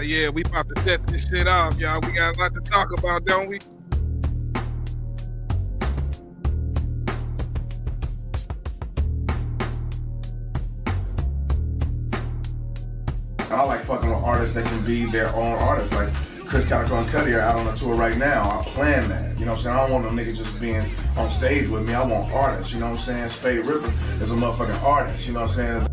Yeah, we about to set this shit off, y'all. We got a lot to talk about, don't we? I like fucking with artists that can be their own artists. Like Chris Calico and Cuddy are out on a tour right now. I plan that. You know what I'm saying? I don't want no nigga just being on stage with me. I want artists. You know what I'm saying? Spaide Ripper is a motherfucking artist. You know what I'm saying?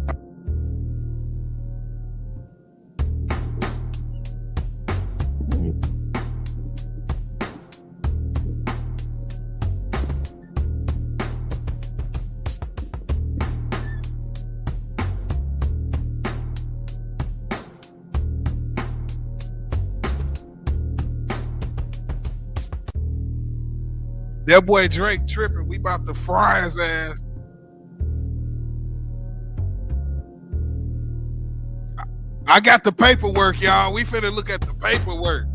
That boy Drake tripping. We about to fry his ass. I got the paperwork, y'all. We finna look at the paperwork.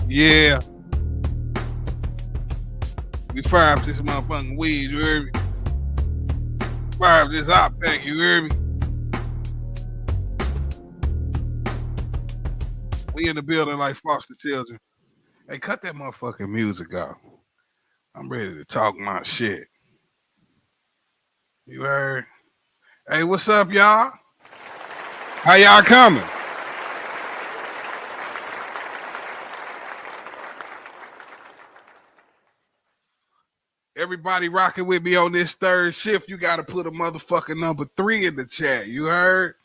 Yeah. We fire up this motherfucking weed, you hear me? Fire up this hot pack, you hear me? We in the building like foster children. Hey, cut that motherfucking music off. I'm ready to talk my shit. You heard? Hey, what's up, y'all? How y'all coming? Everybody rocking with me on this third shift. You got to put a motherfucking number 3 in the chat. You heard?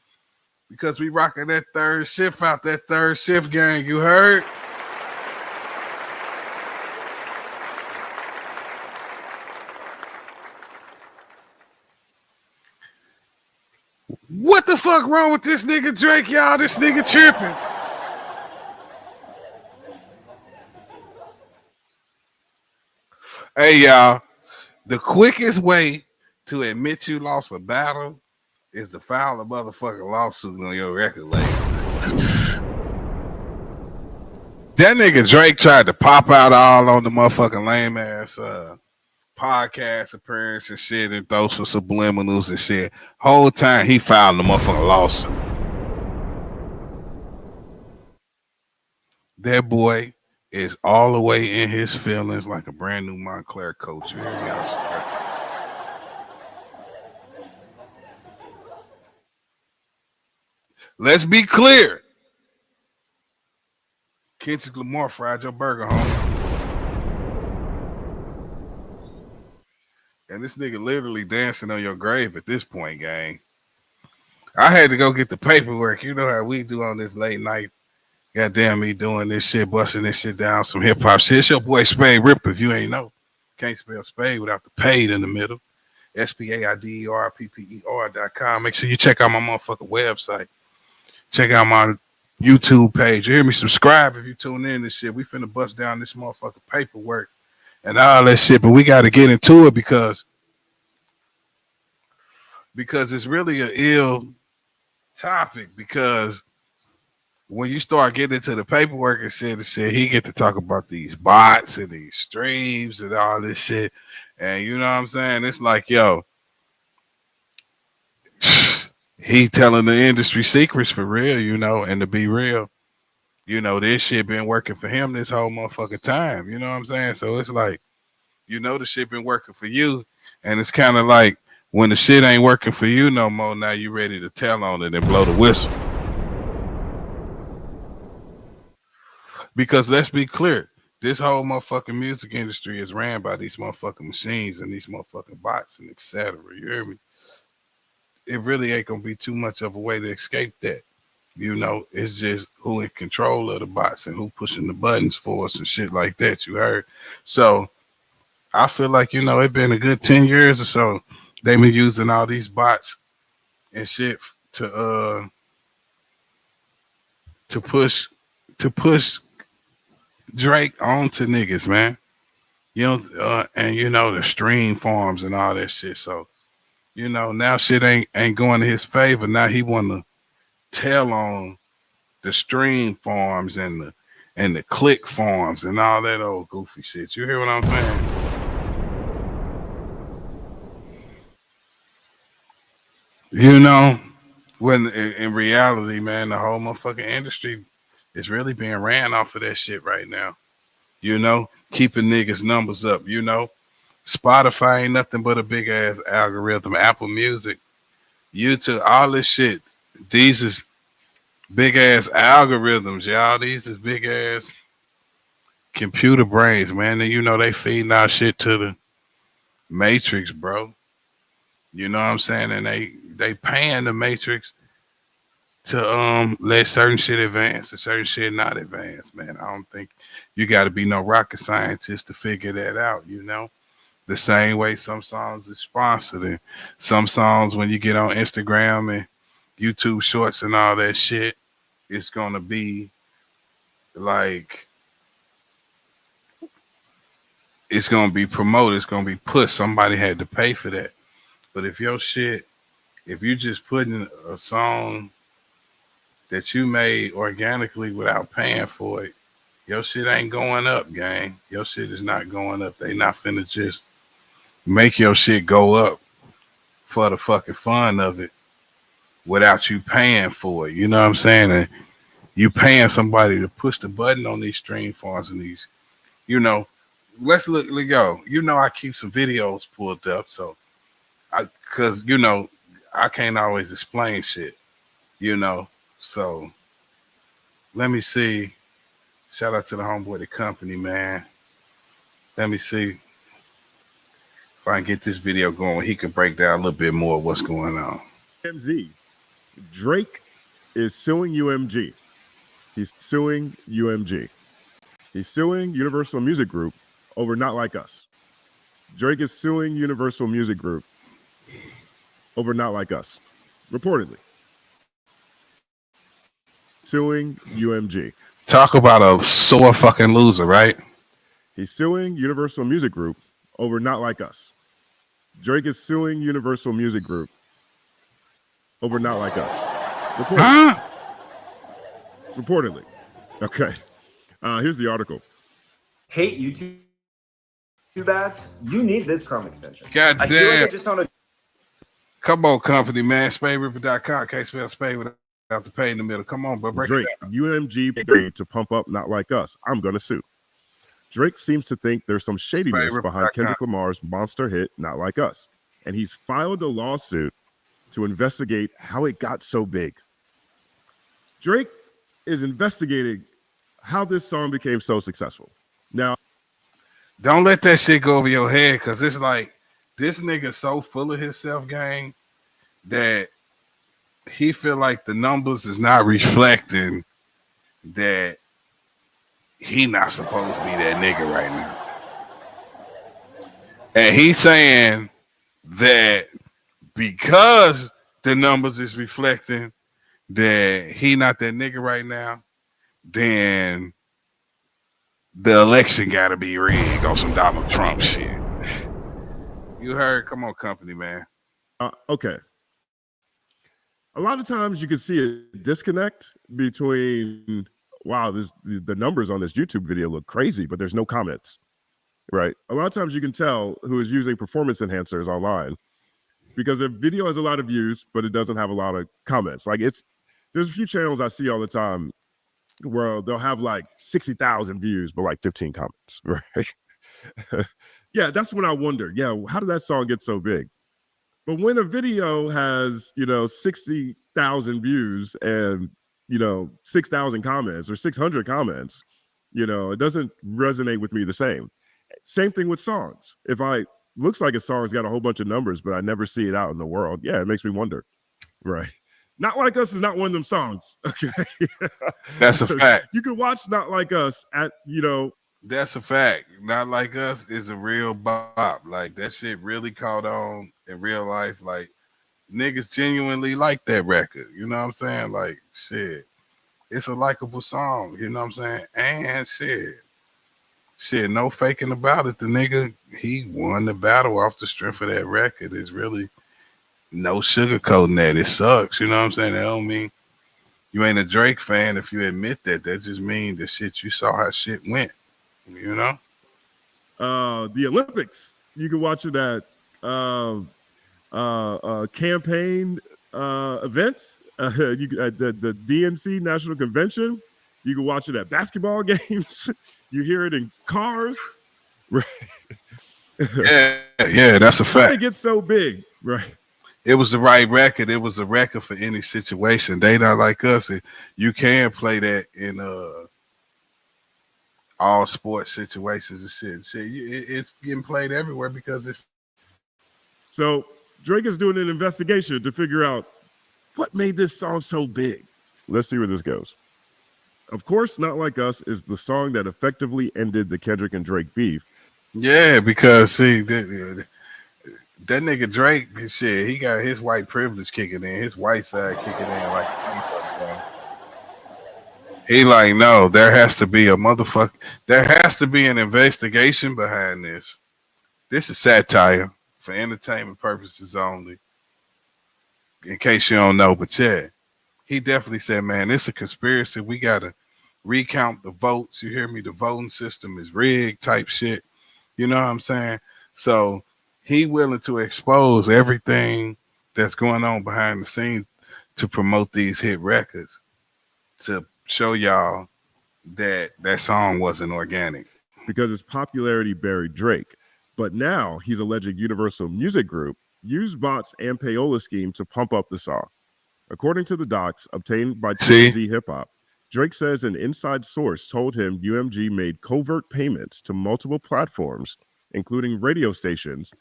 Because we rocking that third shift out, that third shift gang. You heard? What the fuck wrong with this nigga Drake, y'all? This nigga tripping. Hey, y'all. The quickest way to admit you lost a battle is to file a motherfucking lawsuit on your record label. That nigga Drake tried to pop out all on the motherfucking lame ass podcast appearance and shit and throw some subliminals and shit. Whole time he filed the motherfucking lawsuit. That boy is all the way in his feelings like a brand new Montclair coach. Let's be clear. Kendrick Lamar fried your burger, homie. And this nigga literally dancing on your grave at this point, gang. I had to go get the paperwork. You know how we do on this late night. Goddamn me doing this shit, busting this shit down, some hip hop shit. It's your boy Spaide Ripper, if you ain't know. Can't spell Spaide without the paid in the middle. SPAIDERPPER.com. Make sure you check out my motherfucking website. Check out my YouTube page. You hear me? Subscribe if you tune in this shit. We finna bust down this motherfucking paperwork and all that shit, but we got to get into it because it's really an ill topic. Because when you start getting into the paperwork and shit, he get to talk about these bots and these streams and all this shit, and you know what I'm saying? It's like, yo, he telling the industry secrets for real, you know, and to be real, you know, this shit been working for him this whole motherfucking time. You know what I'm saying? So it's like, you know, the shit been working for you. And it's kind of like when the shit ain't working for you no more, now you ready to tell on it and blow the whistle. Because let's be clear, this whole motherfucking music industry is ran by these motherfucking machines and these motherfucking bots and etc. You hear me? It really ain't gonna be too much of a way to escape that. You know, it's just who in control of the bots and who pushing the buttons for us and shit like that, you heard? So I feel like, it's been a good 10 years or so. They've been using all these bots and shit to uh to push to push Drake onto niggas, man. You know, and you know the stream farms and all that shit. So you know now shit ain't going to his favor. Now he want to tell on the stream farms and the click farms and all that old goofy shit. You hear what I'm saying? You know, when in reality, man, the whole motherfucking industry is really being ran off of that shit right now. You know, keeping niggas numbers up. You know, Spotify ain't nothing but a big ass algorithm. Apple Music, YouTube, all this shit. These is big ass algorithms, y'all. These is big ass computer brains, man. And you know they feeding our shit to the matrix, bro. You know what I'm saying? And they paying the matrix to let certain shit advance and certain shit not advance, man. I don't think you got to be no rocket scientist to figure that out, you know. The same way some songs is sponsored and some songs when you get on Instagram and YouTube shorts and all that shit, it's gonna be like it's gonna be promoted, it's gonna be pushed. Somebody had to pay for that. But if your shit, if you just putting a song that you made organically without paying for it, your shit ain't going up, gang. Your shit is not going up. They not finna just make your shit go up for the fucking fun of it without you paying for it. You know what I'm saying? And you paying somebody to push the button on these stream farms and these, you know, let's go. You know, I keep some videos pulled up, so cause you know, I can't always explain shit, you know. So let me see. Shout out to the homeboy, the company, man. Let me see if I can get this video going. He can break down a little bit more of what's going on. UMG. Drake is suing UMG. He's suing UMG. He's suing Universal Music Group over Not Like Us. Drake is suing Universal Music Group over Not Like Us, reportedly. Suing UMG. Talk about a sore fucking loser, right? He's suing Universal Music Group over Not Like Us. Drake is suing Universal Music Group over Not Like Us. Reportedly. Huh? Reportedly. Okay. Here's the article. Hate YouTube ads? You need this Chrome extension. God I feel like damn. I just found a Come on, company, man. SpaideRipper.com. Can't spell Spade without the pay in the middle. Come on, bro. Break Drake, it down. UMG paid to pump up Not Like Us. I'm going to sue. Drake seems to think there's some shadiness behind Kendrick Lamar's monster hit, Not Like Us. And he's filed a lawsuit to investigate how it got so big. Drake is investigating how this song became so successful. Now, Don't let that shit go over your head, because it's like this nigga so full of himself, gang, that he feel like the numbers is not reflecting that he not supposed to be that nigga right now. And he's saying that because the numbers is reflecting that he not that nigga right now, then the election gotta be rigged on some Donald Trump shit. You heard? Come on, company, man. okay. A lot of times you can see a disconnect between, wow, the numbers on this YouTube video look crazy, but there's no comments, right? A lot of times you can tell who is using performance enhancers online because the video has a lot of views, but it doesn't have a lot of comments. Like there's a few channels I see all the time where they'll have like 60,000 views, but like 15 comments, right? Yeah, that's when I wonder, how did that song get so big? But when a video has, 60,000 views and, 6,000 comments or 600 comments, it doesn't resonate with me the same. Same thing with songs. If looks like a song's got a whole bunch of numbers, but I never see it out in the world, it makes me wonder, right? Not Like Us is not one of them songs, okay? That's a fact. You can watch Not Like Us at, That's a fact. Not Like Us is a real bop. Like that shit really caught on in real life. Like niggas genuinely like that record. You know what I'm saying? Like shit, it's a likable song. You know what I'm saying? And shit, no faking about it. The nigga he won the battle off the strength of that record. It's really no sugarcoating that. It sucks. You know what I'm saying? That don't mean you ain't a Drake fan if you admit that. That just means the shit you saw how shit went. You know? The Olympics. You can watch it at campaign events. At the DNC National Convention. You can watch it at basketball games. You hear it in cars. Yeah, that's a fact. It gets so big, right? It was the right record. It was a record for any situation. They not like us. You can play that in all sports situations and shit. It's getting played everywhere because it's. So Drake is doing an investigation to figure out what made this song so big. Let's see where this goes. Of course, Not Like Us is the song that effectively ended the Kendrick and Drake beef. Yeah, because see that nigga Drake, shit, he got his white privilege kicking in, his white side kicking in like he like, no, there has to be an investigation behind this. This is satire for entertainment purposes only. In case you don't know, but yeah, he definitely said, man, it's a conspiracy. We gotta recount the votes. You hear me? The voting system is rigged type shit. You know what I'm saying? So he willing to expose everything that's going on behind the scenes to promote these hit records, to show y'all that song wasn't organic. Because its popularity buried Drake. But now he's alleging Universal Music Group used bots and Payola scheme to pump up the song. According to the docs obtained by TMZ Hip Hop, Drake says an inside source told him UMG made covert payments to multiple platforms, including radio stations,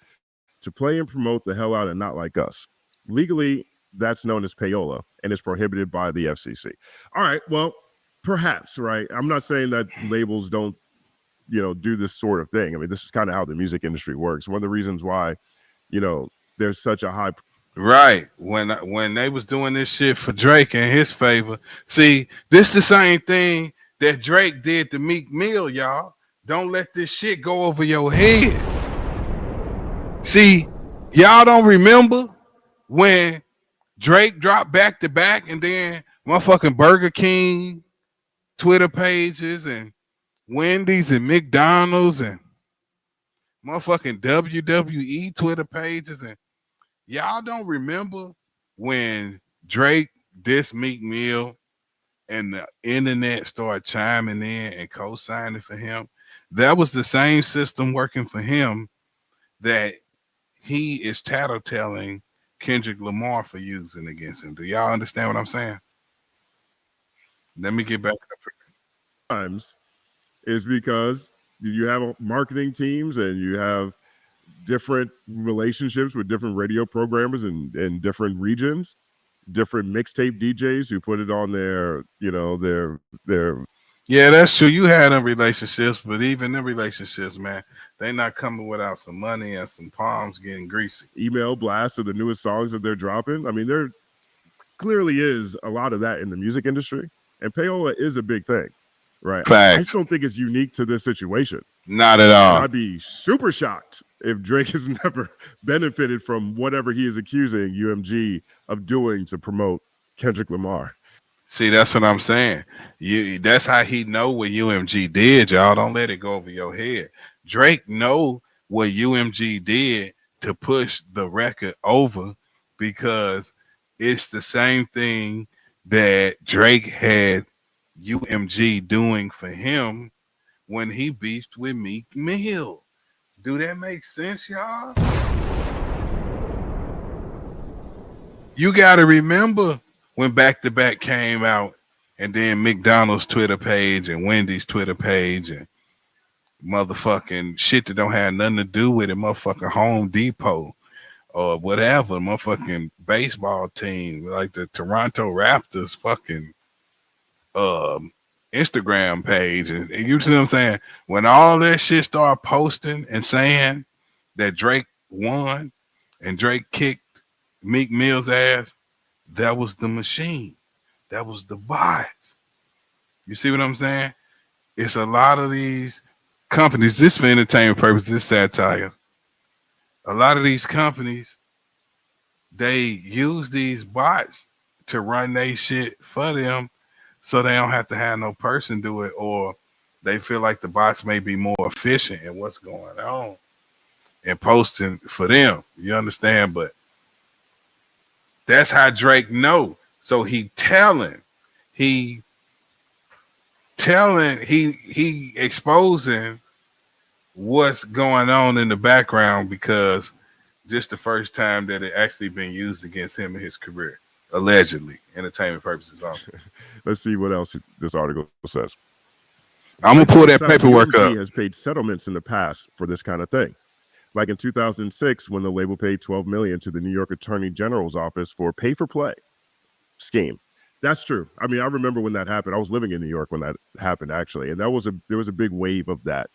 to play and promote the hell out of Not Like Us. Legally, that's known as payola and is prohibited by the FCC. All right, well, perhaps, right? I'm not saying that labels don't, do this sort of thing. I mean, this is kind of how the music industry works. One of the reasons why, there's such a high. Right. When they was doing this shit for Drake in his favor, see, this the same thing that Drake did to Meek Mill, y'all. Don't let this shit go over your head. See, y'all don't remember when Drake dropped back to back and then motherfucking Burger King Twitter pages and Wendy's and McDonald's and motherfucking WWE Twitter pages, and y'all don't remember when Drake dissed Meek Mill and the internet started chiming in and co-signing for him? That was the same system working for him that he is tattletelling Kendrick Lamar for using against him. Do y'all understand what I'm saying? Let me get back up. Times is because you have marketing teams and you have different relationships with different radio programmers in different regions, different mixtape DJs who put it on their Yeah, that's true. You had them relationships, but even them relationships, man, they not coming without some money and some palms getting greasy. Email blasts of the newest songs that they're dropping. I mean, there clearly is a lot of that in the music industry, and payola is a big thing, right? Facts. I just don't think it's unique to this situation. Not at all. I'd be super shocked if Drake has never benefited from whatever he is accusing UMG of doing to promote Kendrick Lamar. See, that's what I'm saying. That's how he know what UMG did, y'all. Don't let it go over your head. Drake know what UMG did to push the record over because it's the same thing that Drake had UMG doing for him when he beefed with Meek Mill. Do that make sense, y'all? You got to remember when Back to Back came out and then McDonald's Twitter page and Wendy's Twitter page and motherfucking shit that don't have nothing to do with it, motherfucking Home Depot or whatever, motherfucking baseball team like the Toronto Raptors fucking Instagram page. And you see what I'm saying? When all that shit started posting and saying that Drake won and Drake kicked Meek Mill's ass, that was the machine. That was the bots. You see what I'm saying? It's a lot of these companies, this for entertainment purposes, this satire. A lot of these companies, they use these bots to run their shit for them so they don't have to have no person do it, or they feel like the bots may be more efficient in what's going on and posting for them. You understand? But that's how Drake know. So he exposing what's going on in the background, because just the first time that it actually been used against him in his career, allegedly, entertainment purposes only. Let's see what else this article says. I'm gonna pull that Besides, paperwork UMG up. has paid settlements in the past for this kind of thing. Like in 2006, when the label paid $12 million to the New York Attorney General's office for pay-for-play scheme. That's true. I mean, I remember when that happened. I was living in New York when that happened, actually, and there was a big wave of that.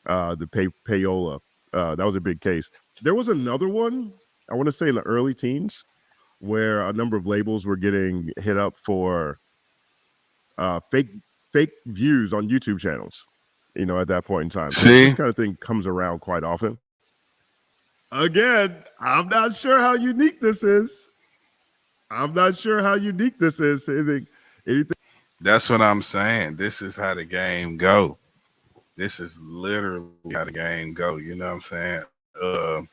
The Payola, that was a big case. There was another one, I want to say in the early teens, where a number of labels were getting hit up for fake views on YouTube channels. At that point in time. So See? this kind of thing comes around quite often. Again, I'm not sure how unique this is. Anything. That's what I'm saying. This is how the game go. This is literally how the game go. You know what I'm saying?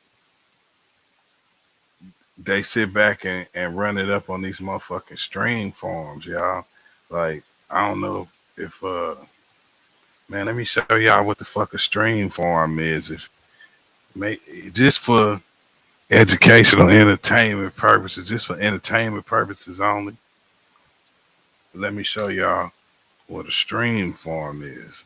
They sit back and run it up on these motherfucking stream forums, y'all. Like, I don't know if man, let me show y'all what the fuck a stream forum is. Just for educational entertainment purposes, just for entertainment purposes only. Let me show y'all what a stream forum is.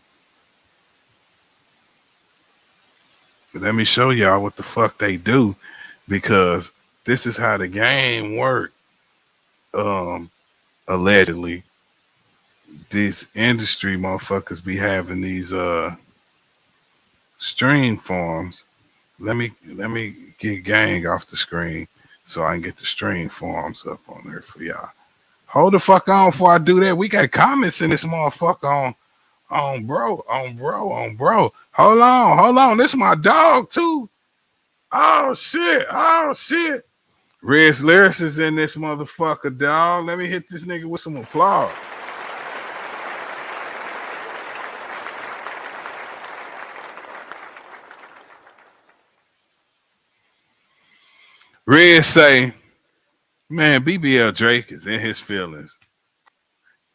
Let me show y'all what the fuck they do, because this is how the game work. Allegedly, these industry motherfuckers be having these stream forums. Let me get gang off the screen so I can get the stream forums up on there for y'all. Hold the fuck on before I do that. We got comments in this motherfucker on bro. Hold on. This is my dog too. Oh shit. Riz Lyrics is in this motherfucker, dog. Let me hit this nigga with some applause. Riz say, man, BBL Drake is in his feelings.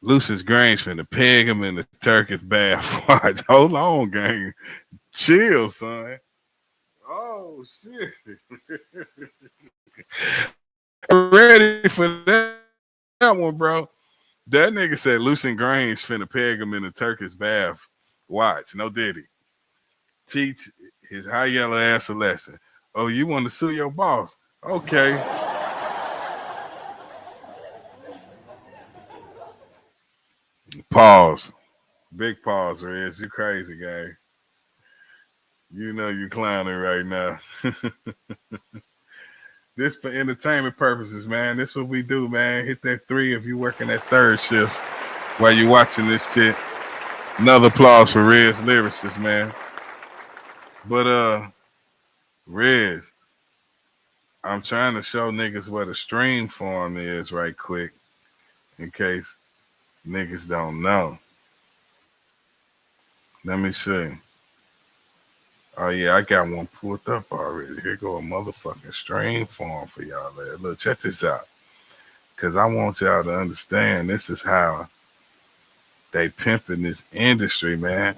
Lucius Grange finna peg him in the Turkish bath. Watch. Hold on, gang. Chill, son. Oh, shit. Ready for that one, bro. That nigga said Lucius Grange finna peg him in the Turkish bath. Watch. No diddy. Teach his high yellow ass a lesson. Oh, you want to sue your boss? Okay. Pause. Big pause, Rez. You crazy, gang. You know you clowning right now. This for entertainment purposes, man. This what we do, man. Hit that 3 if you working that third shift while you watching this shit. Another applause for Rez Lyricist, man. But Rez, I'm trying to show niggas what a stream form is right quick, in case niggas don't know. Let me see. Oh yeah, I got one pulled up already. Here go a motherfucking stream form for y'all there. Look, check this out. Cause I want y'all to understand this is how they pimping this industry, man.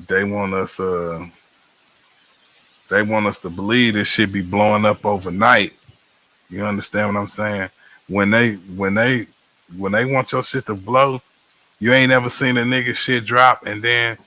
They want us to believe this shit be blowing up overnight. You understand what I'm saying? When they want your shit to blow, you ain't ever seen a nigga shit drop and then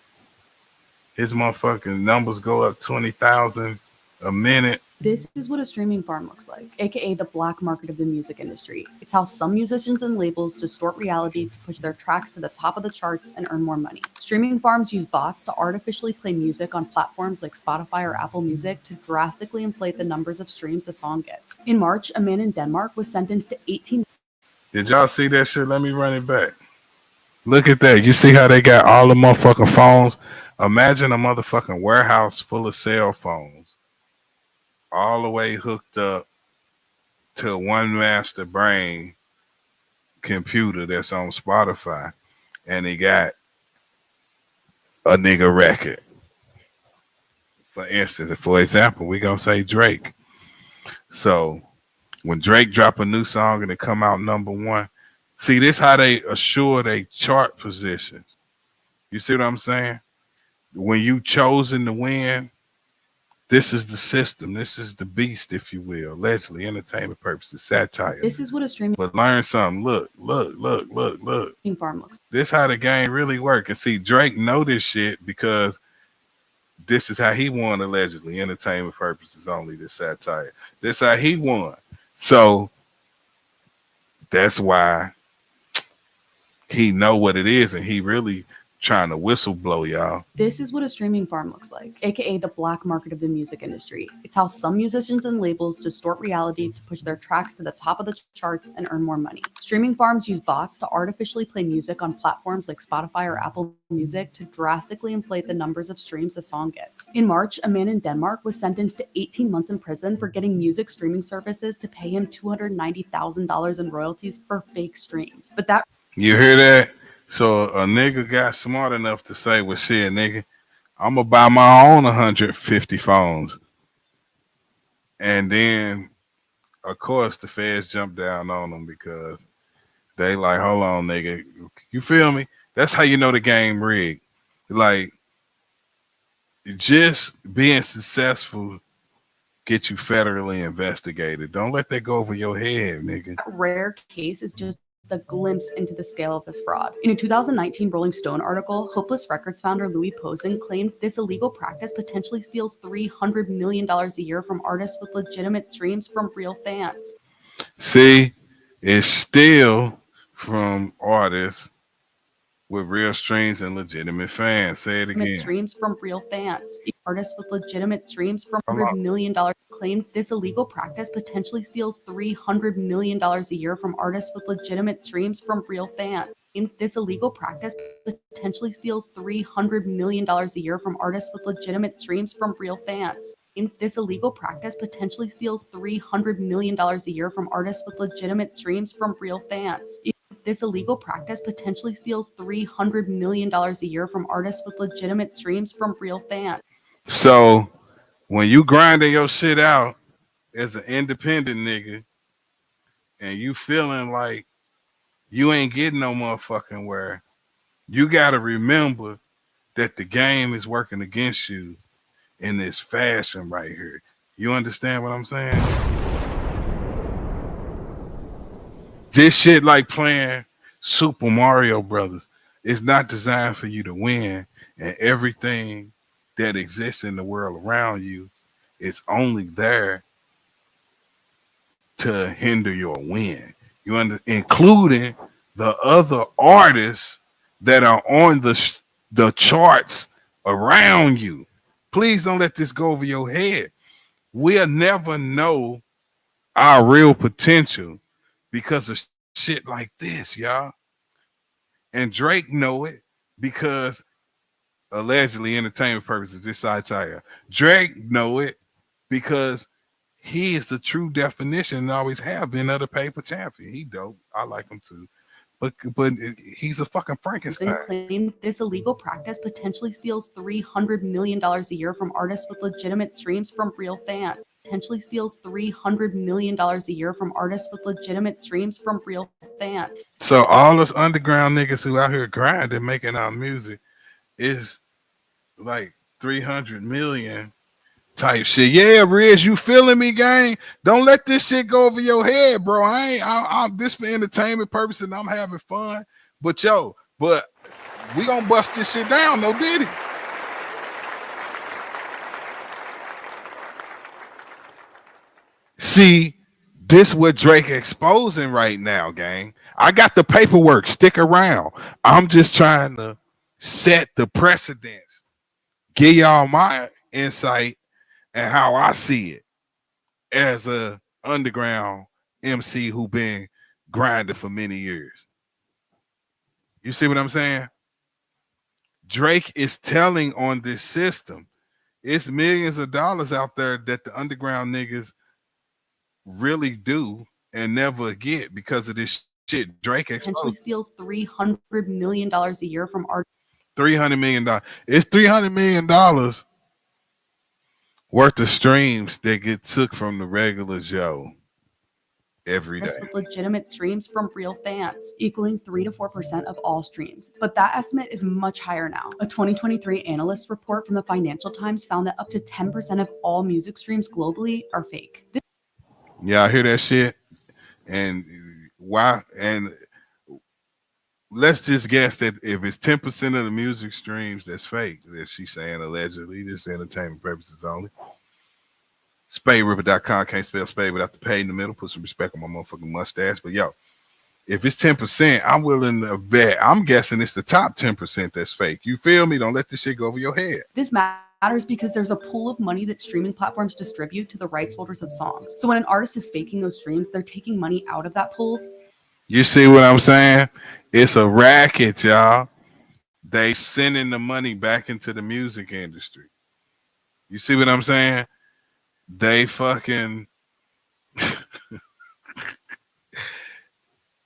his motherfucking numbers go up 20,000 a minute This is what a streaming farm looks like, aka the black market of the music industry. It's how some musicians and labels distort reality to push their tracks to the top of the charts and earn more money. Streaming farms use bots to artificially play music on platforms like Spotify or Apple Music to drastically inflate the numbers of streams a song gets. In March, a man in Denmark was sentenced to 18. Did y'all see that shit? Let me run it back. Look at that. You see how they got all the motherfucking phones? Imagine a motherfucking warehouse full of cell phones, all the way hooked up to one master brain computer that's on Spotify, and he got a nigga record. For instance, for example, we gonna say Drake. So when Drake drop a new song and it come out #1, see this how they assure they chart positions. You see what I'm saying? When you chosen to win, this is the system. This is the beast, if you will. Allegedly, entertainment purposes, satire. This is what a streaming But learn something. Look. farm looks like. This how the game really work. And see, Drake know this shit because this is how he won, allegedly. Entertainment purposes only, this satire. This how he won. So that's why he know what it is, and he really trying to whistle blow y'all. This is what a streaming farm looks like, aka the black market of the music industry. It's how some musicians and labels distort reality to push their tracks to the top of the charts and earn more money. Streaming farms use bots to artificially play music on platforms like Spotify or Apple Music to drastically inflate the numbers of streams a song gets. In March, a man in Denmark was sentenced to 18 months in prison for getting music streaming services to pay him $290,000 in royalties for fake streams. But that You hear that? So a nigga got smart enough to say, well, shit, nigga, I'm going to buy my own 150 phones. And then, of course, the feds jumped down on them because they like, hold on, nigga. You feel me? That's how you know the game rigged. Like, just being successful get you federally investigated. Don't let that go over your head, nigga. rare case is just a glimpse into the scale of this fraud. In a 2019 Rolling Stone article, Hopeless Records founder Louis Posen claimed this illegal practice potentially steals $300 million a year from artists with legitimate streams from real fans. See, it's still from artists with real streams and legitimate fans. Say it again. Streams from real fans. Artists with legitimate streams from $100 million claimed this illegal practice potentially steals $300 million a year from artists with legitimate streams from real fans. This illegal practice potentially steals $300 million a year from artists with legitimate streams from real fans. This illegal practice potentially steals $300 million a year from artists with legitimate streams from real fans. This illegal practice potentially steals $300 million a year from artists with legitimate streams from real fans. So when you grinding your shit out as an independent nigga and you feeling like you ain't getting no motherfucking where, you got to remember that the game is working against you in this fashion right here. You understand what I'm saying? This shit like playing Super Mario Brothers. It's not designed for you to win, and everything that exists in the world around you is only there to hinder your win. Including the other artists that are on the charts around you. Please don't let this go over your head. We'll never know our real potential because of shit like this, y'all. And Drake know it because allegedly entertainment purposes, this satire. Drake know it because he is the true definition and always have been of the paper champion. He dope. I like him too. But he's a fucking Frankenstein. Claimed this illegal practice potentially steals $300 million a year from artists with legitimate streams from real fans. Potentially steals $300 million a year from artists with legitimate streams from real fans. So all those underground niggas who out here grinding, making our music is like 300 million type shit. Yeah, Riz, you feeling me, gang? Don't let this shit go over your head, bro. I'm this for entertainment purposes and I'm having fun. But we gonna bust this shit down, no diddy. See, this what Drake exposing right now, gang. I got the paperwork. Stick around. I'm just trying to set the precedence. Give y'all my insight and how I see it as a underground MC who been grinding for many years. You see what I'm saying? Drake is telling on this system. It's millions of dollars out there that the underground niggas really do and never get because of this shit. Drake potentially steals $300 million a year from artists. $300 million. It's $300 million worth of streams that get took from the regular Joe every day. With legitimate streams from real fans, equaling 3 to 4% of all streams. But that estimate is much higher now. A 2023 analyst report from the Financial Times found that up to 10% of all music streams globally are fake. Yeah, I hear that shit. And why? And let's just guess that if it's 10% of the music streams that's fake, that she's saying allegedly, this is entertainment purposes only. SpaideRiver.com, can't spell Spade without the pay in the middle. Put some respect on my motherfucking mustache. But yo, if it's 10%, I'm willing to bet. I'm guessing it's the top 10% that's fake. You feel me? Don't let this shit go over your head. This matters because there's a pool of money that streaming platforms distribute to the rights holders of songs. So when an artist is faking those streams, they're taking money out of that pool. You see what I'm saying? It's a racket, y'all. They sending the money back into the music industry. You see what I'm saying? They fucking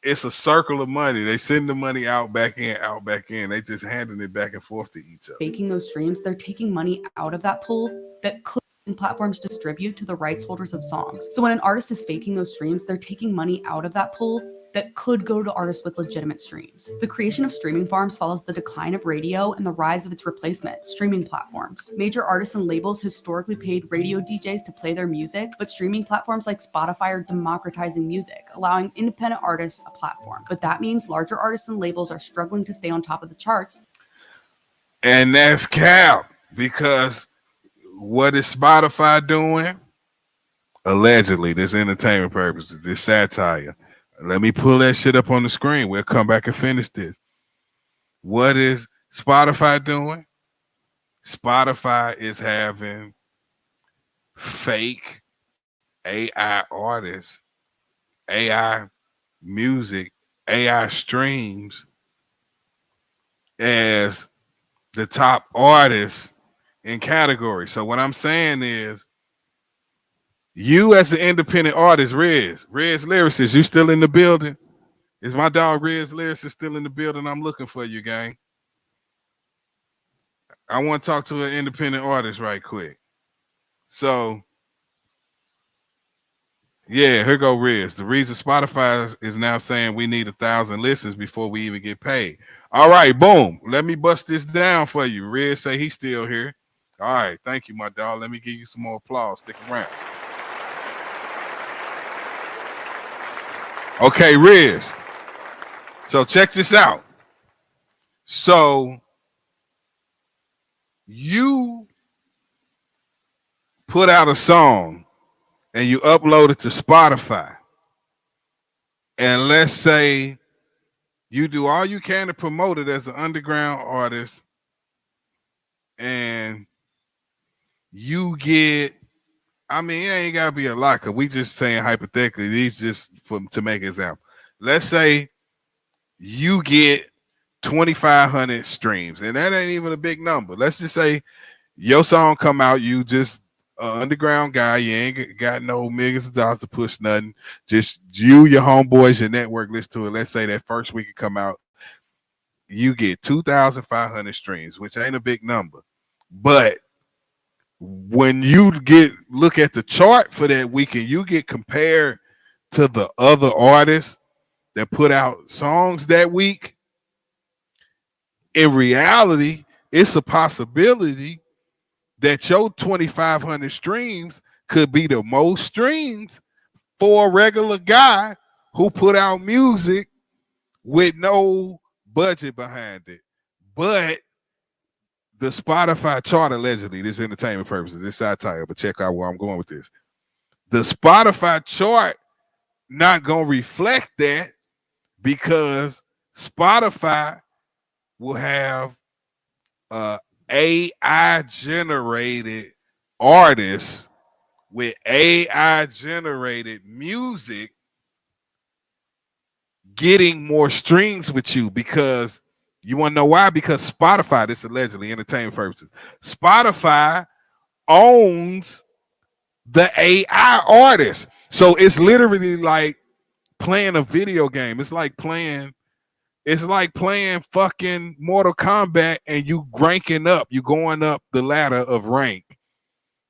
it's a circle of money. They send the money out, back in, out, back in. They just handing it back and forth to each other. Faking those streams, they're taking money out of that pool that could platforms distribute to the rights holders of songs. So when an artist is faking those streams, they're taking money out of that pool that could go to artists with legitimate streams. The creation of streaming farms follows the decline of radio and the rise of its replacement, streaming platforms. Major artists and labels historically paid radio DJs to play their music, but streaming platforms like Spotify are democratizing music, allowing independent artists a platform. But that means larger artists and labels are struggling to stay on top of the charts. And that's cap, because what is Spotify doing? Allegedly, this entertainment purposes, this satire. Let me pull that shit up on the screen. We'll come back and finish this. What is Spotify doing? Spotify is having fake AI artists, AI music, AI streams as the top artists in category. So what I'm saying is, you as an independent artist, Riz Lyricist, you still in the building? Is my dog Riz Lyricist still in the building? I'm looking for you, gang. I want to talk to an independent artist right quick. So, yeah, here go Riz. The reason Spotify is now saying we need 1,000 listens before we even get paid. All right, boom. Let me bust this down for you. Riz say he's still here. All right, thank you, my dog. Let me give you some more applause. Stick around. Okay, Riz. So check this out. So you put out a song and you upload it to Spotify. And let's say you do all you can to promote it as an underground artist, and you get, I mean, it ain't gotta be a lot, because we just saying hypothetically, these just to make an example. Let's say you get 2,500 streams, and that ain't even a big number. Let's just say your song come out, you just an underground guy, you ain't got no millions of dollars to push nothing. Just you, your homeboys, your network listen to it. Let's say that first week it come out, you get 2,500 streams, which ain't a big number. But when you look at the chart for that weekend, you get compared to the other artists that put out songs that week. In reality, it's a possibility that your 2,500 streams could be the most streams for a regular guy who put out music with no budget behind it. But the Spotify chart, allegedly, this entertainment purposes, this satire, but check out where I'm going with this. The Spotify chart not gonna reflect that because Spotify will have AI generated artists with AI generated music getting more streams with you, because you want to know why? Because Spotify, this allegedly entertainment purposes, Spotify owns the AI artist. So it's literally like playing a video game. It's like playing fucking Mortal Kombat and you ranking up, you going up the ladder of rank.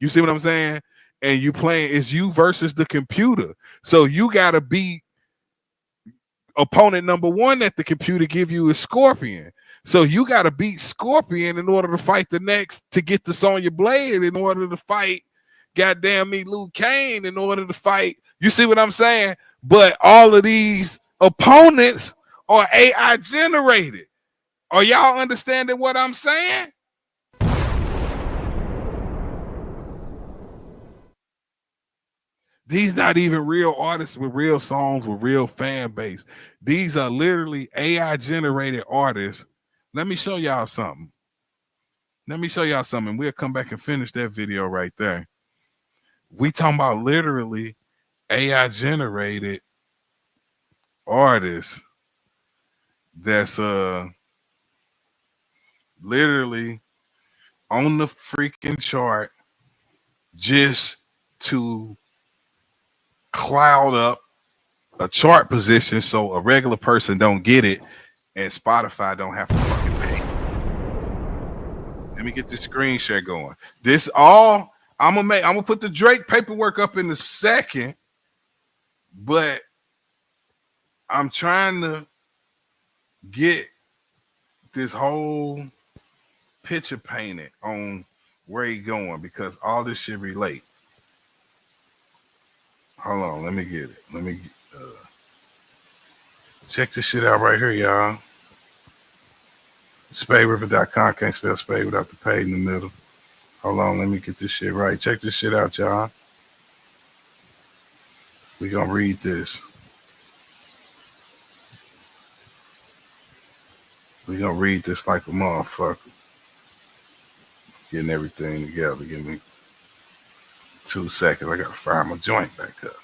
You see what I'm saying? And you playing, it's you versus the computer. So you gotta beat opponent number one that the computer give you is Scorpion. So you got to beat Scorpion in order to fight the next, to get the Sonya Blade, in order to fight goddamn me Liu Kang, in order to fight. You see what I'm saying? But all of these opponents are AI generated. Are y'all understanding what I'm saying? These not even real artists with real songs with real fan base. These are literally AI generated artists. Let me show y'all something. We'll come back and finish that video right there. We talking about literally AI generated artists that's literally on the freaking chart just to cloud up a chart position so a regular person don't get it and Spotify don't have to fucking pay. Let me get this screen share going. This all I'm gonna put the Drake paperwork up in a second, but I'm trying to get this whole picture painted on where he going, because all this shit relate. Hold on, let me get it. Let me check this shit out right here, y'all. SpaideRiver.com. Can't spell Spade without the pay in the middle. Hold on, let me get this shit right. Check this shit out, y'all. We gonna read this. We gonna read this like a motherfucker. Getting everything together. Give me 2 seconds. I gotta fire my joint back up.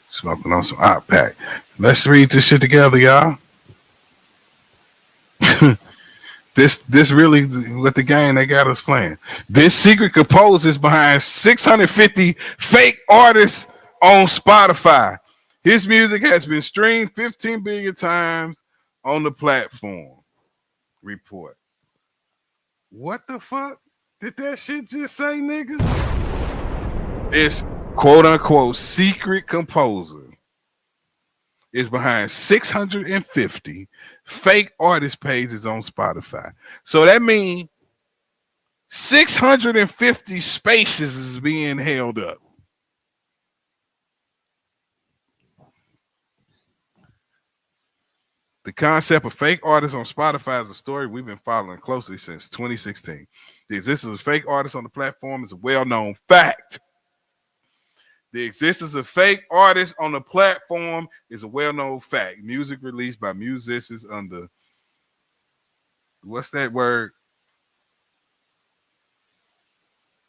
Smoking on some hot pack. Let's read this shit together, y'all. This really what the game they got us playing. This secret composer is behind 650 fake artists on Spotify. His music has been streamed 15 billion times on the platform. Report. What the fuck did that shit just say, nigga? It's quote unquote secret composer is behind 650 fake artist pages on Spotify. So that means 650 spaces is being held up. The concept of fake artists on Spotify is a story we've been following closely since 2016. The existence of fake artists on the platform is a well-known fact. The existence of fake artists on the platform is a well-known fact. Music released by musicians under, what's that word?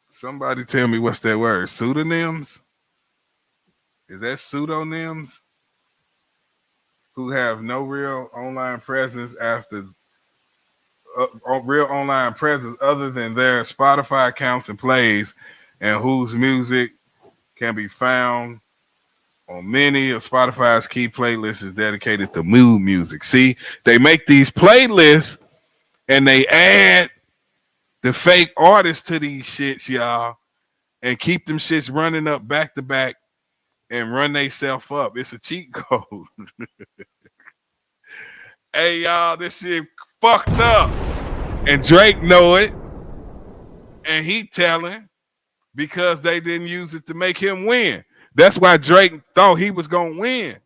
Somebody tell me what's that word? Pseudonyms? Is that pseudonyms? Who have no real online presence after real online presence other than their Spotify accounts and plays, and whose music can be found on many of Spotify's key playlists is dedicated to mood music. See, they make these playlists and they add the fake artists to these shits, y'all, and keep them shits running up back to back and run they self up. It's a cheat code. Hey, y'all, this shit fucked up. And Drake know it. And he telling because they didn't use it to make him win. That's why Drake thought he was going to win,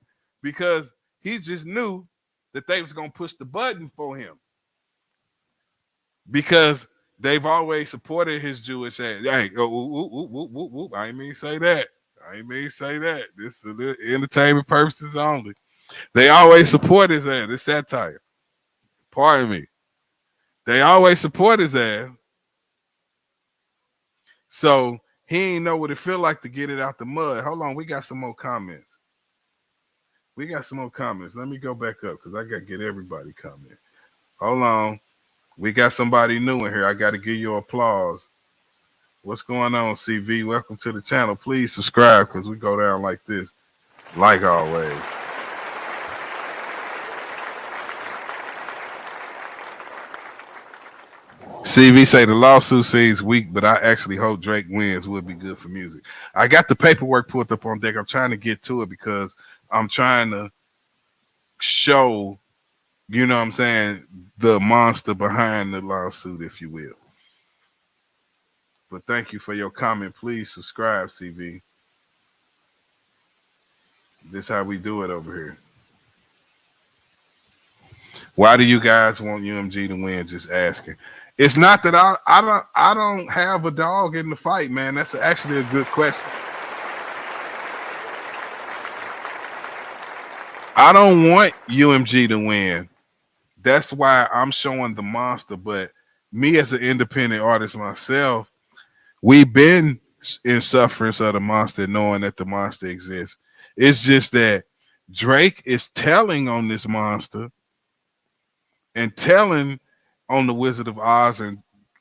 because he just knew that they was going to push the button for him, because they've always supported his Jewish ass. Hey, I didn't mean to say that. I ain't mean to say that. This is entertainment purposes only. They always support his ass. It's satire. Pardon me. They always support his ass. So he ain't know what it feel like to get it out the mud. Hold on, we got some more comments. Let me go back up because I got to get everybody comment. Hold on. We got somebody new in here. I got to give you applause. What's going on, CV? Welcome to the channel. Please subscribe because we go down like this, like always. CV say the lawsuit seems weak, but I actually hope Drake wins. Would be good for music. I got the paperwork pulled up on deck. I'm trying to get to it because I'm trying to show, you know what I'm saying, the monster behind the lawsuit, if you will. But thank you for your comment. Please subscribe, CV. This is how we do it over here. Why do you guys want UMG to win? Just asking. It's not that I don't have a dog in the fight, man. That's actually a good question. I don't want UMG to win. That's why I'm showing the monster. But me as an independent artist myself, we've been in sufferance of the monster, knowing that the monster exists. It's just that Drake is telling on this monster and telling on the Wizard of Oz, and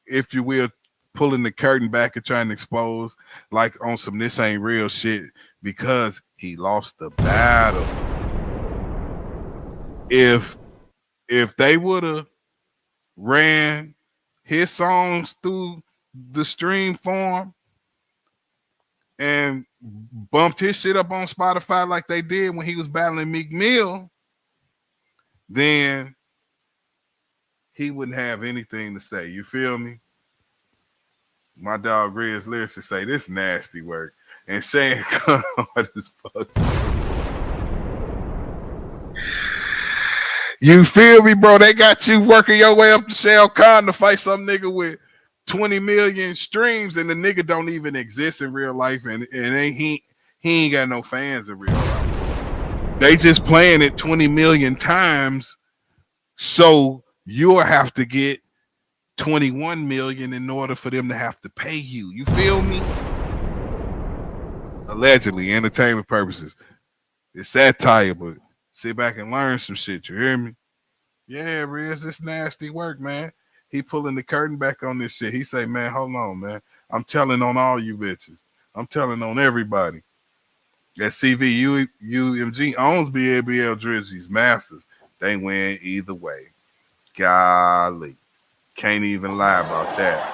if you will, pulling the curtain back and trying to expose like on some this ain't real shit because he lost the battle. If they would have ran his songs through the stream form and bumped his shit up on Spotify like they did when he was battling Meek Mill, then he wouldn't have anything to say. You feel me? My dog Riz Lyricist say this nasty work. And Shane hard as fuck. You feel me, bro? They got you working your way up to Shell Khan to fight some nigga with 20 million streams, and the nigga don't even exist in real life, and he ain't got no fans in real life. They just playing it 20 million times, so you'll have to get 21 million in order for them to have to pay you. You feel me? Allegedly, entertainment purposes. It's satire, but sit back and learn some shit. You hear me? Yeah, Riz, it's nasty work, man. He pulling the curtain back on this shit. He say, man, hold on, man. I'm telling on all you bitches. I'm telling on everybody. That CV UMG owns BABL Drizzy's Masters. They win either way. Golly. Can't even lie about that.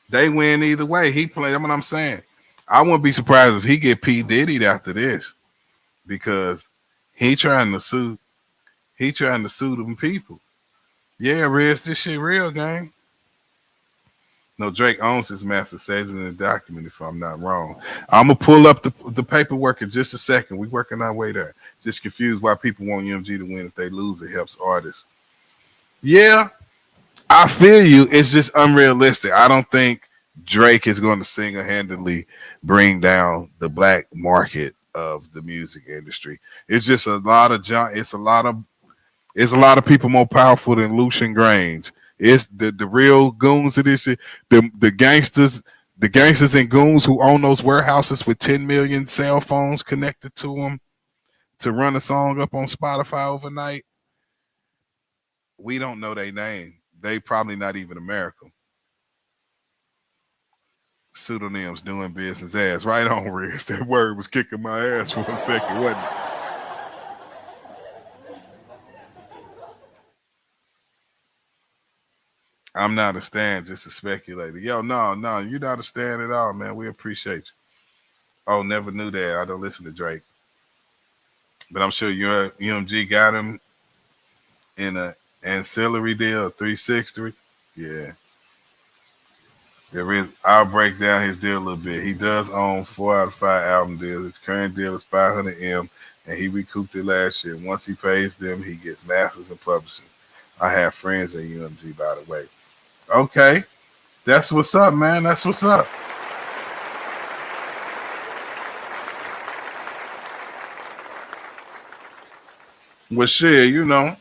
They win either way. He played. That's what I'm saying. I wouldn't be surprised if he get P. Diddy'd after this, because he trying to sue. He trying to sue them people. Yeah, Riz, this shit real, gang. No, Drake owns his master, says in the document, if I'm not wrong. I'm going to pull up the paperwork in just a second. We working our way there. Just confused why people want UMG to win. If they lose, it helps artists. Yeah, I feel you. It's just unrealistic. I don't think Drake is going to single-handedly bring down the black market of the music industry. It's just a lot of it's a lot of people more powerful than Lucian Grange. It's the real goons of this shit. The gangsters and goons who own those warehouses with 10 million cell phones connected to them to run a song up on Spotify overnight. We don't know their name. They probably not even American. Pseudonyms doing business ass. Right on, Riz. That word was kicking my ass for a second, wasn't it? I'm not a stan, just a speculator. Yo, no, you're not a stan at all, man. We appreciate you. Oh, never knew that. I don't listen to Drake. But I'm sure your UMG got him in a ancillary deal, 360. Yeah. There is. I'll break down his deal a little bit. He does own 4 out of 5 album deals. His current deal is $500M, and he recouped it last year. Once he pays them, he gets masters and publishing. I have friends at UMG, by the way. Okay. That's what's up, man. That's what's up. Well, shit, you know,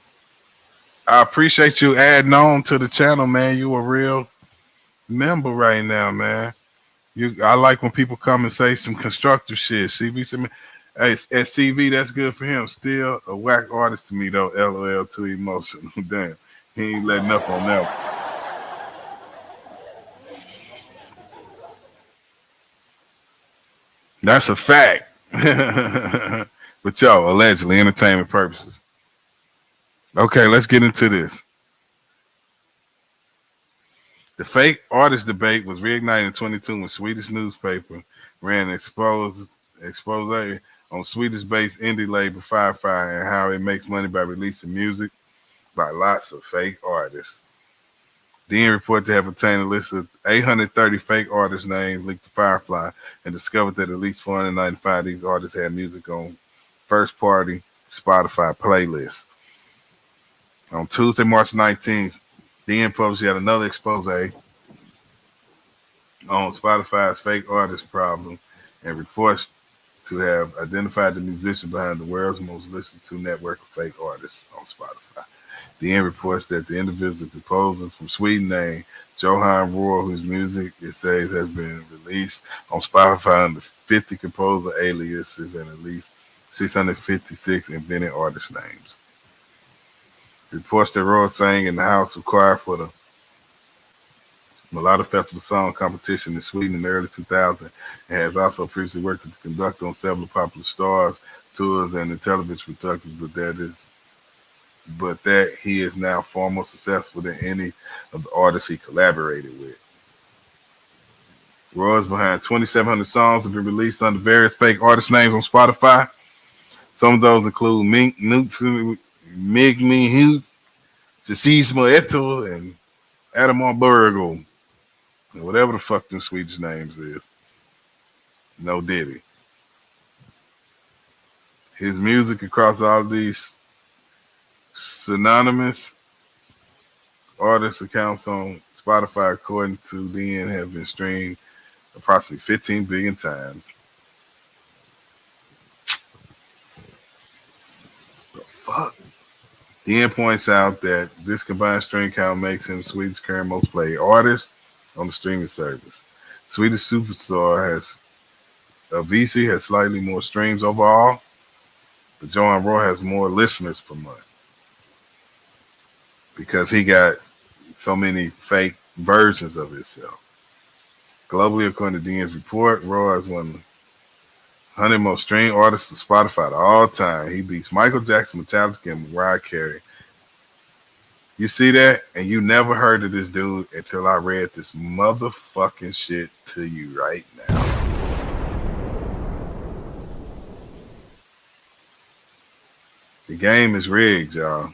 I appreciate you adding on to the channel, man. You a real member right now, man. I like when people come and say some constructive shit. CV said, hey, at CV, that's good for him. Still a whack artist to me, though. LOL, too emotional. Damn, he ain't letting up on that one. That's a fact. But yo, allegedly, entertainment purposes. Okay, let's get into this. The fake artist debate was reignited in 22 when Swedish newspaper ran an expose on Swedish-based indie label Firefly and how it makes money by releasing music by lots of fake artists. DN reported to have obtained a list of 830 fake artist names linked to Firefly and discovered that at least 495 of these artists had music on first-party Spotify playlists. On Tuesday, March 19th, DN published yet another expose on Spotify's fake artist problem and reports to have identified the musician behind the world's most listened to network of fake artists on Spotify. DN reports that the individual composer from Sweden named Johan Rohr, whose music it says has been released on Spotify under 50 composer aliases and at least 656 invented artist names. Reports that Rohr sang in the House of Choir for the Melodic Festival Song Competition in Sweden in the early 2000s and has also previously worked as a conductor on several popular stars, tours, and in television productions, but that he is now far more successful than any of the artists he collaborated with. Rohr's behind 2,700 songs have been released under various fake artist names on Spotify. Some of those include Mink Newton, Migmi Hughes, Jacismo Eto, and Adam Burgo, and whatever the fuck them Swedish names is. No Diddy. His music across all these synonymous artist accounts on Spotify, according to DN, have been streamed approximately 15 billion times. The fuck? DN points out that this combined stream count makes him Sweden's current most played artist on the streaming service. Swedish superstar Avicii has slightly more streams overall, but Johan Rohr has more listeners per month because he got so many fake versions of himself. Globally, according to DN's report, Rohr is one of the 100 most streamed artists of Spotify of all time. He beats Michael Jackson, Metallica, and Mariah Carey. You see that? And you never heard of this dude until I read this motherfucking shit to you right now. The game is rigged, y'all.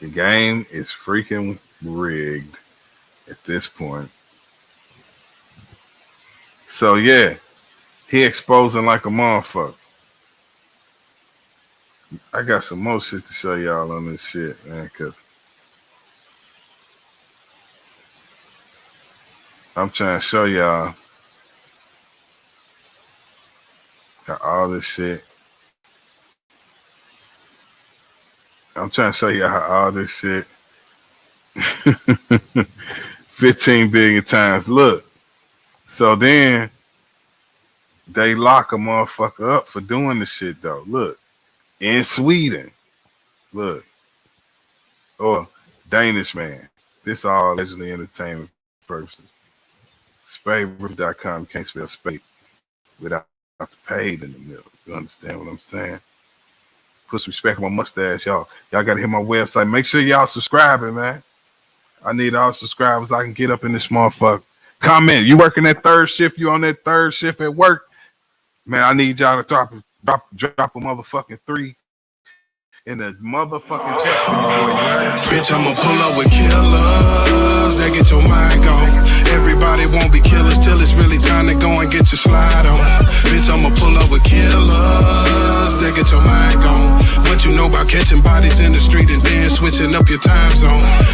The game is freaking rigged at this point. So yeah, he exposing like a motherfucker. I got some more shit to show y'all on this shit, man, because I'm trying to show y'all how all this shit. I'm trying to show you how all this shit 15 billion times. Look. So then they lock a motherfucker up for doing the shit though. Look. In Sweden. Look. Or Danish man. This all allegedly entertainment purposes. Spaide.com. You can't spell Spaide without the paid in the middle. You understand what I'm saying? Put some respect on my mustache, y'all. Y'all gotta hit my website. Make sure y'all subscribing, man. I need all subscribers I can get up in this motherfucker. Comment. You working that third shift? You on that third shift at work? Man, I need y'all to drop a motherfucking 3 in the motherfucking chat. Bitch, I'ma pull up with killers that get your mind gone. Everybody won't be killers till it's really time to go and get your slide on. Bitch, I'ma pull up with killers that get your mind gone. What What you know about catching bodies in the street and then switching up your time zone?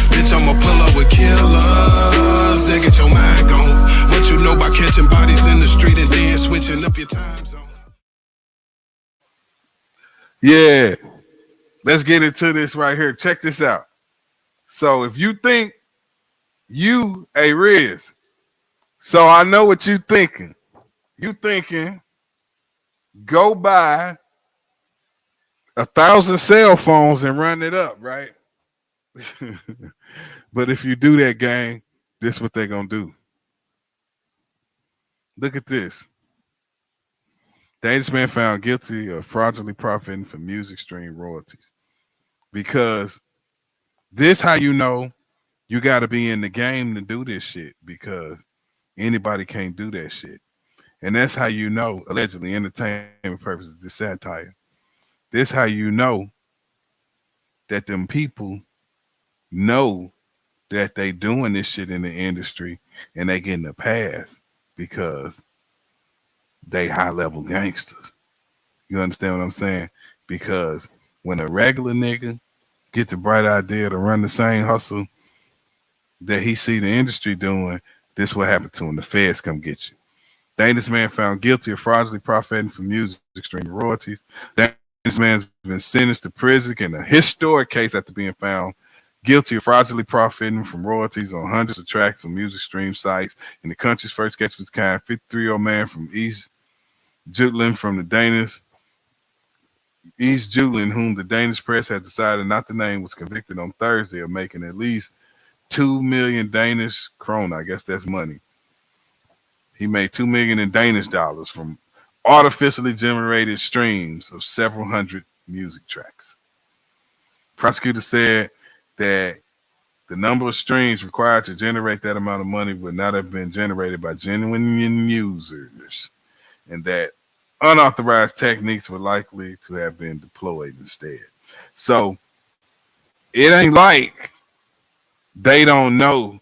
Bitch, I'ma pull up with killers, then get your mind gone. What you know about catching bodies in the street and then switching up your time zone? Yeah, let's get into this right here. Check this out. So if you think hey Riz, so I know what you thinking. You thinking go buy 1,000 cell phones and run it up, right? But if you do that, gang, this is what they're gonna do. Look at this. Dangerous man found guilty of fraudulently profiting from music stream royalties. Because this how you know you got to be in the game to do this shit, because anybody can't do that shit. And that's how you know, allegedly entertainment purposes, this satire. This how you know that them people know that they doing this shit in the industry and they getting a pass because they high level gangsters. You understand what I'm saying? Because when a regular nigga get the bright idea to run the same hustle that he see the industry doing, this what happened to him. The feds come get you. Dangerous man found guilty of fraudulently profiting from music streaming royalties. This man's been sentenced to prison in a historic case after being found guilty of fraudulently profiting from royalties on hundreds of tracks on music stream sites. In the country's first case of its kind, 53-year-old man from East Jutland from the Danish East Jutland, whom the Danish press had decided not to name, was convicted on Thursday of making at least 2 million Danish krone. I guess that's money. He made 2 million in Danish dollars from artificially generated streams of several hundred music tracks. Prosecutor said that the number of streams required to generate that amount of money would not have been generated by genuine users, and that unauthorized techniques were likely to have been deployed instead. So it ain't like they don't know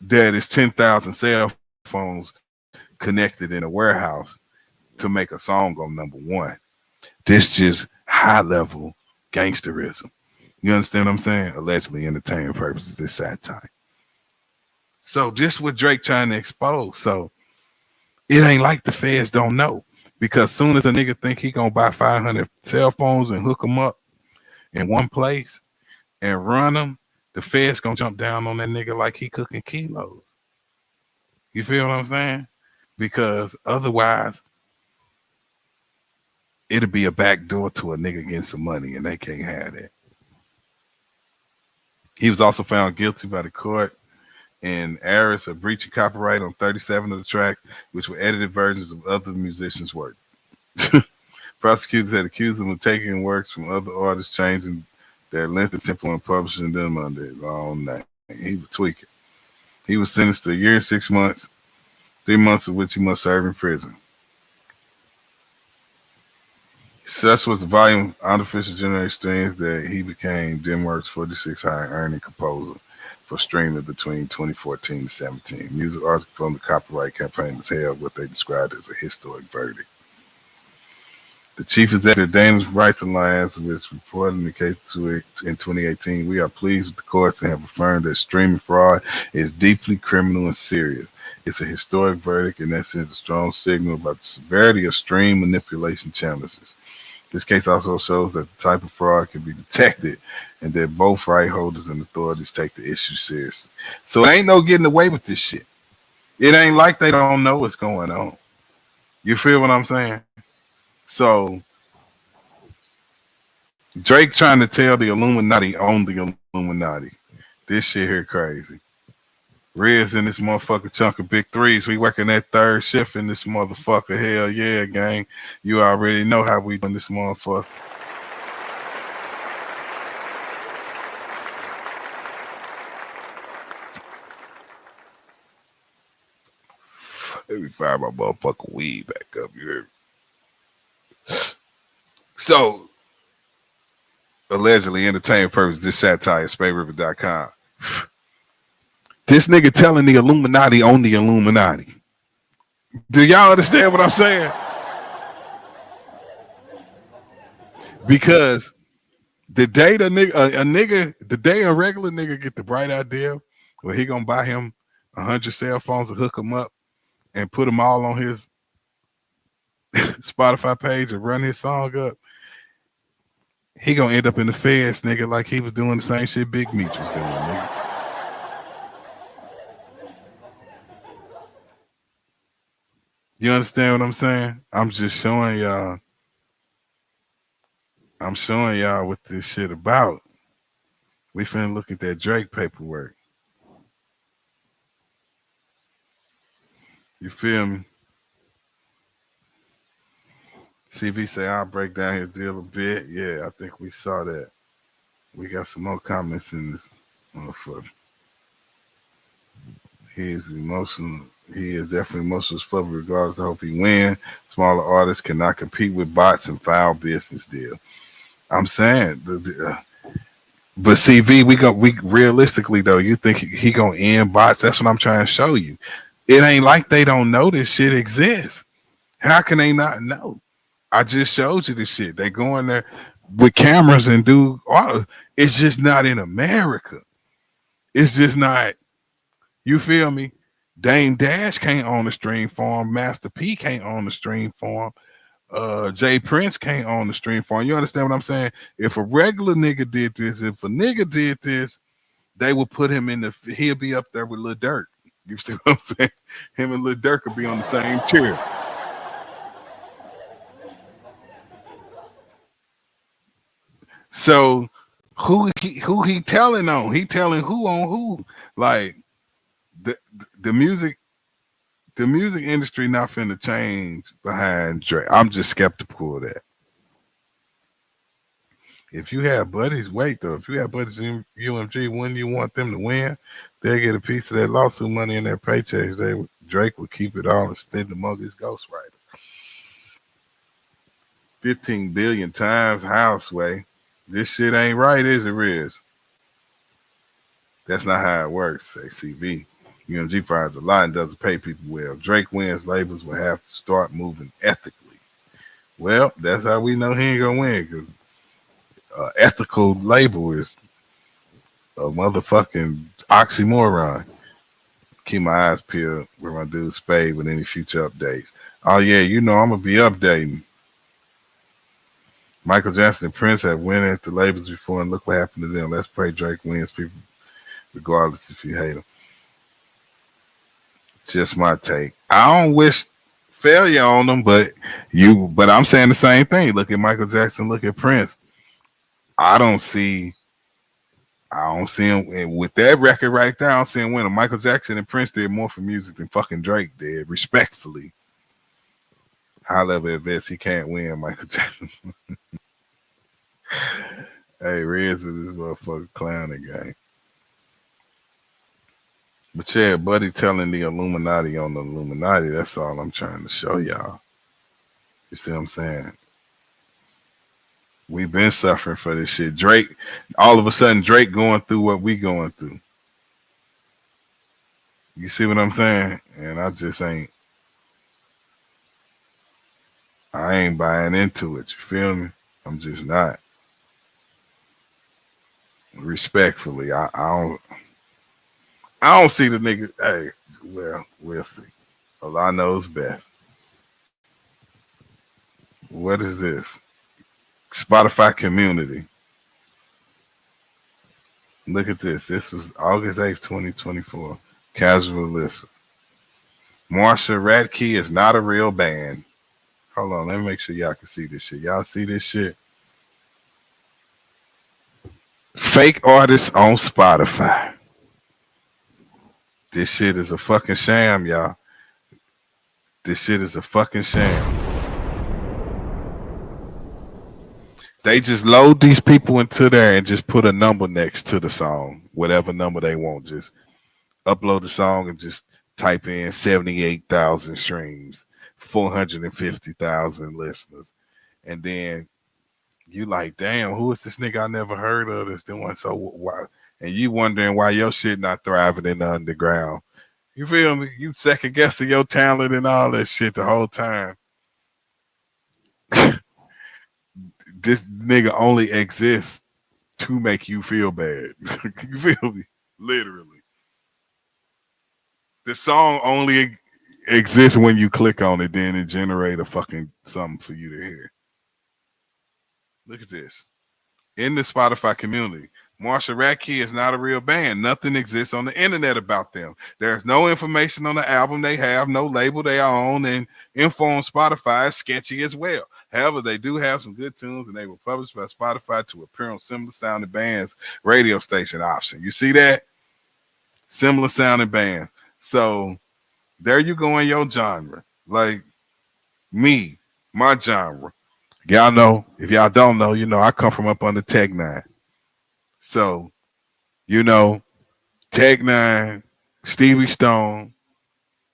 that it's 10,000 cell phones connected in a warehouse to make a song on number one. This just high level gangsterism. You understand what I'm saying? Allegedly entertainment purposes, this satire. So just what Drake trying to expose. So it ain't like the feds don't know, because soon as a nigga think he gonna buy 500 cell phones and hook them up in one place and run them, the feds gonna jump down on that nigga like he cooking kilos. You feel what I'm saying? Because otherwise it'll be a back door to a nigga getting some money, and they can't have that. He was also found guilty by the court in Aris of breaching copyright on 37 of the tracks, which were edited versions of other musicians' work. Prosecutors had accused him of taking works from other artists, changing their length and tempo, and publishing them under his own name. He was tweaking. He was sentenced to a year and 6 months, 3 months of which he must serve in prison. Such was the volume of artificial generated streams that he became Denmark's 46th high earning composer for streaming between 2014 and 17. Music artists from the copyright campaign has held what they described as a historic verdict. The chief executive of Danish Rights Alliance, which reported the case to it in 2018, we are pleased with the courts and have affirmed that streaming fraud is deeply criminal and serious. It's a historic verdict, and that sends a strong signal about the severity of stream manipulation challenges. This case also shows that the type of fraud can be detected and that both right holders and authorities take the issue seriously. So it ain't no getting away with this shit. It ain't like they don't know what's going on. You feel what I'm saying? So Drake trying to tell the Illuminati on the Illuminati. This shit here crazy. Riz in this motherfucker chunk of big threes. We working that third shift in this motherfucker. Hell yeah, gang. You already know how we doing this motherfucker. Let me fire my motherfucking weed back up. You hear me? So, allegedly entertainment purpose, this satire, SpaideRiver.com. This nigga telling the Illuminati on the Illuminati. Do y'all understand what I'm saying? Because The day the nigga, the day a regular nigga get the bright idea where he gonna buy him 100 cell phones and hook them up and put them all on his Spotify page and run his song up, he gonna end up in the feds, nigga, like he was doing the same shit Big Meech was doing, nigga. You understand what I'm saying? I'm just showing y'all. I'm showing y'all what this shit about. We finna look at that Drake paperwork. You feel me? CV say I'll break down his deal a bit. Yeah, I think we saw that. We got some more comments in this motherfucker. He is emotional. He is definitely emotional as fuck regardless. I hope he win. Smaller artists cannot compete with bots and foul business deal. I'm saying, but CV, we realistically though, you think he gonna end bots? That's what I'm trying to show you. It ain't like they don't know this shit exists. How can they not know? I just showed you this shit. They go in there with cameras and do all. It's just not in America. It's just not. You feel me? Dame Dash can't own the stream farm. Master P can't own the stream farm. Jay Prince can't own the stream farm. You understand what I'm saying? If a regular nigga did this, if a nigga did this, they would put him in the. He'll be up there with Lil Durk. You see what I'm saying? Him and Lil Durk could be on the same chair. So who he telling on? He telling who on who? Like the music industry not finna change behind Drake. I'm just skeptical of that. If you have buddies, wait though. If you have buddies in UMG, when you want them to win, they'll get a piece of that lawsuit money in their paychecks. Drake would keep it all and spend among his ghostwriter. 15 billion times Houseway. This shit ain't right, is it, Riz? That's not how it works, say CV. UMG fires a lot and doesn't pay people well. Drake wins, labels will have to start moving ethically. Well, that's how we know he ain't gonna win, because ethical label is a motherfucking oxymoron. Keep my eyes peeled with my dude Spaide with any future updates. Oh yeah, you know I'm gonna be updating. Michael Jackson and Prince have won at the labels before, and look what happened to them. Let's pray Drake wins, people, regardless if you hate him. Just my take. I don't wish failure on them, but I'm saying the same thing. Look at Michael Jackson. Look at Prince. I don't see him with that record right there. I don't see him winning. Michael Jackson and Prince did more for music than fucking Drake did. Respectfully, however, at best he can't win. Michael Jackson. Hey, Riz is this motherfucker clowning gang. But yeah, buddy telling the Illuminati on the Illuminati, that's all I'm trying to show y'all. You see what I'm saying? We've been suffering for this shit. Drake, all of a sudden, Drake going through what we going through. You see what I'm saying? And I ain't buying into it. You feel me? I'm just not. Respectfully, I don't see the nigga. Hey, well, we'll see. Allah knows best. What is this? Spotify community. Look at this. This was August 8th, 2024. Casual listen. Marsha Radke is not a real band. Hold on, let me make sure y'all can see this shit. Y'all see this shit? Fake artists on Spotify. This shit is a fucking sham, y'all. This shit is a fucking sham. They just load these people into there and just put a number next to the song, whatever number they want. Just upload the song and just type in 78,000 streams, 450,000 listeners. And then you like, damn, who is this nigga I never heard of that's doing so why? And you wondering why your shit not thriving in the underground. You feel me? You second guessing your talent and all that shit the whole time. This nigga only exists to make you feel bad. You feel me? Literally. The song only exists when you click on it, then it generate a fucking something for you to hear. Look at this. In the Spotify community, Marshall Ratkey is not a real band. Nothing exists on the internet about them. There's no information on the album they have, no label they own, and info on Spotify is sketchy as well. However, they do have some good tunes, and they were published by Spotify to appear on similar sounding bands' radio station option. You see that? Similar sounding bands. So there you go in your genre. Like me, my genre. Y'all know, if y'all don't know, you know, I come from up under Tech Nine. So, you know, Tech Nine, Stevie Stone,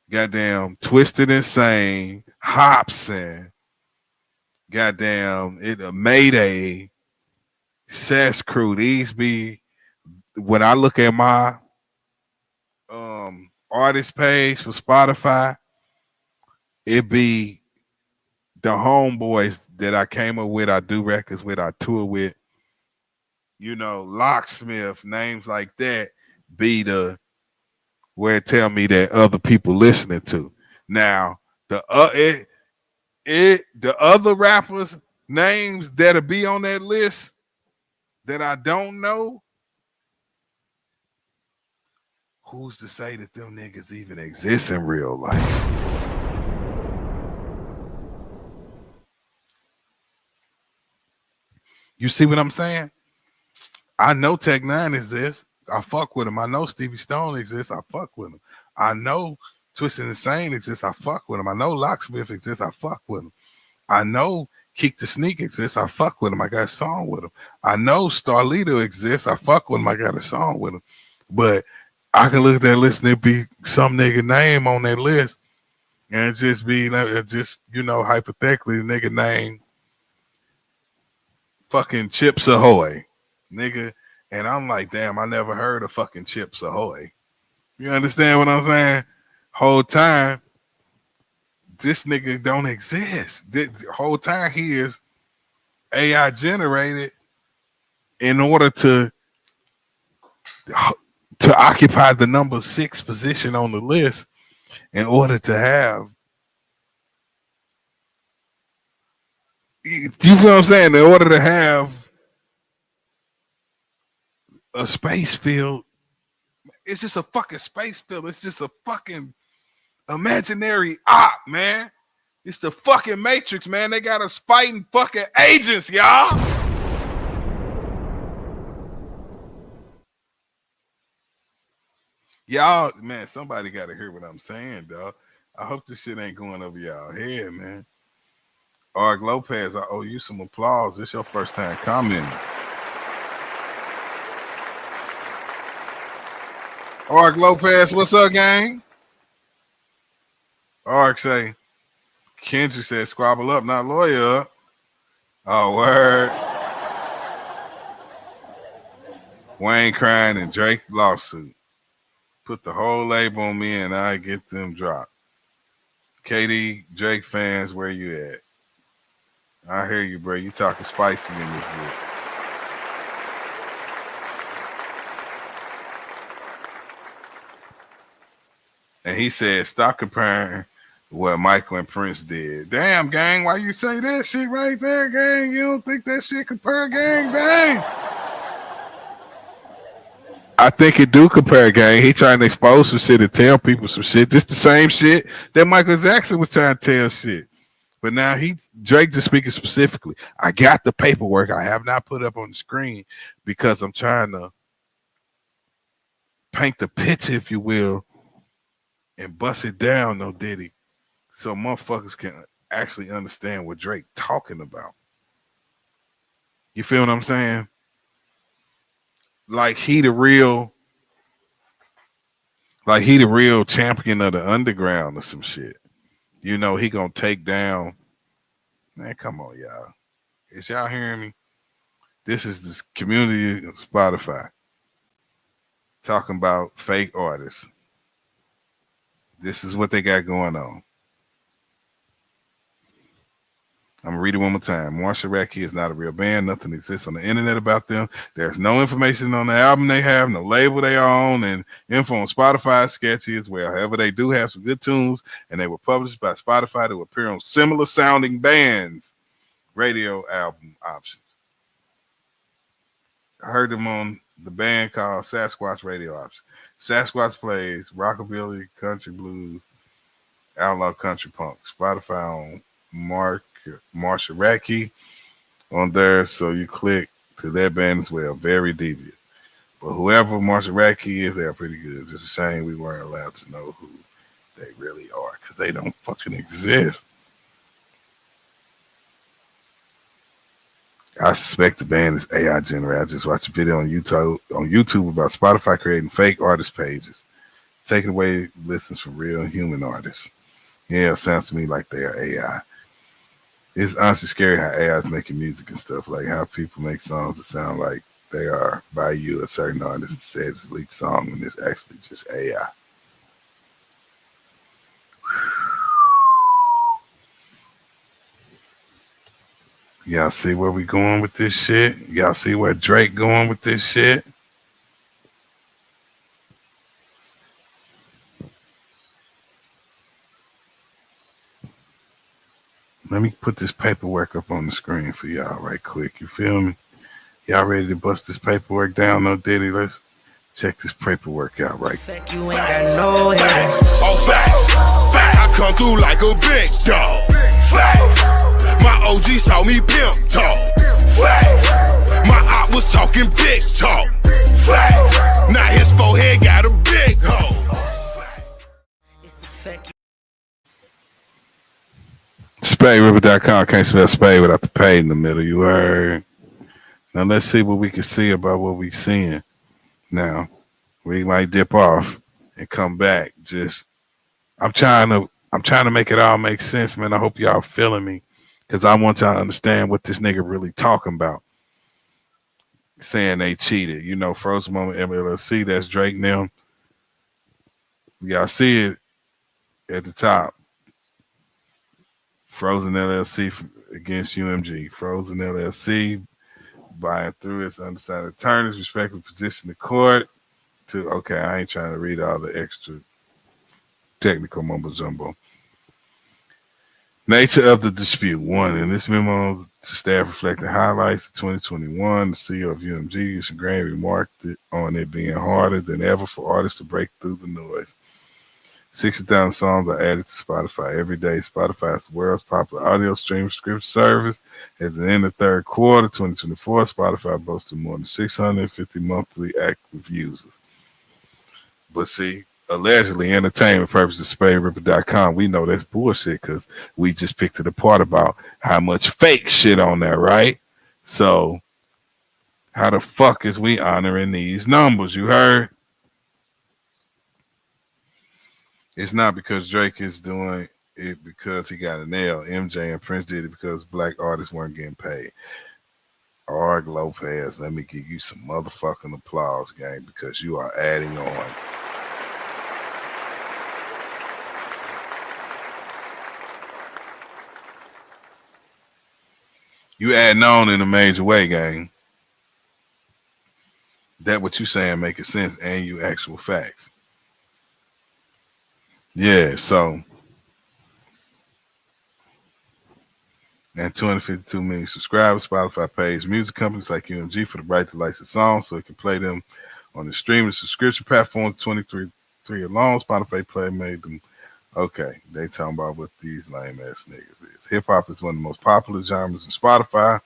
goddamn Twisted Insane, Hobson, goddamn it, Mayday, Sess Crew. These be when I look at my artist page for Spotify, it be the homeboys that I came up with, I do records with, I tour with, you know, Locksmith, names like that be the where it tell me that other people listening to. Now, the the other rappers' names that'll be on that list that I don't know, who's to say that them niggas even exist in real life? You see what I'm saying? I know Tech Nine exists. I fuck with him. I know Stevie Stone exists. I fuck with him. I know Twisted Insane exists. I fuck with him. I know Locksmith exists. I fuck with him. I know Keek the Sneak exists. I fuck with him. I got a song with him. I know Starlito exists. I fuck with him. I got a song with him. But I can look at that list and there be some nigga name on that list and it just be just, you know, hypothetically, the nigga name fucking Chips Ahoy, nigga. And I'm like, damn, I never heard of fucking Chips Ahoy. You understand what I'm saying? Whole time, this nigga don't exist. The whole time he is AI generated in order to occupy the number 6 position on the list in order to have, you feel what I'm saying? In order to have a space field, it's just a fucking space field. It's just a fucking imaginary op, man. It's the fucking Matrix, man. They got us fighting fucking agents, y'all. Y'all, man, somebody got to hear what I'm saying, dog. I hope this shit ain't going over y'all head, man. Arg Lopez, I owe you some applause. This your first time commenting. Arg Lopez, what's up, gang? Arg say, Kendrick said, squabble up, not lawyer up. Oh, word. Wayne crying and Drake lawsuit. Put the whole label on me and I get them dropped. KD, Drake fans, where you at? I hear you, bro. You talking spicy in this book. And he said, stop comparing what Michael and Prince did. Damn, gang, why you say that shit right there, gang? You don't think that shit compare, gang? Dang. I think it do compare, gang. He trying to expose some shit and tell people some shit. Just the same shit that Michael Jackson was trying to tell shit. But now Drake just speaking specifically. I got the paperwork. I have not put up on the screen because I'm trying to paint the picture, if you will, and bust it down, no Diddy, so motherfuckers can actually understand what Drake talking about. You feel what I'm saying? Like he the real champion of the underground or some shit. You know, he gonna take down. Man, come on, y'all. Is y'all hearing me? This is this community of Spotify talking about fake artists. This is what they got going on. I'm going to read it one more time. Marshall Rackey is not a real band. Nothing exists on the internet about them. There's no information on the album they have, no label they are on, and info on Spotify is sketchy as well. However, they do have some good tunes, and they were published by Spotify to appear on similar sounding bands' radio album options. I heard them on the band called Sasquatch Radio Option. Sasquatch plays rockabilly, country blues, outlaw country punk. Spotify on Marshall Rackey on there, so you click to their band as well. Very deviant. But whoever Marshall Rackey is, they're pretty good. Just a shame we weren't allowed to know who they really are because they don't fucking exist. I suspect the band is AI generated. I just watched a video on YouTube about Spotify creating fake artist pages, taking away listens from real human artists. Yeah, it sounds to me like they are AI. It's honestly scary how AI is making music and stuff, like how people make songs that sound like they are by you, a certain artist said it's a leaked song, and it's actually just AI. Y'all see where we going with this shit? Y'all see where Drake going with this shit? Let me put this paperwork up on the screen for y'all right quick. You feel me? Y'all ready to bust this paperwork down? No Diddy. Let's check this paperwork out right quick. You ain't got no hands. Oh, facts. I come through like a big dog. Facts. My OGs taught me pimp talk. Facts. My op was talking big talk. Facts. Now his forehead got a big hole. SpaideRiver.com. Can't spell Spade without the pay in the middle. You heard? Now let's see what we can see about what we seeing. Now we might dip off and come back. I'm trying to make it all make sense, man. I hope y'all feeling me, because I want y'all to understand what this nigga really talking about. Saying they cheated. You know, Frozen Moment MLC, that's Drake and them. Y'all see it at the top. Frozen LLC against UMG. Frozen LLC buying through its undecided attorneys, respectfully position the court to, okay, I ain't trying to read all the extra technical mumbo jumbo. Nature of the dispute. 1. In this memo, the staff reflected highlights of 2021. The CEO of UMG, Yusha Green, remarked on it being harder than ever for artists to break through the noise. 60,000 songs are added to Spotify every day. Spotify is the world's popular audio stream subscription service. At the end of the third quarter, 2024, Spotify boasted more than 650 monthly active users. But see, allegedly, entertainment purposes, SpaideRiver.com, we know that's bullshit because we just picked it apart about how much fake shit on there, right? So, how the fuck is we honoring these numbers? You heard? It's not because Drake is doing it because he got a nail. MJ and Prince did it because black artists weren't getting paid. Arg Lopez, let me give you some motherfucking applause, gang, because you are adding on. You adding on in a major way, gang. That what you saying making sense, and you actual facts. Yeah, so, and 252 million subscribers. Spotify pays music companies like UMG for the right to license songs so it can play them on the streaming subscription platform. 23 alone. Spotify made them. Okay, they talking about what these lame ass niggas is. Hip hop is one of the most popular genres in Spotify.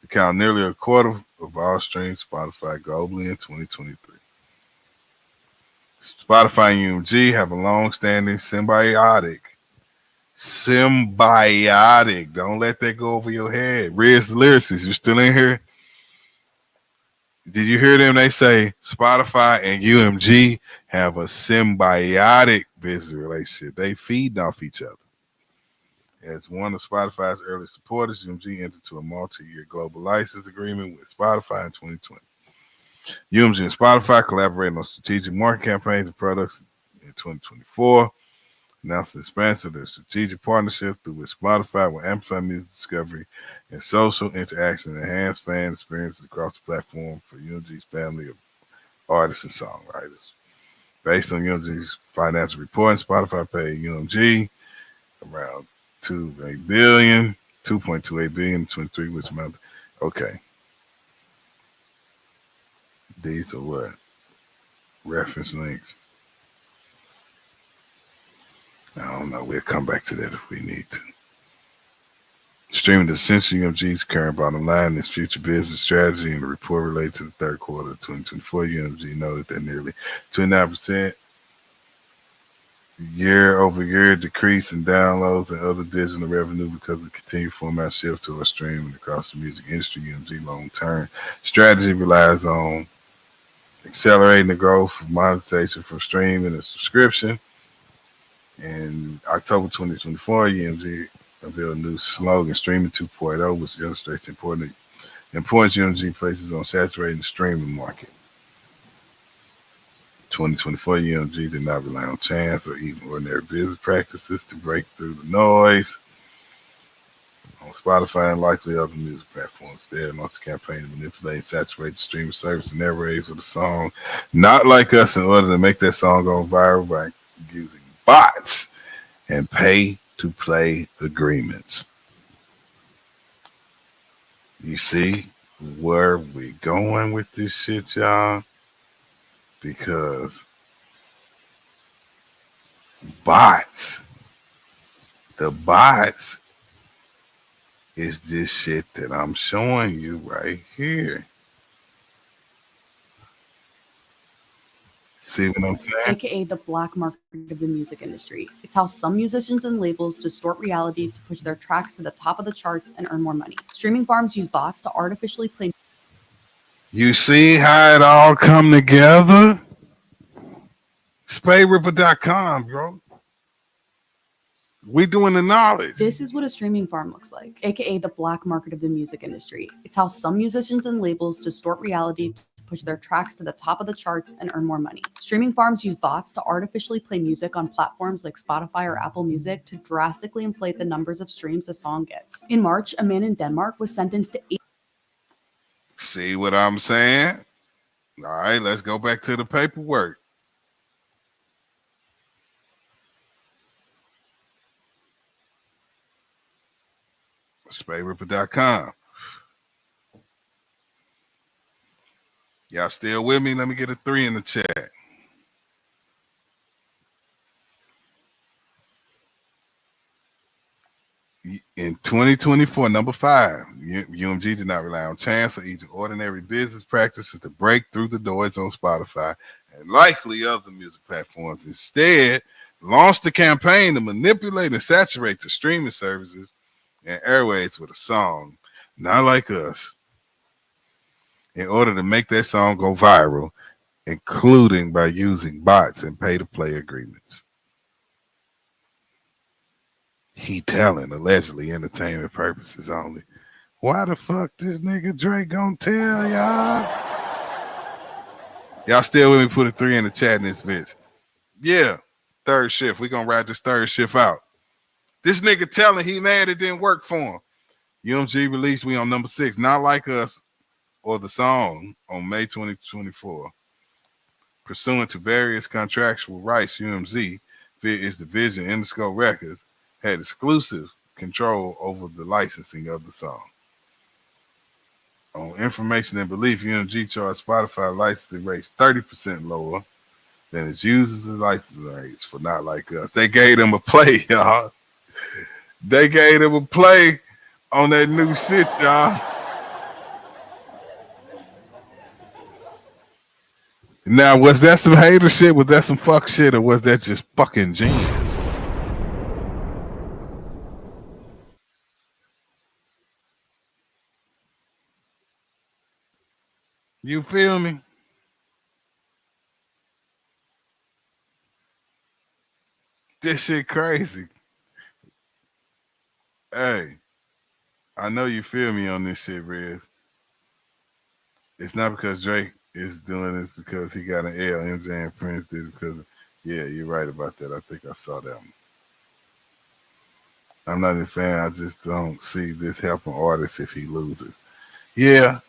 Account nearly a quarter of all streams Spotify globally in 2023. Spotify and UMG have a long-standing symbiotic. Don't let that go over your head. Riz the lyricist, you still in here? Did you hear them? They say Spotify and UMG have a symbiotic business relationship. They feed off each other. As one of Spotify's early supporters, UMG entered into a multi-year global license agreement with Spotify in 2020. UMG and Spotify collaborated on strategic market campaigns and products in 2024. announced the expansion of their strategic partnership through which Spotify will amplify music discovery and social interaction and enhance fan experiences across the platform for UMG's family of artists and songwriters. Based on UMG's financial reporting, Spotify paid UMG around 2.8 billion, 2.28 billion in 23, which amount. Okay, these are what reference links. I don't know. We'll come back to that if we need to. Streaming the essential UMG's current bottom line, its future business strategy, and the report related to the third quarter of 2024, UMG noted that nearly 29% year-over-year decrease in downloads and other digital revenue because of the continued format shift towards streaming across the music industry. UMG long-term strategy relies on accelerating the growth of monetization from streaming and subscription. In October 2024, UMG unveiled a new slogan, Streaming 2.0, which illustrates the importance UMG places on saturating the streaming market. 2024 UMG did not rely on chance or even ordinary business practices to break through the noise on Spotify and likely other music platforms. They launched a campaign to manipulate and saturate the streaming service and airwaves with a song Not Like Us in order to make that song go viral by using bots and pay-to-play agreements. You see where we going with this shit, y'all? Because the bots is this shit that I'm showing you right here. See what I'm saying? AKA the black market of the music industry. It's how some musicians and labels distort reality to push their tracks to the top of the charts and earn more money. Streaming farms use bots to artificially play. You see how it all come together? SpaideRipper.com, bro. We doing the knowledge. This is what a streaming farm looks like, aka the black market of the music industry. It's how some musicians and labels distort reality to push their tracks to the top of the charts and earn more money. Streaming farms use bots to artificially play music on platforms like Spotify or Apple Music to drastically inflate the numbers of streams a song gets. In March, a man in Denmark was sentenced to 8. See what I'm saying? All right, let's go back to the paperwork. SpaideRipper.com. Y'all still with me? Let me get a 3 in the chat. In 2024, number 5, UMG did not rely on chance or even ordinary business practices to break through the doors on Spotify and likely other music platforms. Instead, launched a campaign to manipulate and saturate the streaming services and airways with a song, Not Like Us, in order to make that song go viral, including by using bots and pay-to-play agreements. He telling, allegedly entertainment purposes only. Why the fuck this nigga Drake gonna tell y'all? Y'all still with me? Put a 3 in the chat in this bitch. Yeah, third shift. We gonna ride this third shift out. This nigga telling he mad it didn't work for him. UMG released We on number 6, Not Like Us, or the song, on May 2024. Pursuant to various contractual rights, UMG, via its division Interscope Records, had exclusive control over the licensing of the song. On information and belief, UMG charged Spotify licensing rates 30% lower than its users' licensing rates for Not Like Us. They gave them a play, y'all. They gave them a play on that new shit, y'all. Now, was that some hater shit? Was that some fuck shit? Or was that just fucking genius? You feel me? This shit crazy. Hey, I know you feel me on this shit, Riz. It's not because Drake is doing this because he got an L. MJ and Prince did it because, yeah, you're right about that. I think I saw that one. I'm not a fan. I just don't see this helping artists if he loses. Yeah,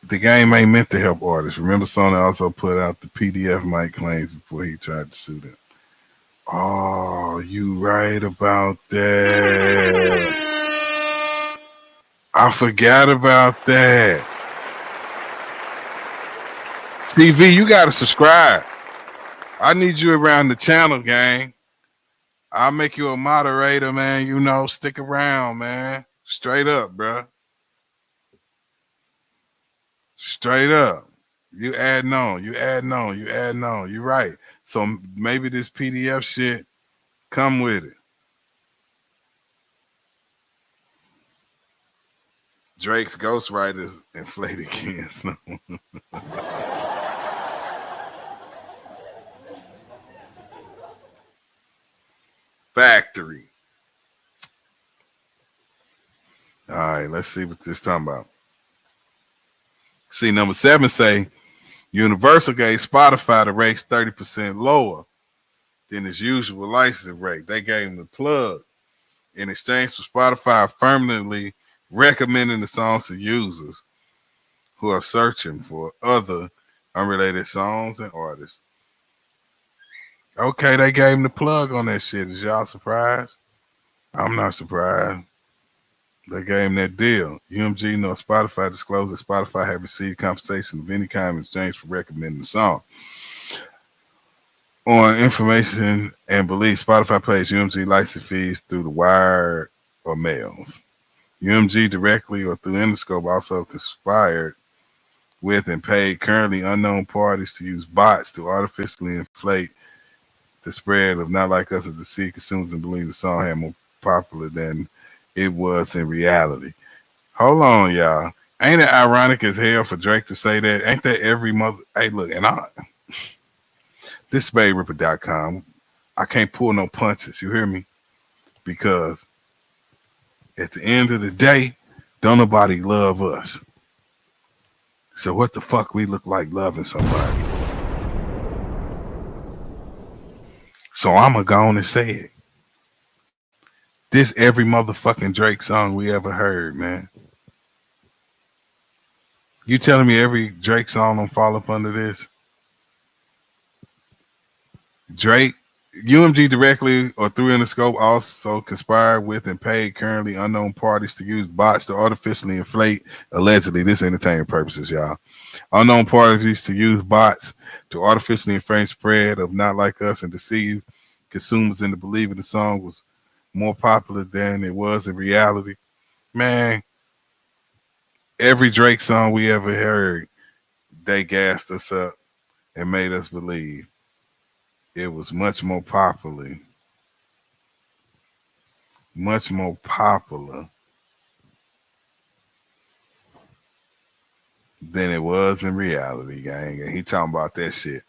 the game ain't meant to help artists. Remember, Sony also put out the PDF mic claims before he tried to sue them. Oh, you right about that. I forgot about that. TV, you gotta subscribe. I need you around the channel, gang. I'll make you a moderator, man. You know, stick around, man. Straight up, bruh. Straight up. You adding on. You adding on. You adding on. You right. So maybe this PDF shit, come with it. Drake's ghostwriters inflated against them. Factory. All right, let's see what this talking about. See, number 7 say Universal gave Spotify the rates 30% lower than its usual licensing rate. They gave him the plug in exchange for Spotify permanently recommending the songs to users who are searching for other unrelated songs and artists. Okay, they gave him the plug on that shit. Is y'all surprised? I'm not surprised. They gave him that deal. UMG nor Spotify disclosed that Spotify had received compensation of any kind in exchange for recommending the song. On information and belief, Spotify pays UMG license fees through the wire or mails. UMG directly or through Interscope also conspired with and paid currently unknown parties to use bots to artificially inflate the spread of Not Like Us to deceive consumers and believe the song had more popular than it was in reality. Hold on, y'all. Ain't it ironic as hell for Drake to say that? Ain't that every mother? Hey, look, and this SpaideRipper.com, I can't pull no punches. You hear me? Because at the end of the day, don't nobody love us. So what the fuck we look like loving somebody? So I'ma go on and say it. This every motherfucking Drake song we ever heard, man. You telling me every Drake song don't fall up under this? Drake, UMG directly or through Interscope also conspired with and paid currently unknown parties to use bots to artificially inflate, allegedly, this entertainment purposes, y'all. Unknown parties to use bots to artificially inflate spread of Not Like Us and deceive consumers into believing the song was more popular than it was in reality. Man, every Drake song we ever heard, they gassed us up and made us believe it was much more popular than it was in reality, gang. And he talking about that shit.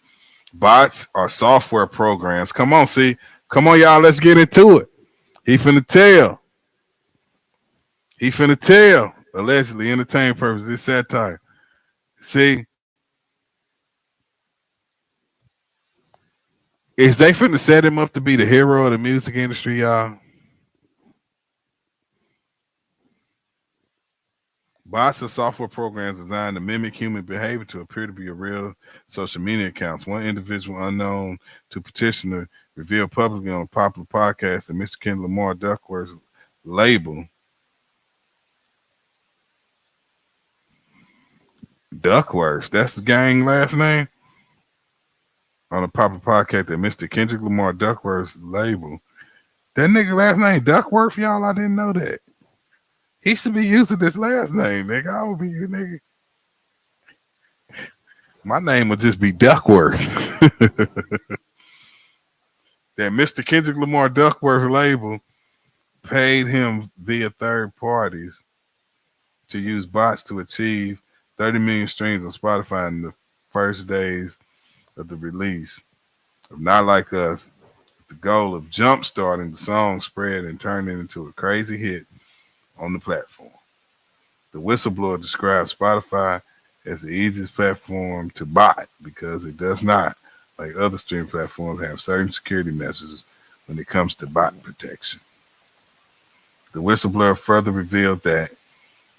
Bots are software programs. Come on, see. Come on, y'all. Let's get into it. He finna tell. Allegedly, entertainment purposes. It's satire. See, is they finna set him up to be the hero of the music industry, y'all? Bots are software programs designed to mimic human behavior to appear to be a real social media accounts. One individual unknown to petitioner revealed publicly on a popular podcast that Mr. Kendrick Lamar Duckworth's label, Duckworth, that's the gang last name, on a popular podcast that Mr. Kendrick Lamar Duckworth's label. That nigga last name Duckworth, y'all, I didn't know that. He should be using this last name, nigga. I would be, nigga. My name would just be Duckworth. That Mr. Kendrick Lamar Duckworth label paid him via third parties to use bots to achieve 30 million streams on Spotify in the first days of the release of Not Like Us, with the goal of jump-starting the song spread and turning it into a crazy hit on the platform. The whistleblower describes Spotify as the easiest platform to bot because it does not, like other streaming platforms, have certain security measures when it comes to bot protection. The whistleblower further revealed that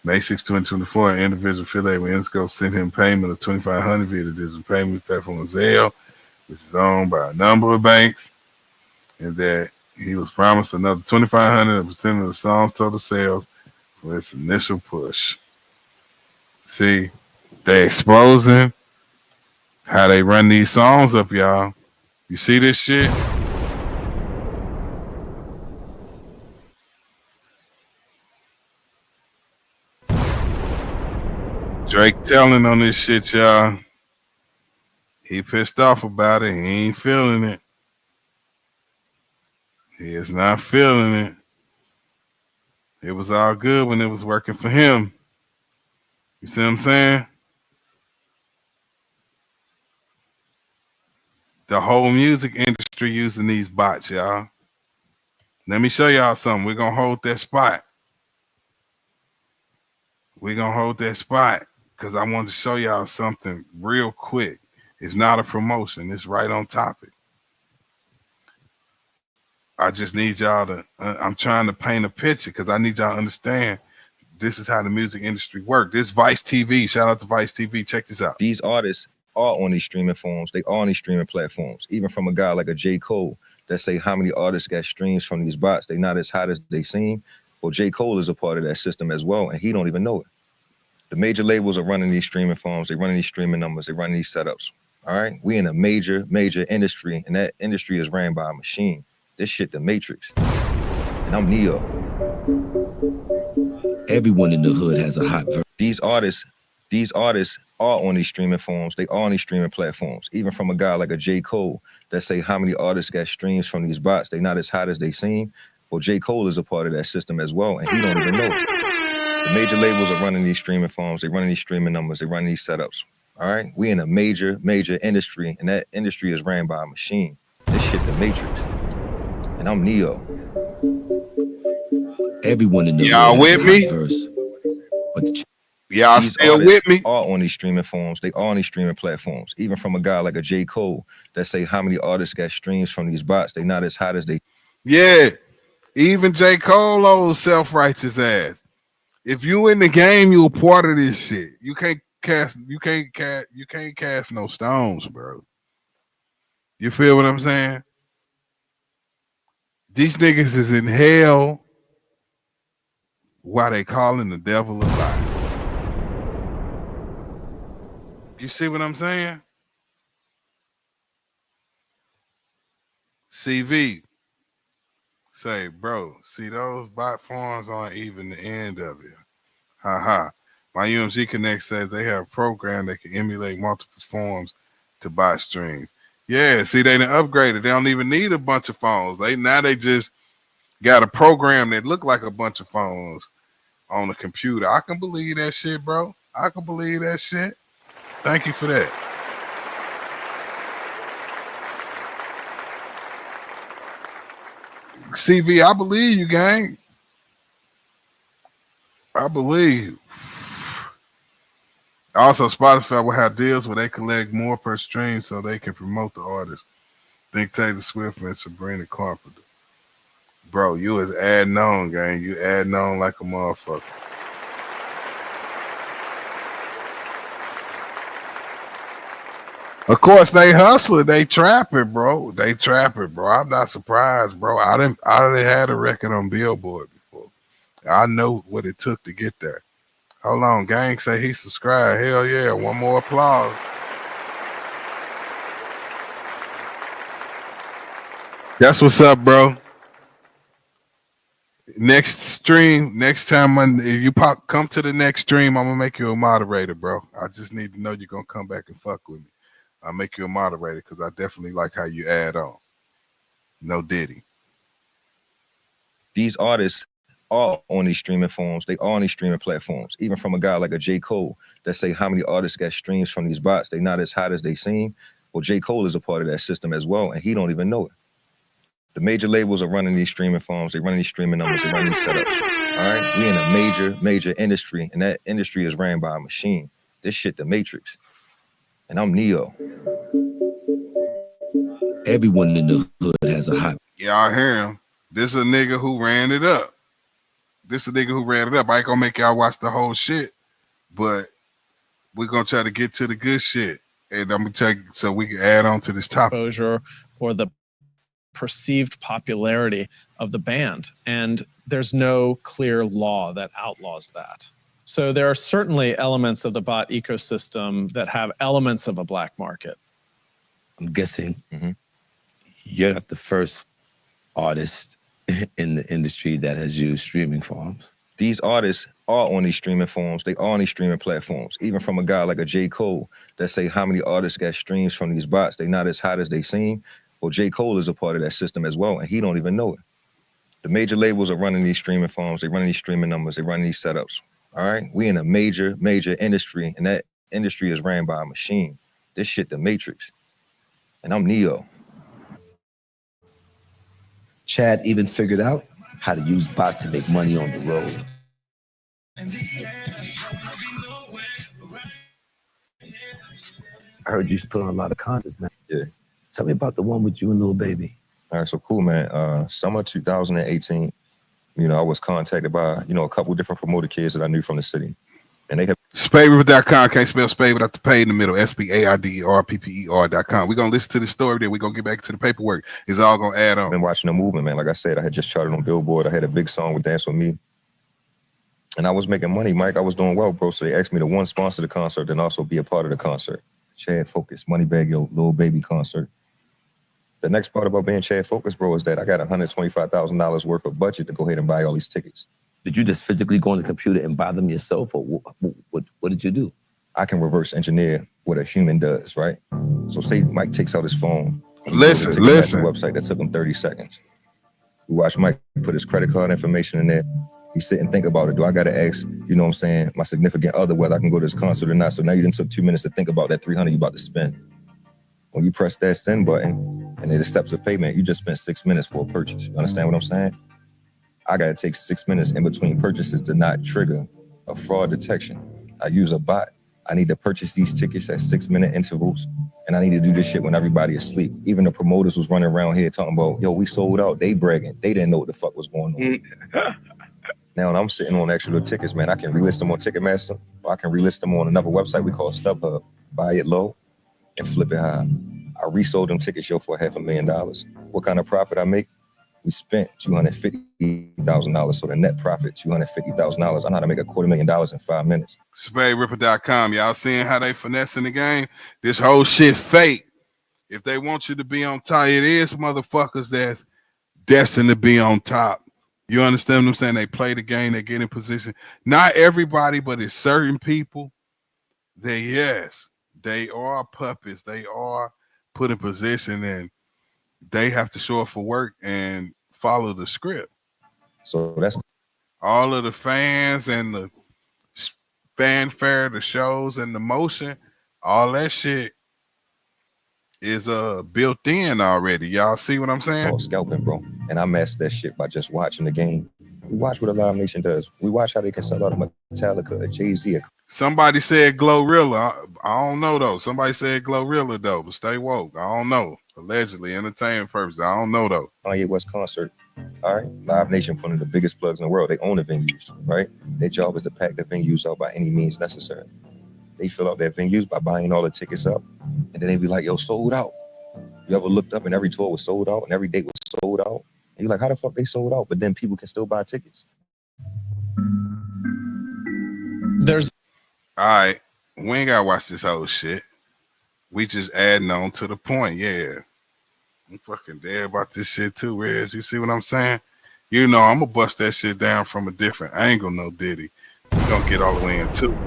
May 6, 2024, an individual affiliated with Interscope sent him payment of $2,500 via the digital payment platform Zelle, which is owned by a number of banks, and that he was promised another $2,500 percent of the song's total sales for its initial push. See, they exposing how they run these songs up, y'all. You see this shit? Drake telling on this shit, y'all. He pissed off about it. He ain't feeling it. He is not feeling it. It was all good when it was working for him. You see what I'm saying? The whole music industry using these bots, y'all. Let me show y'all something. We're going to hold that spot. We're going to hold that spot because I want to show y'all something real quick. It's not a promotion. It's right on topic. I just need y'all to, I'm trying to paint a picture because I need y'all to understand this is how the music industry works. This Vice TV, shout out to Vice TV. Check this out. These artists are on these streaming forums. They are on these streaming platforms. Even from a guy like a J. Cole that say how many artists got streams from these bots. They not as hot as they seem. Well, J. Cole is a part of that system as well, and he don't even know it. The major labels are running these streaming forums. They're running these streaming numbers. They're running these setups. All right? We in a major industry, and that industry is ran by a machine. This shit the Matrix. And I'm Neo. Everyone in the hood has a hot verse. These artists are on these streaming forums. They are on these streaming platforms. Even from a guy like a J. Cole that say how many artists got streams from these bots. They not as hot as they seem. Well, J. Cole is a part of that system as well, and he don't even know it. The major labels are running these streaming forums. They're running these streaming numbers. They're running these setups. All right? We in a major industry, and that industry is ran by a machine. This shit the Matrix. And I'm Neo. Everyone in the Y'all hood with has a me? hot verse. But Y'all These still artists with me? are on these streaming forums. They are on these streaming platforms. Even from a guy like a J. Cole that say how many artists got streams from these bots. They not as hot as they. Yeah. Even J. Cole, old self-righteous ass. If you in the game, you a part of this shit. You can't cast no stones, bro. You feel what I'm saying? These niggas is in hell while they calling the devil a lie. You see what I'm saying? CV say, bro, see those bot forms aren't even the end of it. Ha. My UMG Connect says they have a program that can emulate multiple forms to bot streams. Yeah, see, they done upgraded. They don't even need a bunch of phones. They just got a program that look like a bunch of phones on the computer. I can believe that shit, bro. I can believe that shit. Thank you for that. CV, I believe you, gang. I believe you. Also, Spotify will have deals where they collect more per stream so they can promote the artist. Think Taylor Swift and Sabrina Carpenter. Bro, you is adding on, gang. You adding on like a motherfucker. Of course, they hustling, they trapping, bro. They trapping, bro. I'm not surprised, bro. I didn't had a record on Billboard before. I know what it took to get there. Hold on, gang say he subscribed. Hell yeah, one more applause. That's what's up, bro. Next stream, next time if you come to the next stream, I'm gonna make you a moderator, bro. I just need to know you're gonna come back and fuck with me. I'll make you a moderator because I definitely like how you add on. No Diddy. These artists are on these streaming forums. They are on these streaming platforms. Even from a guy like a J. Cole that say how many artists got streams from these bots. They not as hot as they seem. Well, J. Cole is a part of that system as well, and he don't even know it. The major labels are running these streaming forums. They're running these streaming numbers. They're running these setups. All right? We in a major industry, and that industry is ran by a machine. This shit the Matrix. And I'm Neo. everyone in the hood has a hot. Y'all hear him? This is a nigga who ran it up. This is a nigga who ran it up. I ain't gonna make y'all watch the whole shit, but we're gonna try to get to the good shit. And I'm gonna tell you so we can add on to this topic. Exposure or the perceived popularity of the band. And there's no clear law that outlaws that. So there are certainly elements of the bot ecosystem that have elements of a black market. I'm guessing you're not the first artist in the industry that has used streaming forms. These artists are on these streaming forms. They are on these streaming platforms. Even from a guy like a J. Cole that say how many artists got streams from these bots. They not as hot as they seem. Well, J. Cole is a part of that system as well, and he don't even know it. The major labels are running these streaming forms. They running these streaming numbers. They running these setups. All right? We in a major industry, and that industry is ran by a machine. This shit the Matrix. And I'm Neo. Chad even figured out how to use bots to make money on the road. I heard you put on a lot of contests, man. Yeah. Tell me about the one with you and Lil Baby. All right, so cool, man. Summer 2018, I was contacted by, a couple different promoter kids that I knew from the city. And they have SpaideRipper.com. Can't spell Spade without the pay in the middle. SPAIDERPPER.com. We're going to listen to the story, then we're going to get back to the paperwork. It's all going to add on. Been watching the movement, man. Like I said, I had just charted on Billboard. I had a big song with Dance With Me. And I was making money, Mike. I was doing well, bro. So they asked me to one, sponsor the concert, then also be a part of the concert. Chad Focus, Moneybag Yo, Lil Baby concert. The next part about being Chad Focus, bro, is that I got $125,000 worth of budget to go ahead and buy all these tickets. Did you just physically go on the computer and buy them yourself, or what did you do? I can reverse engineer what a human does, right? So say Mike takes out his phone. Listen. Website that took him 30 seconds. We watch Mike put his credit card information in there. He sit and think about it. Do I got to ask, my significant other whether I can go to this concert or not? So now you done took 2 minutes to think about that $300 you about to spend. When you press that send button and it accepts a payment, you just spent 6 minutes for a purchase. You understand what I'm saying? I got to take 6 minutes in between purchases to not trigger a fraud detection. I use a bot. I need to purchase these tickets at 6-minute intervals, and I need to do this shit when everybody is asleep. Even the promoters was running around here talking about, yo, we sold out. They bragging. They didn't know what the fuck was going on. Now, when I'm sitting on actual tickets, man, I can relist them on Ticketmaster, or I can relist them on another website we call StubHub. Buy it low and flip it high. I resold them tickets, for $500,000. What kind of profit I make? We spent $250,000, so the net profit $250,000. I know how to make $250,000 in 5 minutes. SpaideRipper.com. Y'all seeing how they finessing the game? This whole shit fake. If they want you to be on top, it is motherfuckers that's destined to be on top. You understand what I'm saying? They play the game, they get in position. Not everybody, but it's certain people. They are puppets. They are put in position, and they have to show up for work and follow the script. So that's all of the fans and the fanfare, the shows and the motion, all that shit is built in already. Y'all see what I'm saying? Oh, scalping, bro. And I mastered that shit by just watching the game. We watch what a Live Nation does. We watch how they can sell out a Metallica, a Jay-Z. Somebody said Glorilla. I don't know though. Somebody said Glorilla though, but stay woke. I don't know. Allegedly, entertainment purposes. I don't know though. Kanye West concert. All right. Live Nation, one of the biggest plugs in the world. They own the venues, right? Their job is to pack the venues out by any means necessary. They fill out their venues by buying all the tickets up. And then they be like, yo, sold out. You ever looked up and every tour was sold out and every date was sold out? And you're like, how the fuck they sold out? But then people can still buy tickets. All right. We ain't got to watch this whole shit. We just adding on to the point. Yeah. I'm fucking dead about this shit too, Rez. You see what I'm saying? I'm going to bust that shit down from a different angle, no Diddy. We going to get all the way into it.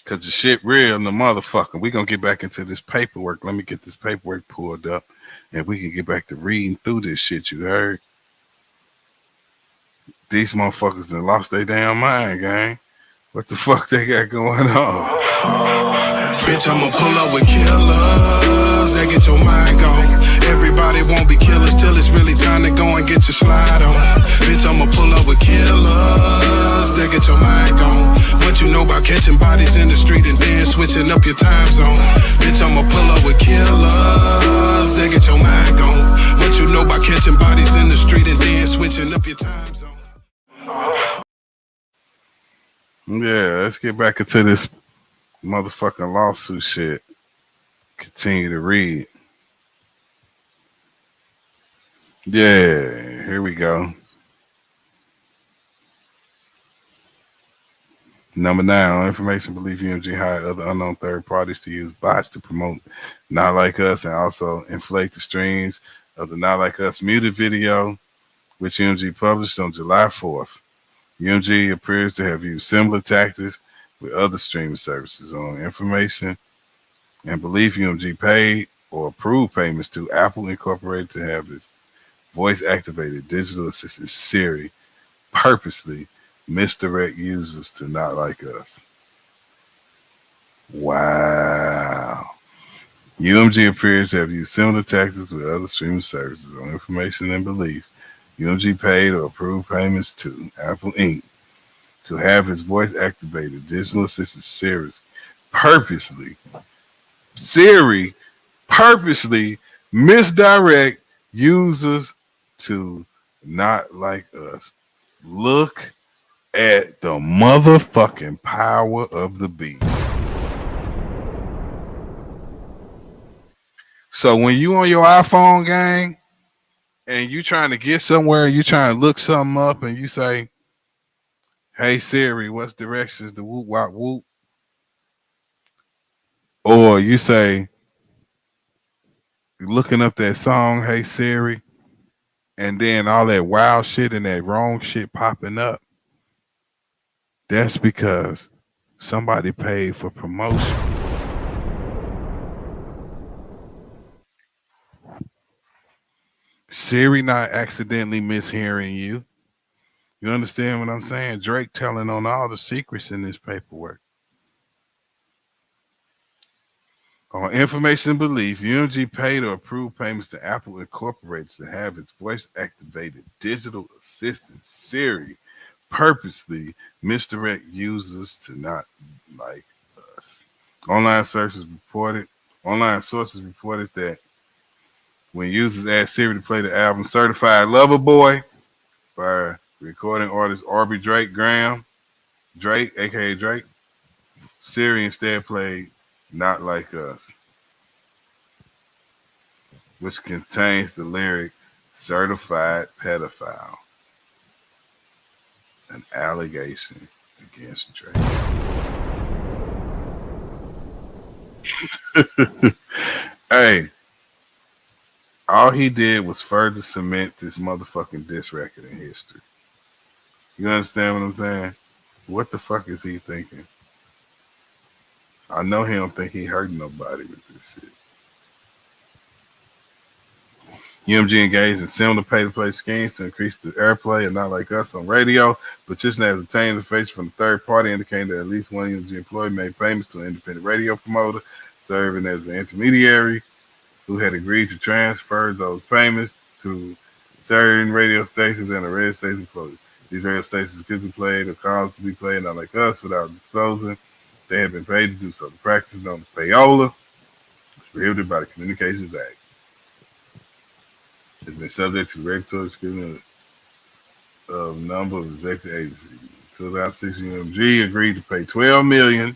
Because the shit real in the motherfucker. We going to get back into this paperwork. Let me get this paperwork pulled up and we can get back to reading through this shit, you heard? These motherfuckers done lost their damn mind, gang. What the fuck they got going on? Bitch, I'ma pull up with killers that get your mind gone. Everybody won't be killers till it's really time to go and get your slide on. Bitch, I'ma pull up with killers that get your mind gone. What you know about catching bodies in the street and then switching up your time zone? Bitch, I'ma pull up with killers that get your mind gone. What you know by catching bodies in the street and then switching up your time zone. Yeah, let's get back into this motherfucking lawsuit shit. Continue to read. Yeah, here we go. Number 9, on information, belief UMG hired other unknown third parties to use bots to promote Not Like Us and also inflate the streams of the Not Like Us muted video, which UMG published on July 4th. UMG appears to have used similar tactics with other streaming services. On information and belief, UMG paid or approved payments to Apple Incorporated to have its voice-activated digital assistant Siri purposely misdirect users to Not Like Us. Wow. UMG appears to have used similar tactics with other streaming services. On information and belief, UMG paid or approved payments to Apple Inc. to have its voice-activated digital assistant Siri purposely misdirect users to Not Like Us. Look at the motherfucking power of the beast. So when you on your iPhone, gang, and you trying to get somewhere, you trying to look something up, and you say, "Hey Siri, what's directions to whoop wop whoop?" Or you say, looking up that song, "Hey Siri," and then all that wild shit and that wrong shit popping up. That's because somebody paid for promotion. Siri not accidentally mishearing you. You understand what I'm saying? Drake telling on all the secrets in this paperwork. On information and belief, UMG paid or approved payments to Apple Incorporated to have its voice-activated digital assistant Siri purposely misdirect users to Not Like Us. Online sources reported that when users asked Siri to play the album Certified Lover Boy by recording artist Aubrey Drake, aka Drake, Siri instead played Not Like Us, which contains the lyric Certified Pedophile, an allegation against Drake. Hey, all he did was further cement this motherfucking diss record in history. You understand what I'm saying? What the fuck is he thinking? I know he don't think he hurting nobody with this shit. UMG engaged in similar pay-to-play schemes to increase the airplay and Not Like Us on radio. Petition has obtained information from the third party indicating that at least one UMG employee made payments to an independent radio promoter serving as an intermediary who had agreed to transfer those payments to certain radio stations and a radio station closed. These radio stations could be played or called to be played Not Like Us without disclosing they have been paid to do so. The practice known as Payola is prohibited by the Communications Act. It's been subject to regulatory scrutiny of a number of executive agencies. In 2006, UMG agreed to pay $12 million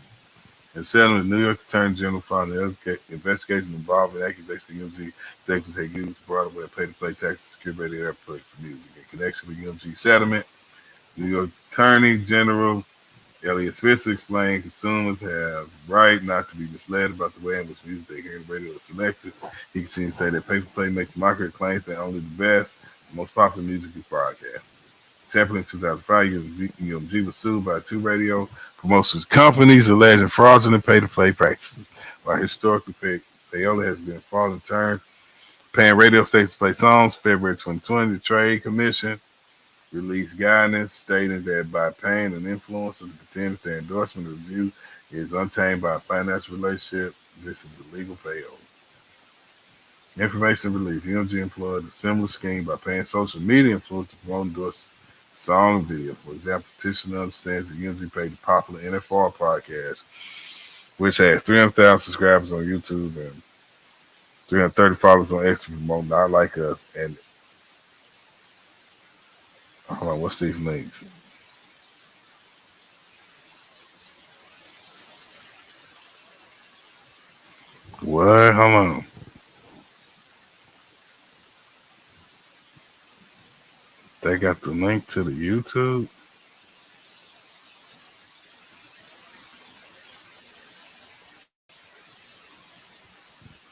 in settlement to New York Attorney General following the investigation involving accusations UMG executives had used Broadway pay-to-play taxes to secure radio airplay for music. In connection with UMG settlement, New York Attorney General Elliot Spitzer explained consumers have right not to be misled about the way in which music they hear in the radio is selected. He continued to say that pay-for-play makes mockery claims that only the best, most popular music is broadcast. Example, in 2005, UMG was sued by 2 radio promotions companies alleging fraudulent pay-to-play practices. While historically, Payola has been falling terms, paying radio stations to play songs. February 2020, the Trade Commission released guidance stating that by paying an influencer to pretend that their endorsement review is untamed by a financial relationship, this is a legal fail. Information relief. UMG employed a similar scheme by paying social media influencers to promote endorsed song video. For example, petitioner understands that UMG paid the popular NFR podcast, which has 300,000 subscribers on YouTube and 330 followers on X to promote Not Like Us, and Hold on, what's these links? What? Hold on. They got the link to the YouTube.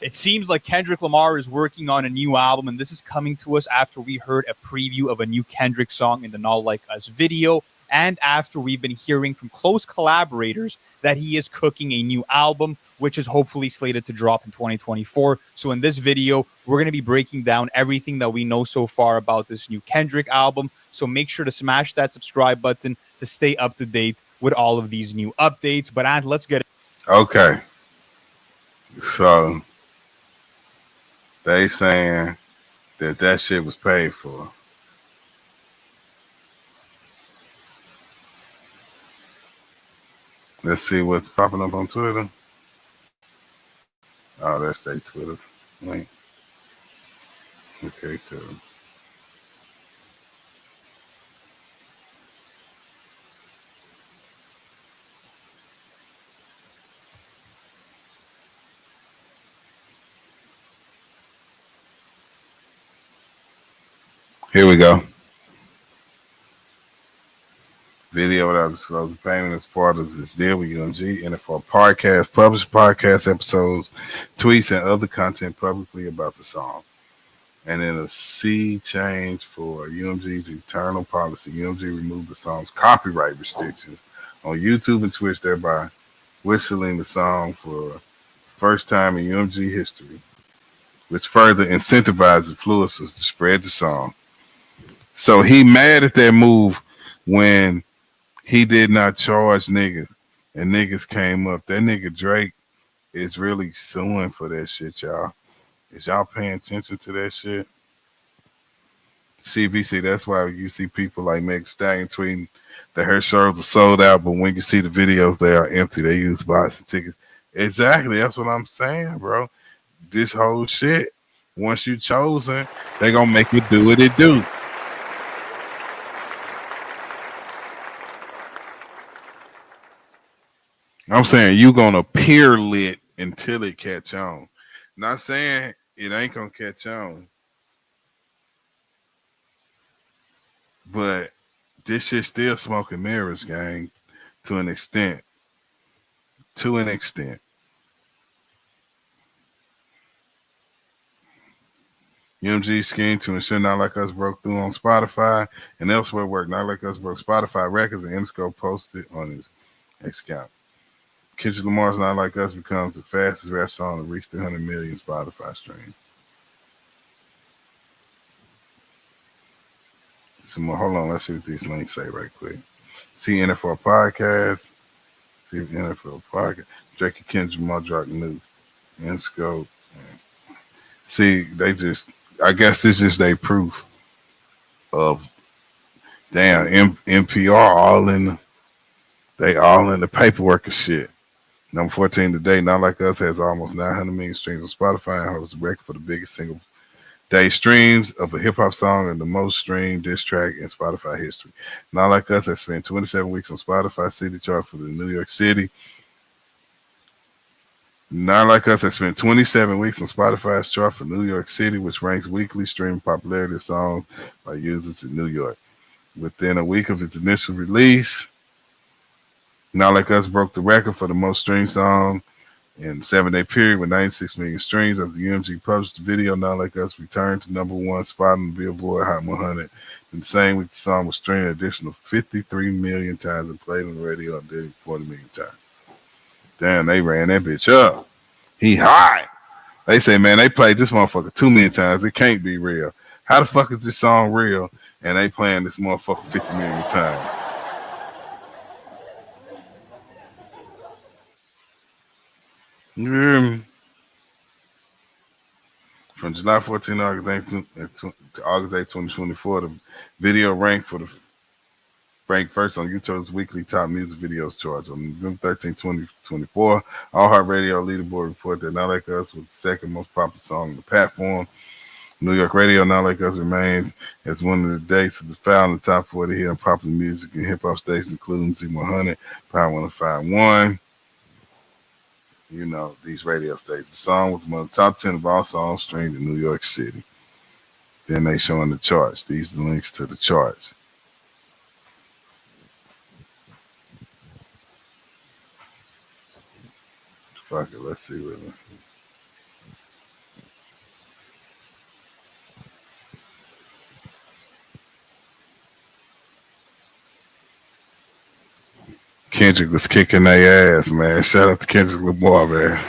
It seems like Kendrick Lamar is working on a new album, and this is coming to us after we heard a preview of a new Kendrick song in the Not Like Us video, and after we've been hearing from close collaborators that he is cooking a new album, which is hopefully slated to drop in 2024. So in this video, we're going to be breaking down everything that we know so far about this new Kendrick album. So make sure to smash that subscribe button to stay up to date with all of these new updates. But Ant, let's get it. Okay. So they saying that shit was paid for. Let's see what's popping up on Twitter. Oh, that's their Twitter link. Okay, cool. Here we go. Video without disclosing payment as part of this deal with UMG and for podcast, published podcast episodes, tweets, and other content publicly about the song. And in a sea change for UMG's eternal policy, UMG removed the song's copyright restrictions on YouTube and Twitch, thereby whistling the song for the first time in UMG history, which further incentivized influencers to spread the song. So he mad at that move when he did not charge niggas, and niggas came up. That nigga Drake is really suing for that shit, y'all. Is y'all paying attention to that shit? CVC, that's why you see people like Meg Stallion tweeting that her shows are sold out, but when you see the videos, they are empty. They use bots and tickets. Exactly, that's what I'm saying, bro. This whole shit, once you chosen, they gonna make it do what it do. I'm saying you gonna appear lit until it catch on. Not saying it ain't gonna catch on, but this shit still smoking mirrors, gang, to an extent. To an extent. UMG scheme to ensure Not Like Us broke through on Spotify and elsewhere work. Not Like Us broke Spotify records, and Interscope posted on his account. Kendrick Lamar's Not Like Us becomes the fastest rap song to reach 300 million Spotify streams. Some more, hold on, let's see what these links say right quick. See NFL podcast. See NFL podcast. Drake and Kendrick Lamar dropped news. Interscope. See, they just, I guess this is their proof of damn NPR all in the paperwork and shit. Number 14 today, Not Like Us has almost 900 million streams on Spotify and holds the record for the biggest single day streams of a hip hop song and the most streamed diss track in Spotify history. Not Like Us has spent 27 weeks on Spotify City chart for the New York City. Not Like Us has spent 27 weeks on Spotify's chart for New York City, which ranks weekly stream popularity of songs by users in New York. Within a week of its initial release, Not Like Us broke the record for the most streamed song in the 7-day period with 96 million streams. After UMG published the video, Not Like Us returned to number one spot on the Billboard Hot 100. In the same week, the song was streamed an additional 53 million times and played on the radio and did 40 million times. Damn, they ran that bitch up. He hot. They say, man, they played this motherfucker too many times. It can't be real. How the fuck is this song real? And they playing this motherfucker 50 million times. You hear me? From July 14 to August 8, 2024, the video ranked first on YouTube's weekly top music videos charts. On November 13, 2024, iHeartRadio leaderboard reported that Not Like Us was the second most popular song on the platform. New York radio, Not Like Us, remains as one of the dates of the found in the top 40 here in popular music and hip hop stations, including Z100, Power 105.1. You know, these radio stations. The song was one of the top 10 of all songs streamed in New York City. Then they showing the charts. These are the links to the charts. Fuck it, let's see what. Kendrick was kicking their ass, man. Shout out to Kendrick Lamar, man.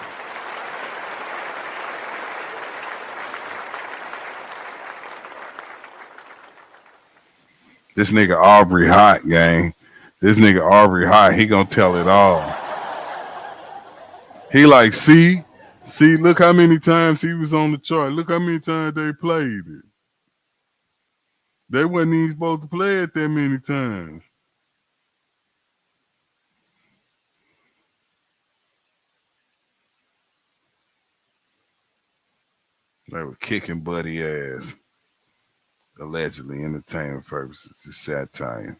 This nigga Aubrey hot, gang. This nigga Aubrey hot. He gonna tell it all. He like, see, look how many times he was on the chart. Look how many times they played it. They wasn't even supposed to play it that many times. They were kicking Buddy ass. Allegedly, entertainment purposes. It's satire.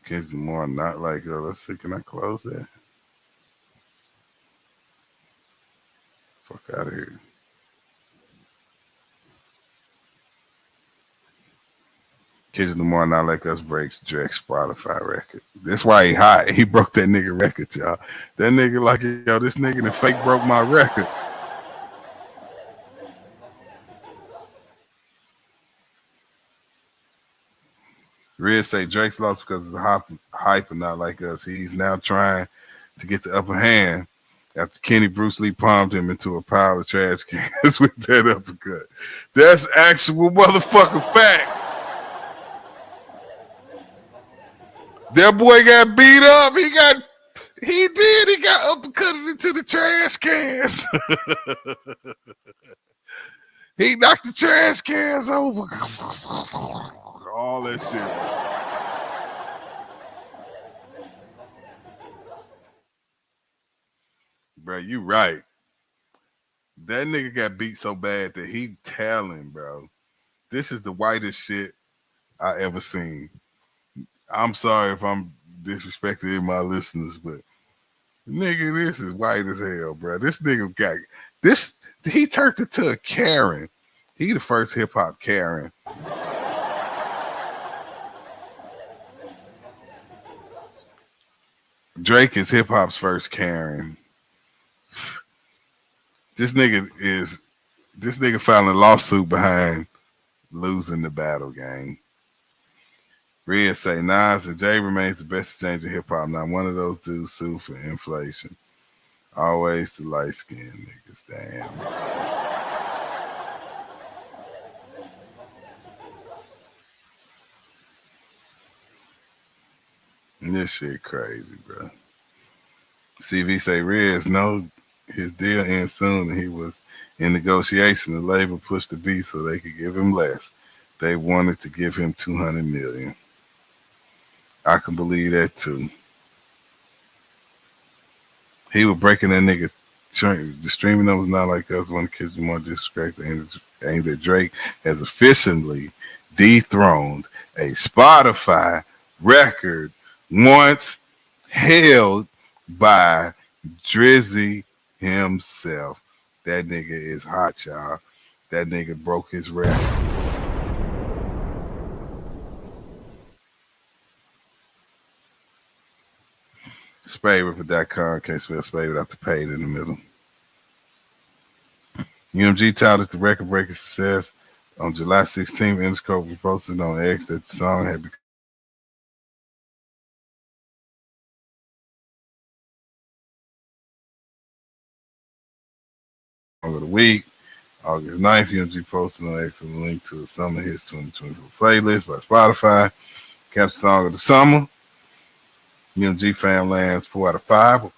Kendrick Lamar, Not Like Us. Let's see, can I close that? Fuck out of here. Kendrick Lamar, Not Like Us breaks Drake's Spotify record. That's why he hot. He broke that nigga record, y'all. That nigga like, yo, this nigga the fake broke my record. Riz say Drake's lost because of the hype and Not Like Us. He's now trying to get the upper hand after Kenny Bruce Lee palmed him into a pile of trash cans with that uppercut. That's actual motherfucking facts. That boy got beat up. He got uppercutted into the trash cans. He knocked the trash cans over. All that shit. Bro, you right. That nigga got beat so bad that he telling, bro. This is the whitest shit I ever seen. I'm sorry if I'm disrespecting my listeners, but nigga, this is white as hell, bro. This nigga got this. He turned into a Karen. He the first hip hop Karen. Drake is hip hop's first Karen. This nigga filed a lawsuit behind losing the battle, gang. Riz say Nas and Jay remains the best exchange in hip hop. Not one of those dudes sue for inflation. Always the light skinned niggas, damn. This shit crazy, bro. CV say Riz, no, his deal ends soon and he was in negotiation. The label pushed the beat so they could give him less. They wanted to give him $200 million. I can believe that too. He was breaking that nigga. The streaming numbers Not Like Us. One kids more disrespect aimed at Drake has officially dethroned a Spotify record once held by Drizzy himself. That nigga is hot, y'all. That nigga broke his record. SpaideRipper.com. Can't spell Spade without the paid in the middle. UMG touted the record-breaking success. On July 16th, Interscope posted on X that the song had become of the week. August 9th, UMG posted on X with a link to a Summer Hits 2024 playlist by Spotify. Kept Song of the Summer. UMG fan lands 4 out of 5.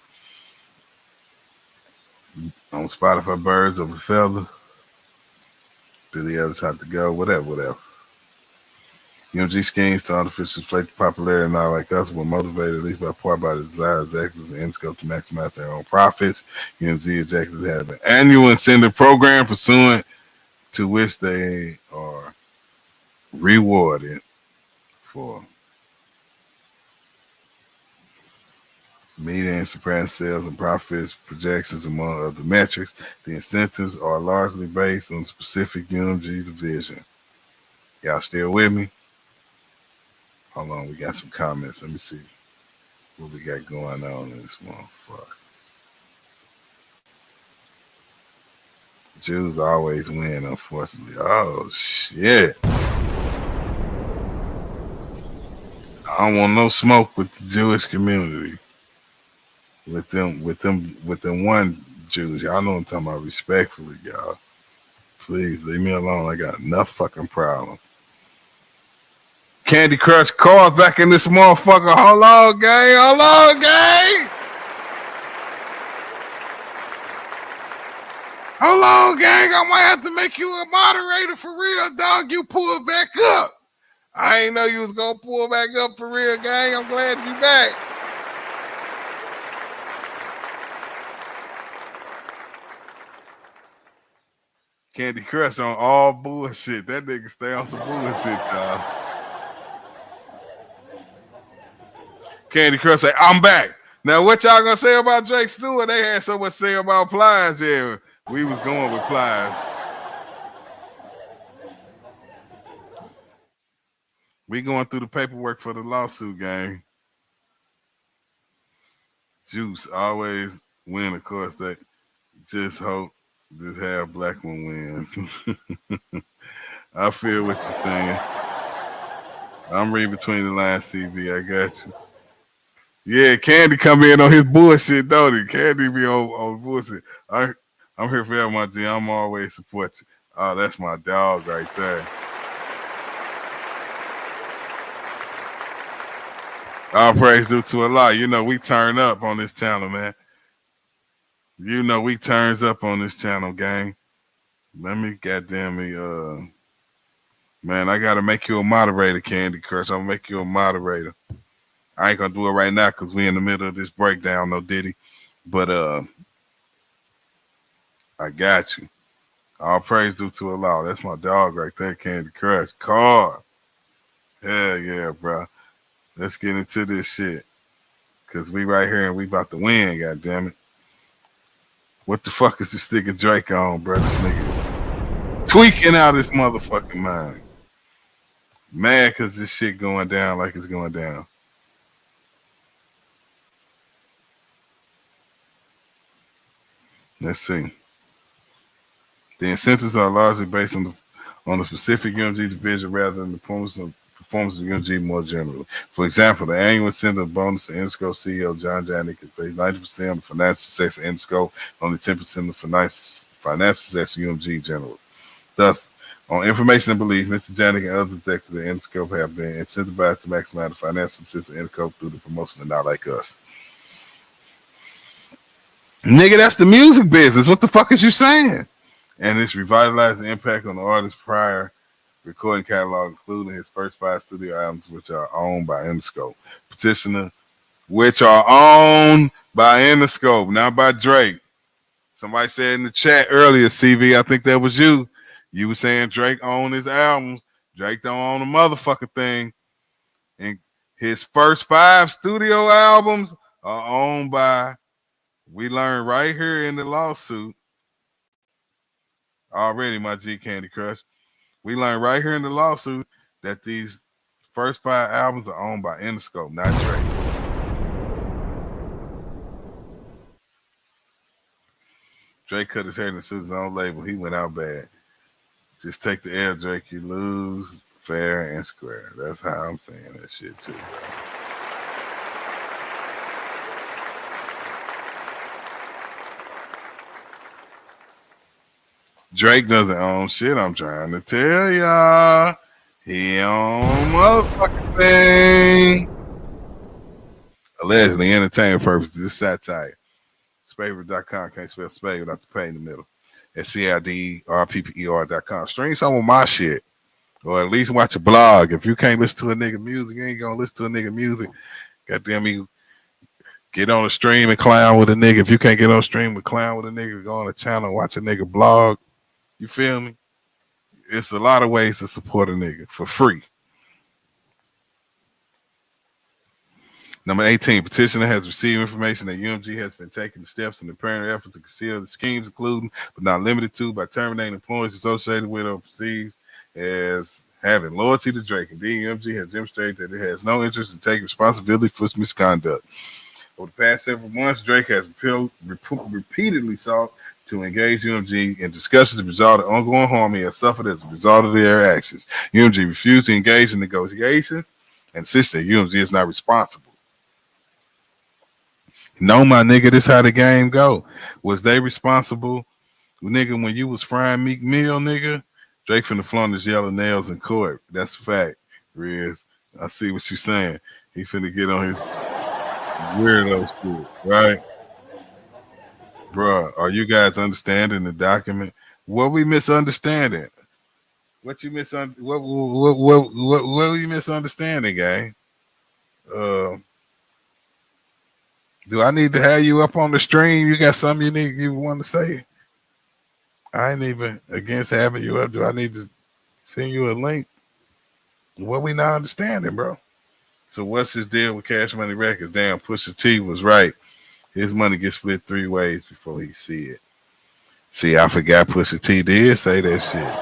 On Spotify, Birds of a Feather. Do the others have to go? Whatever. UMG schemes to artificially inflate the popularity and not like us were motivated at least by part by the desire of executives and scope to maximize their own profits. UMG executives have an annual incentive program pursuant to which they are rewarded for meeting and surpassing sales and profits projections among other metrics. The incentives are largely based on specific UMG division. Y'all still with me? Hold on, we got some comments. Let me see what we got going on in this motherfucker. Jews always win, unfortunately. Oh shit. I don't want no smoke with the Jewish community. With them one Jews. Y'all know what I'm talking about respectfully, y'all. Please leave me alone. I got enough fucking problems. Candy Crush cars back in this motherfucker. Hold on, gang. Hold on, gang. Hold on, gang. I might have to make you a moderator for real, dog. You pull back up. I ain't know you was gonna pull back up for real, gang. I'm glad you back. Candy Crush on all bullshit. That nigga stay on some bullshit, dog. Candy Crush say, I'm back. Now, what y'all gonna say about Drake Stewart? They had so much to say about Plies here. We was going with Plies. We going through the paperwork for the lawsuit, gang. Juice always win, of course. They just hope this half black one wins. I feel what you're saying. I'm reading between the lines, CV. I got you. Yeah, Candy come in on his bullshit, don't he? Candy be on bullshit. I'm here for that, my G. I'm always support you. Oh, that's my dog right there. All praise due to Allah. You know, we turn up on this channel, man. You know, we turns up on this channel, gang. Let me goddamn me, man, I gotta make you a moderator, Candy Crush. I'll make you a moderator. I ain't gonna do it right now because we in the middle of this breakdown, no Diddy. But I got you. All praise due to Allah. That's my dog right there, Candy Crush. Car. Hell yeah, bro. Let's get into this shit. Cause we right here and we about to win, goddammit. What the fuck is this nigga Drake on, bro? This nigga tweaking out his motherfucking mind. Mad cause this shit going down like it's going down. Let's see. The incentives are largely based on the specific UMG division rather than the performance of UMG more generally. For example, the annual incentive bonus to Interscope CEO John Janik is based 90% on the financial success of Interscope, only 10% of the financial success of UMG generally. Thus, on information and belief, Mr. Janik and other executives at Interscope have been incentivized to maximize the financial success of Interscope through the promotion of Not Like Us. Nigga, that's the music business. What the fuck is you saying? And it's revitalized the impact on the artist's prior recording catalog, including his first 5 studio albums, which are owned by Interscope. Petitioner, which are owned by Interscope, not by Drake. Somebody said in the chat earlier, CV, I think that was you. You were saying Drake owned his albums. Drake don't own a motherfucking thing. And his first 5 studio albums are owned by, we learned right here in the lawsuit, already, my G Candy Crush. We learned right here in the lawsuit that these first 5 albums are owned by Interscope, not Drake. Drake cut his hair and sued his own label. He went out bad. Just take the L, Drake. You lose fair and square. That's how I'm saying that shit too, bro. Drake doesn't own shit. I'm trying to tell y'all. He own motherfucking thing. Allegedly, entertainment purposes. This satire. Spaide.com. Can't spell Spaide without the pay in the middle. SPIDRPPER.com. Stream some of my shit Or at least watch a blog. If you can't listen to a nigga music, you ain't gonna listen to a nigga music. Goddamn you, get on a stream and clown with a nigga. If you can't get on a stream and clown with a nigga, go on a channel and watch a nigga blog. You feel me? It's a lot of ways to support a nigga for free. Number 18, petitioner has received information that UMG has been taking steps in the apparent effort to conceal the schemes, including but not limited to by terminating employees associated with or perceived as having loyalty to Drake. Indeed, UMG has demonstrated that it has no interest in taking responsibility for its misconduct. Over the past several months, Drake has repeatedly sought to engage UMG in discussions that result in ongoing harm he has suffered as a result of their actions. UMG refused to engage in negotiations and insists that UMG is not responsible. No, my nigga, this how the game go. Was they responsible, nigga, when you was frying Meek Mill, nigga? Drake finna flaunt his yellow nails in court. That's a fact, Riz. I see what you're saying. He finna get on his weirdo shit, right? Bruh, are you guys understanding the document? What we misunderstanding? What you what are you misunderstanding, gang? Do I need to have you up on the stream? You got something you want to say? I ain't even against having you up. Do I need to send you a link? What we not understanding, bro? So what's his deal with Cash Money Records? Damn, Pusha T was right. His money gets split 3 ways before he see it. See, I forgot Pusha T did say that shit.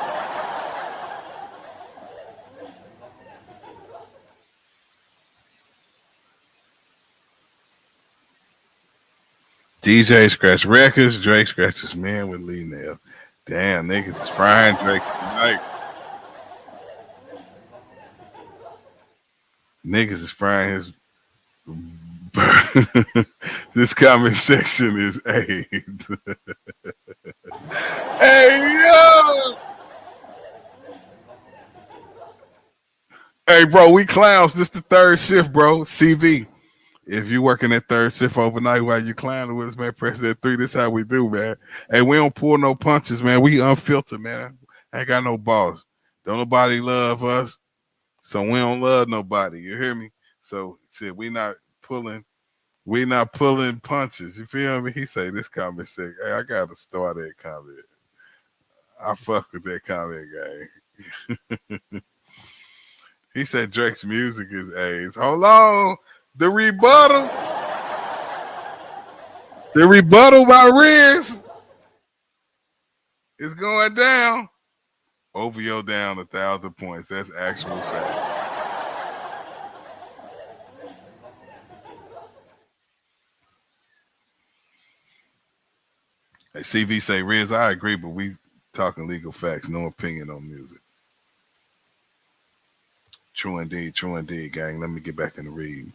DJ scratch records, Drake scratches man with Lee Nail. Damn, niggas is frying Drake tonight. Niggas is frying his. This comment section is AIDS. Hey, yo! Hey, bro, we clowns. This the third shift, bro. CV. If you working that third shift overnight while you clowning with us, man, press that 3. This how we do, man. Hey, we don't pull no punches, man. We unfiltered, man. I ain't got no boss. Don't nobody love us, so we don't love nobody. You hear me? So shit, we not pulling punches. You feel me? He say this comment said, hey, I gotta start that comment. I fuck with that comment, gang. He said Drake's music is AIDS. Hold on. The rebuttal by Riz is going down. OVO down 1,000 points. That's actual facts. Hey, CV say, Riz, I agree, but we talking legal facts. No opinion on music. True indeed, gang. Let me get back in the reading.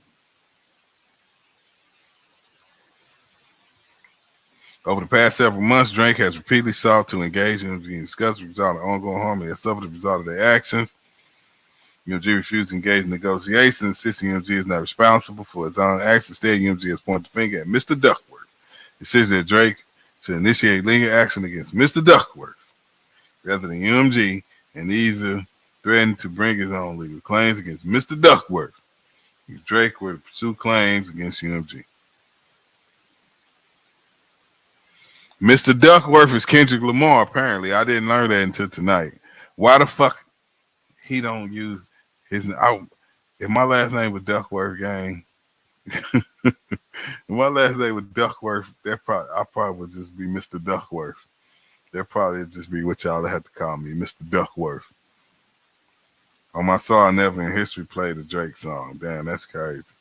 Over the past several months, Drake has repeatedly sought to engage in discuss the result of ongoing harm and suffered the result of their actions. UMG refused to engage in negotiations, insisting UMG is not responsible for its own acts. Instead, UMG has pointed the finger at Mr. Duckworth. It says that Drake should initiate legal action against Mr. Duckworth rather than UMG, and even threatened to bring his own legal claims against Mr. Duckworth if Drake were to pursue claims against UMG. Mr. Duckworth is Kendrick Lamar, apparently. I didn't learn that until tonight. Why the fuck he don't use his... if my last name was Duckworth, gang, if my last name was Duckworth, I probably would just be Mr. Duckworth. That probably just be what y'all have to call me, Mr. Duckworth. On my Saw I Never in History played a Drake song. Damn, that's crazy.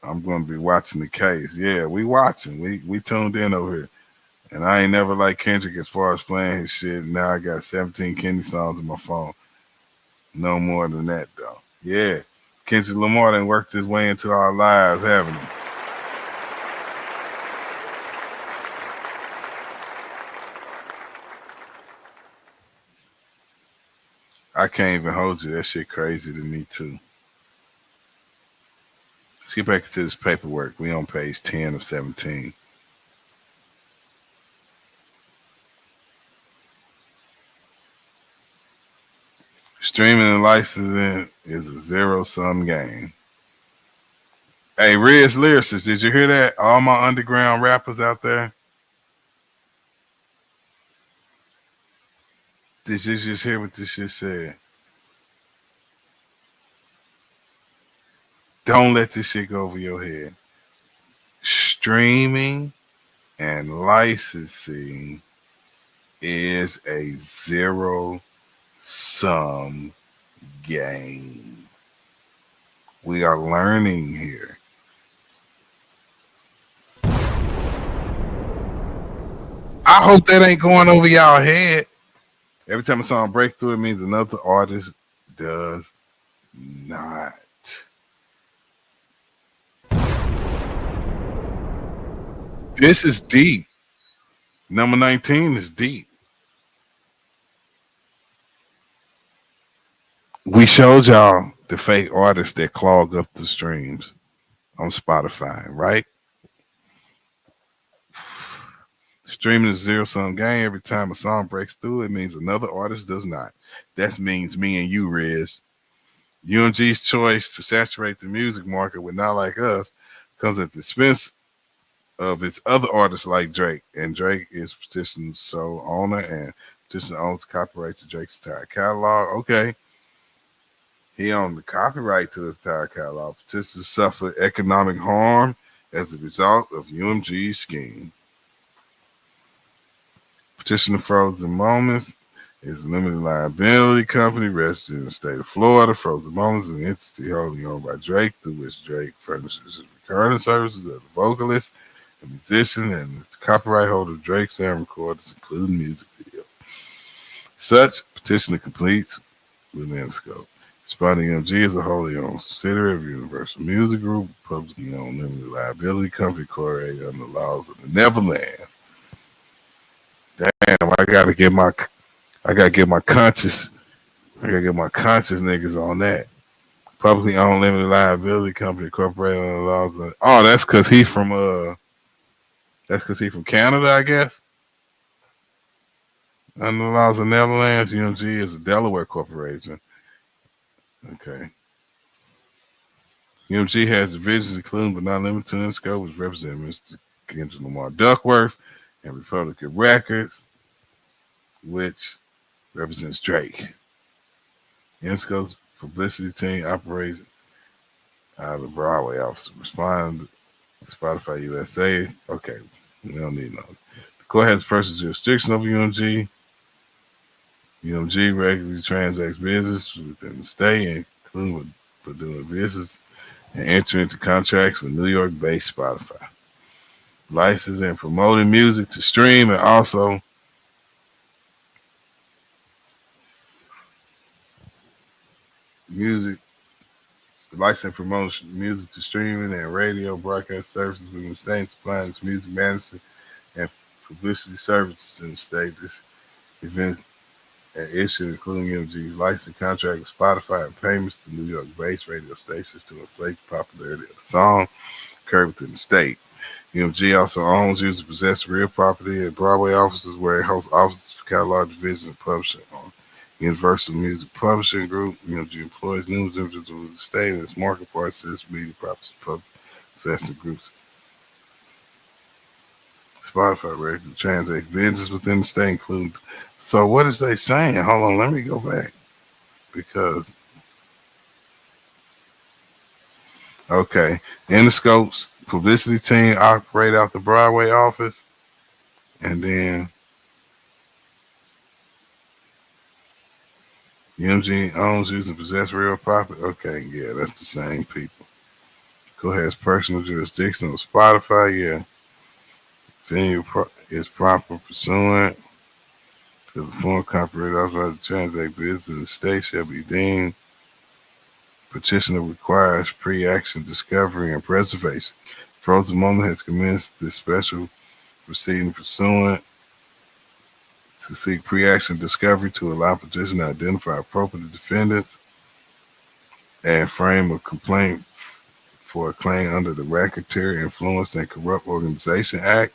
I'm going to be watching the case. Yeah, we watching. We tuned in over here. And I ain't never liked Kendrick as far as playing his shit. Now I got 17 Kenny songs on my phone. No more than that, though. Yeah, Kendrick Lamar done worked his way into our lives, haven't he? I can't even hold you. That shit crazy to me, too. Let's get back to this paperwork. We on page 10 of 17. Streaming and licensing is a zero-sum game. Hey, Riz Lyricist, did you hear that? All my underground rappers out there. Did you just hear what this shit said? Don't let this shit go over your head. Streaming and licensing is a zero-sum game. We are learning here. I hope that ain't going over y'all head. Every time a song breaks through, it means another artist does not. This is deep. Number 19 is deep. We showed y'all the fake artists that clog up the streams on Spotify, right? Streaming is a zero-sum game. Every time a song breaks through, it means another artist does not. That means me and you, Riz. UMG's choice to saturate the music market with Not Like Us comes at the expense of its other artists like Drake. And Drake is petition's sole owner and petition owns copyright to Drake's entire catalog. Okay. He owned the copyright to his entire catalog. Petitioners suffered economic harm as a result of UMG's scheme. Petitioner Frozen Moments is a limited liability company registered in the state of Florida. Frozen Moments is an entity wholly owned by Drake, through which Drake furnishes recording services as a vocalist, a musician, and its copyright holder Drake sound recordings, including music videos. Such petitioner completes within scope. Spaide UMG is a wholly owned subsidiary of Universal Music Group, publicly owned limited liability company incorporated under the laws of the Netherlands. Damn, I gotta get my conscious niggas on that. Publicly owned limited liability company incorporated under the laws of, oh, that's cause he from Canada, I guess. Under the laws of Netherlands, UMG is a Delaware corporation. Okay. UMG has divisions including but not limited to in scope, which represent Mr. Kendrick Lamar Duckworth, and Republican Records, which represents Drake. Insco's publicity team operates out of the Broadway office. Respond to Spotify USA. Okay, we don't need no. The court has personal jurisdiction over UMG. UMG regularly transacts business within the state, including for doing business and entering into contracts with New York-based Spotify. Licensing and promoting music to stream, and also licensing and promoting music to streaming and radio broadcast services within the state, supplying its music management and publicity services in the state. This event and issue, including UMG's license contract with Spotify and payments to New York-based radio stations to inflate the popularity of the song occurred within the state. UMG also owns, uses, and possesses real property at Broadway offices where it hosts offices for catalog division and publishing on Universal Music Publishing Group. UMG employs numerous individuals in the state and its market parts, media properties, professional groups. Spotify regularly transacts business within the state, including. So what is they saying? Hold on, let me go back because. Okay, Interscope's publicity team operate out the Broadway office, and then UMG owns, uses, and possesses real property. Okay, yeah, that's the same people. Go has personal jurisdiction on Spotify. Yeah, venue is proper pursuant to the form copyright authorized to transact business in the state shall be deemed. Petitioner requires pre-action discovery and preservation. Frozen Moment has commenced this special proceeding pursuant to seek pre-action discovery to allow petitioner to identify appropriate defendants and frame a complaint for a claim under the Racketeer Influence and Corrupt Organization Act.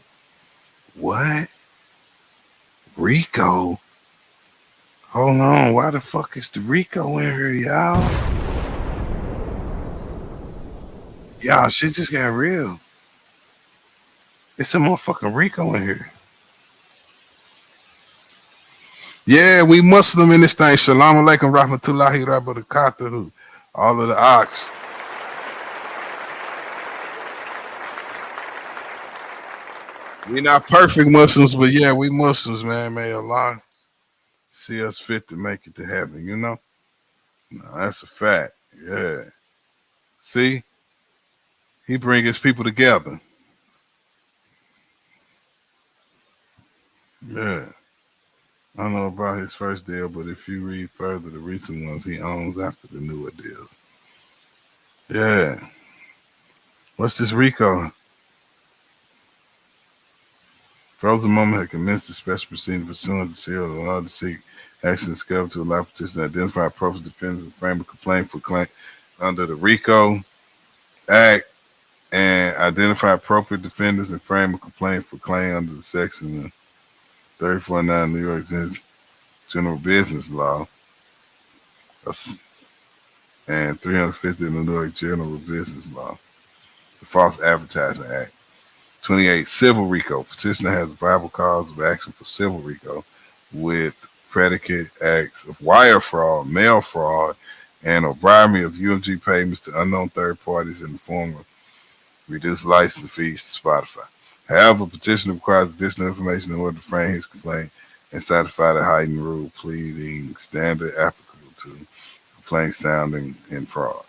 What? RICO? Hold on, why the fuck is the Rico in here, y'all? Y'all, shit just got real. It's a motherfucking Rico in here. Yeah, we Muslim in this thing. Shalom alaikum rahmatullahi wa barakatuhu. All of the ox. We not perfect Muslims, but yeah, we Muslims, man. May Allah see us fit to make it to heaven, you know? No, that's a fact. Yeah. See? He bring his people together. Yeah. I don't know about his first deal, but if you read further, the recent ones he owns after the newer deals. Yeah. What's this Rico? Frozen Moment had commenced a special proceeding pursuant to seal of law to seek action discovered to allow petition to identify appropriate defendants and frame a complaint for claim under the RICO Act and identify appropriate defendants and frame a complaint for claim under the section of 34.9 New York General Business Law and 350 in the New York General Business Law, the False Advertisement Act. 28, Civil RICO. Petitioner has a viable cause of action for Civil RICO with predicate acts of wire fraud, mail fraud, and or bribery of UMG payments to unknown third parties in the form of reduced license fees to Spotify. However, petitioner requires additional information in order to frame his complaint and satisfy the heightened rule pleading standard applicable to complaints sounding in fraud.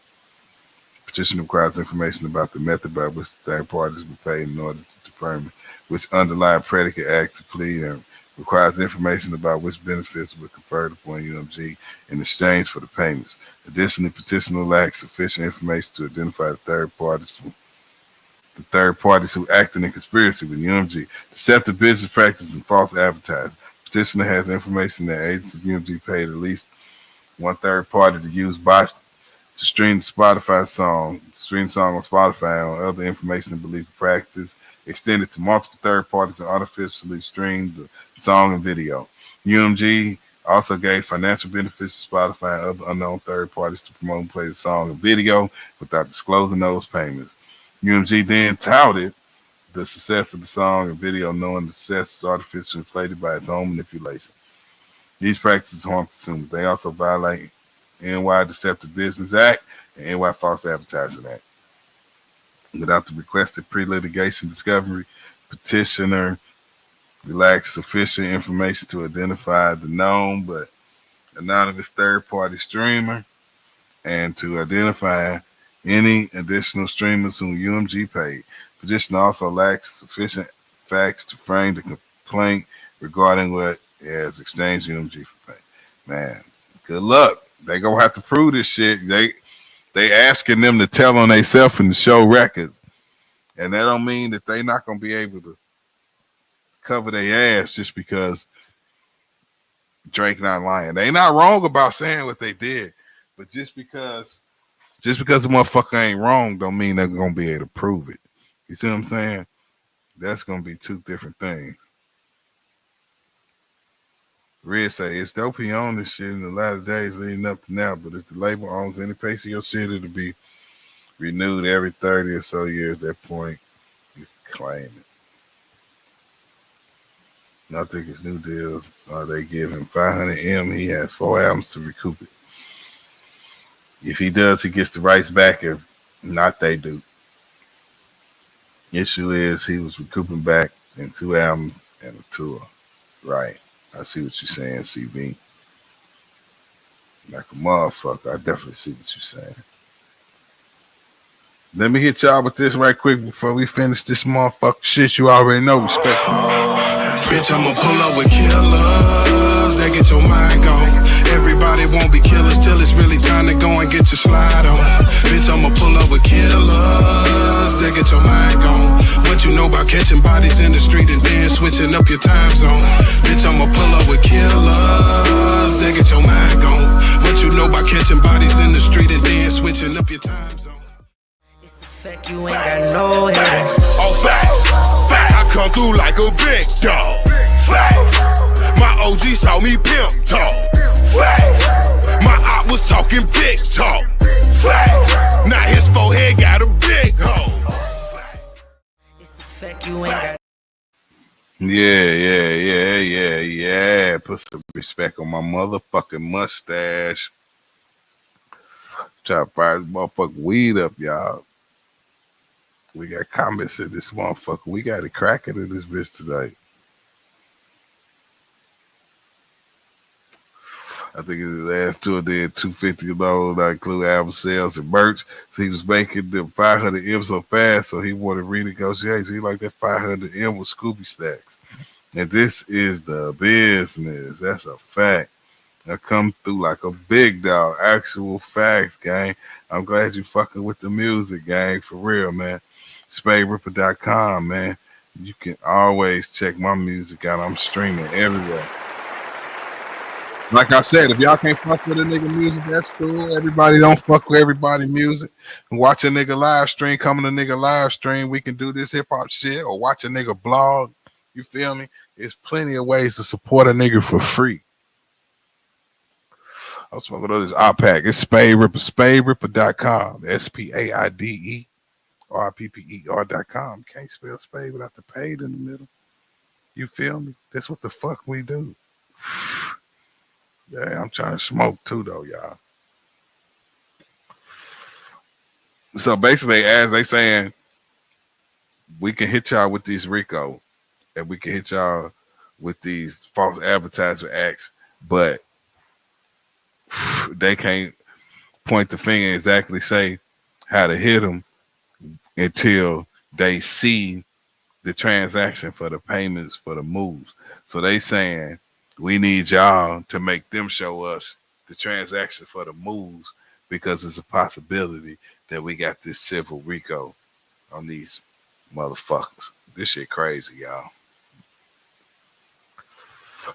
Petition requires information about the method by which the third parties were paid in order to determine which underlying predicate act to plead, and requires information about which benefits were conferred upon UMG in exchange for the payments. Additionally, petitioner lacks sufficient information to identify the third parties who acted in conspiracy with UMG, deceptive business practices, and false advertising. Petitioner has information that agents of UMG paid at least one third party to use bots to stream the Spotify song, on Spotify, or other information and belief practices extended to multiple third parties to artificially stream the song and video. UMG also gave financial benefits to Spotify and other unknown third parties to promote and play the song and video without disclosing those payments. UMG then touted the success of the song and video, knowing the success was artificially inflated by its own manipulation. These practices harm consumers. They also violate NY Deceptive Business Act and NY False Advertising Act. Without the requested pre-litigation discovery, petitioner lacks sufficient information to identify the known but anonymous third-party streamer and to identify any additional streamers whom UMG paid. Petitioner also lacks sufficient facts to frame the complaint regarding what has exchanged UMG for pay. Man, good luck. They gonna have to prove this shit. They asking them to tell on themselves and to show records, and that don't mean that they not gonna be able to cover their ass just because Drake not lying. They not wrong about saying what they did, but just because the motherfucker ain't wrong don't mean they're gonna be able to prove it. You see what I'm saying? That's gonna be two different things. Red say it's dope he own this shit in the latter days leading up to now, but if the label owns any piece of your shit, it'll be renewed every 30 or so years. At that point, you can claim it. And I think his new deal, they give him $500M. He has 4 albums to recoup it. If he does, he gets the rights back. If not, they do. Issue is he was recouping back in 2 albums and a tour. Right. I see what you're saying, CB. Like a motherfucker. I definitely see what you're saying. Let me hit y'all with this right quick before we finish this motherfucker shit. You already know. Respect. Bitch, I'ma pull up with killers that get your mind gone. Everybody won't be killers till it's really time to go and get your slide on. Bitch, I'ma pull up with killers that get your mind gone. What you know about catching bodies in the street and then switching up your time zone? Bitch, I'ma pull up with killers that get your mind gone. What you know about catching bodies in the street and then switching up your time zone? It's a fact you ain't got no haters. Oh, facts. I come through like a big dog. Facts. My OGs taught me pimp talk. Facts. My op was talking big talk. Facts. Now his forehead got a big hole. It's a fact you ain't got. Yeah. Put some respect on my motherfucking mustache. Try to fire this motherfucking weed up, y'all. We got comments in this motherfucker. We got it cracking in this bitch today. I think his last tour did 250 alone, not include album sales and merch. So he was making them 500 M so fast, so he wanted to renegotiate. So he like that 500 M with Scooby Stacks. And this is the business. That's a fact. I come through like a big dog. Actual facts, gang. I'm glad you fucking with the music, gang. For real, man. SpaideRipper.com, man. You can always check my music out. I'm streaming everywhere. Like I said, if y'all can't fuck with a nigga music, that's cool. Everybody don't fuck with everybody music. Watch a nigga live stream, come to nigga live stream. We can do this hip hop shit, or watch a nigga blog. You feel me? There's plenty of ways to support a nigga for free. I was smoking on this iPad. It's Spaide Ripper, SpaideRipper.com. SpaideRipper.com. Can't spell Spade without the paid in the middle. You feel me? That's what the fuck we do. Yeah, I'm trying to smoke too, though, y'all. So basically, as they saying, we can hit y'all with these RICO, and we can hit y'all with these false advertisement acts, but they can't point the finger and exactly say how to hit them until they see the transaction for the payments for the moves. So they saying, we need y'all to make them show us the transaction for the moves, because it's a possibility that we got this civil RICO on these motherfuckers. This shit crazy, y'all.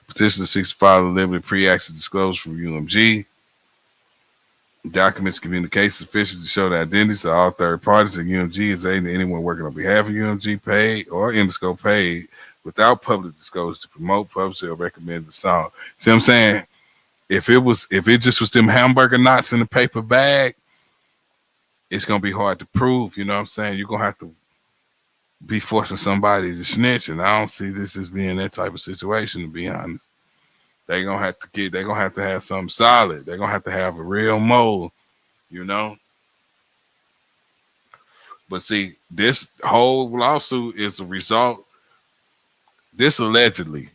Petition to 65 limited pre-access disclosure from UMG. Documents, communications, officials to show the identities of all third parties at UMG is aiding anyone working on behalf of UMG paid or Interscope paid without public disclosure to promote, publish, or recommend the song. See what I'm saying? If it just was them hamburger knots in the paper bag, it's gonna be hard to prove. You know what I'm saying? You're gonna have to be forcing somebody to snitch, and I don't see this as being that type of situation, to be honest. They're gonna have to have something solid. They're gonna have to have a real mole, you know. But see, this whole lawsuit is a result. This allegedly,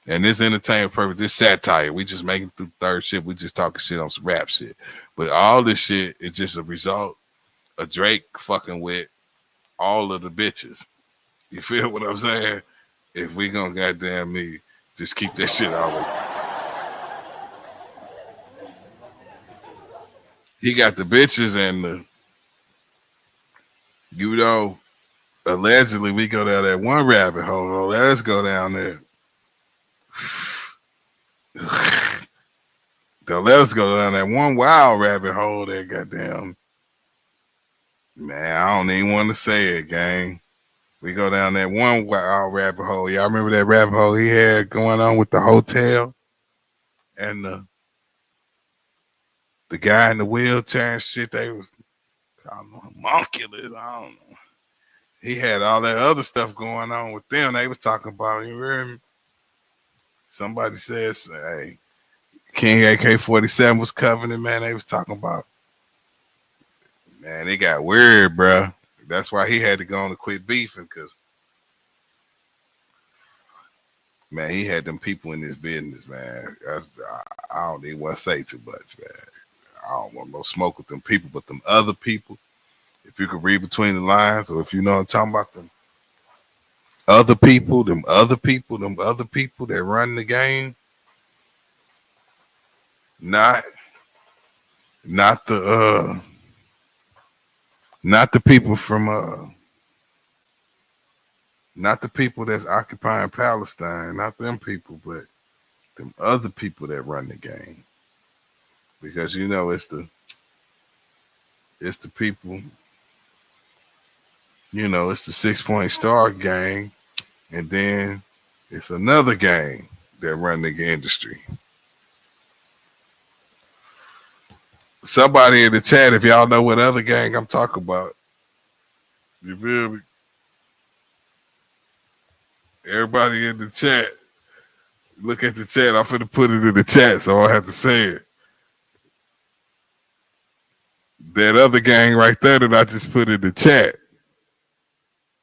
and this entertainment purpose, this satire, we just making through third shit. We just talking shit on some rap shit. But all this shit is just a result of Drake fucking with all of the bitches. You feel what I'm saying? If we gonna goddamn me, just keep that shit always. He got the bitches and the, you know, allegedly we go down that one rabbit hole. Oh, let's go down there. Don't let us go down that one wild rabbit hole there, goddamn. Man, I don't even want to say it, gang. We go down that one wild rabbit hole. Y'all remember that rabbit hole he had going on with the hotel and the guy in the wheelchair and shit? They was, I don't know, homunculus. I don't know. He had all that other stuff going on with them. They was talking about, you heard me? Somebody says, hey, King AK-47 was covering, man. They was talking about, man, it got weird, bro. That's why he had to go on to quit beefing, because, man, he had them people in his business, man. I don't even want to say too much, man. I don't want no smoke with them people, but them other people, if you could read between the lines, or if you know what I'm talking about, them other people that run the game, not the people from not the people that's occupying Palestine, not them people, but them other people that run the game. Because you know it's the people, you know, it's the 6 Point Star gang, and then it's another gang that run the industry. Somebody in the chat, if y'all know what other gang I'm talking about. You feel me? Everybody in the chat, look at the chat. I'm finna put it in the chat, so I have to say it. That other gang right there that I just put in the chat.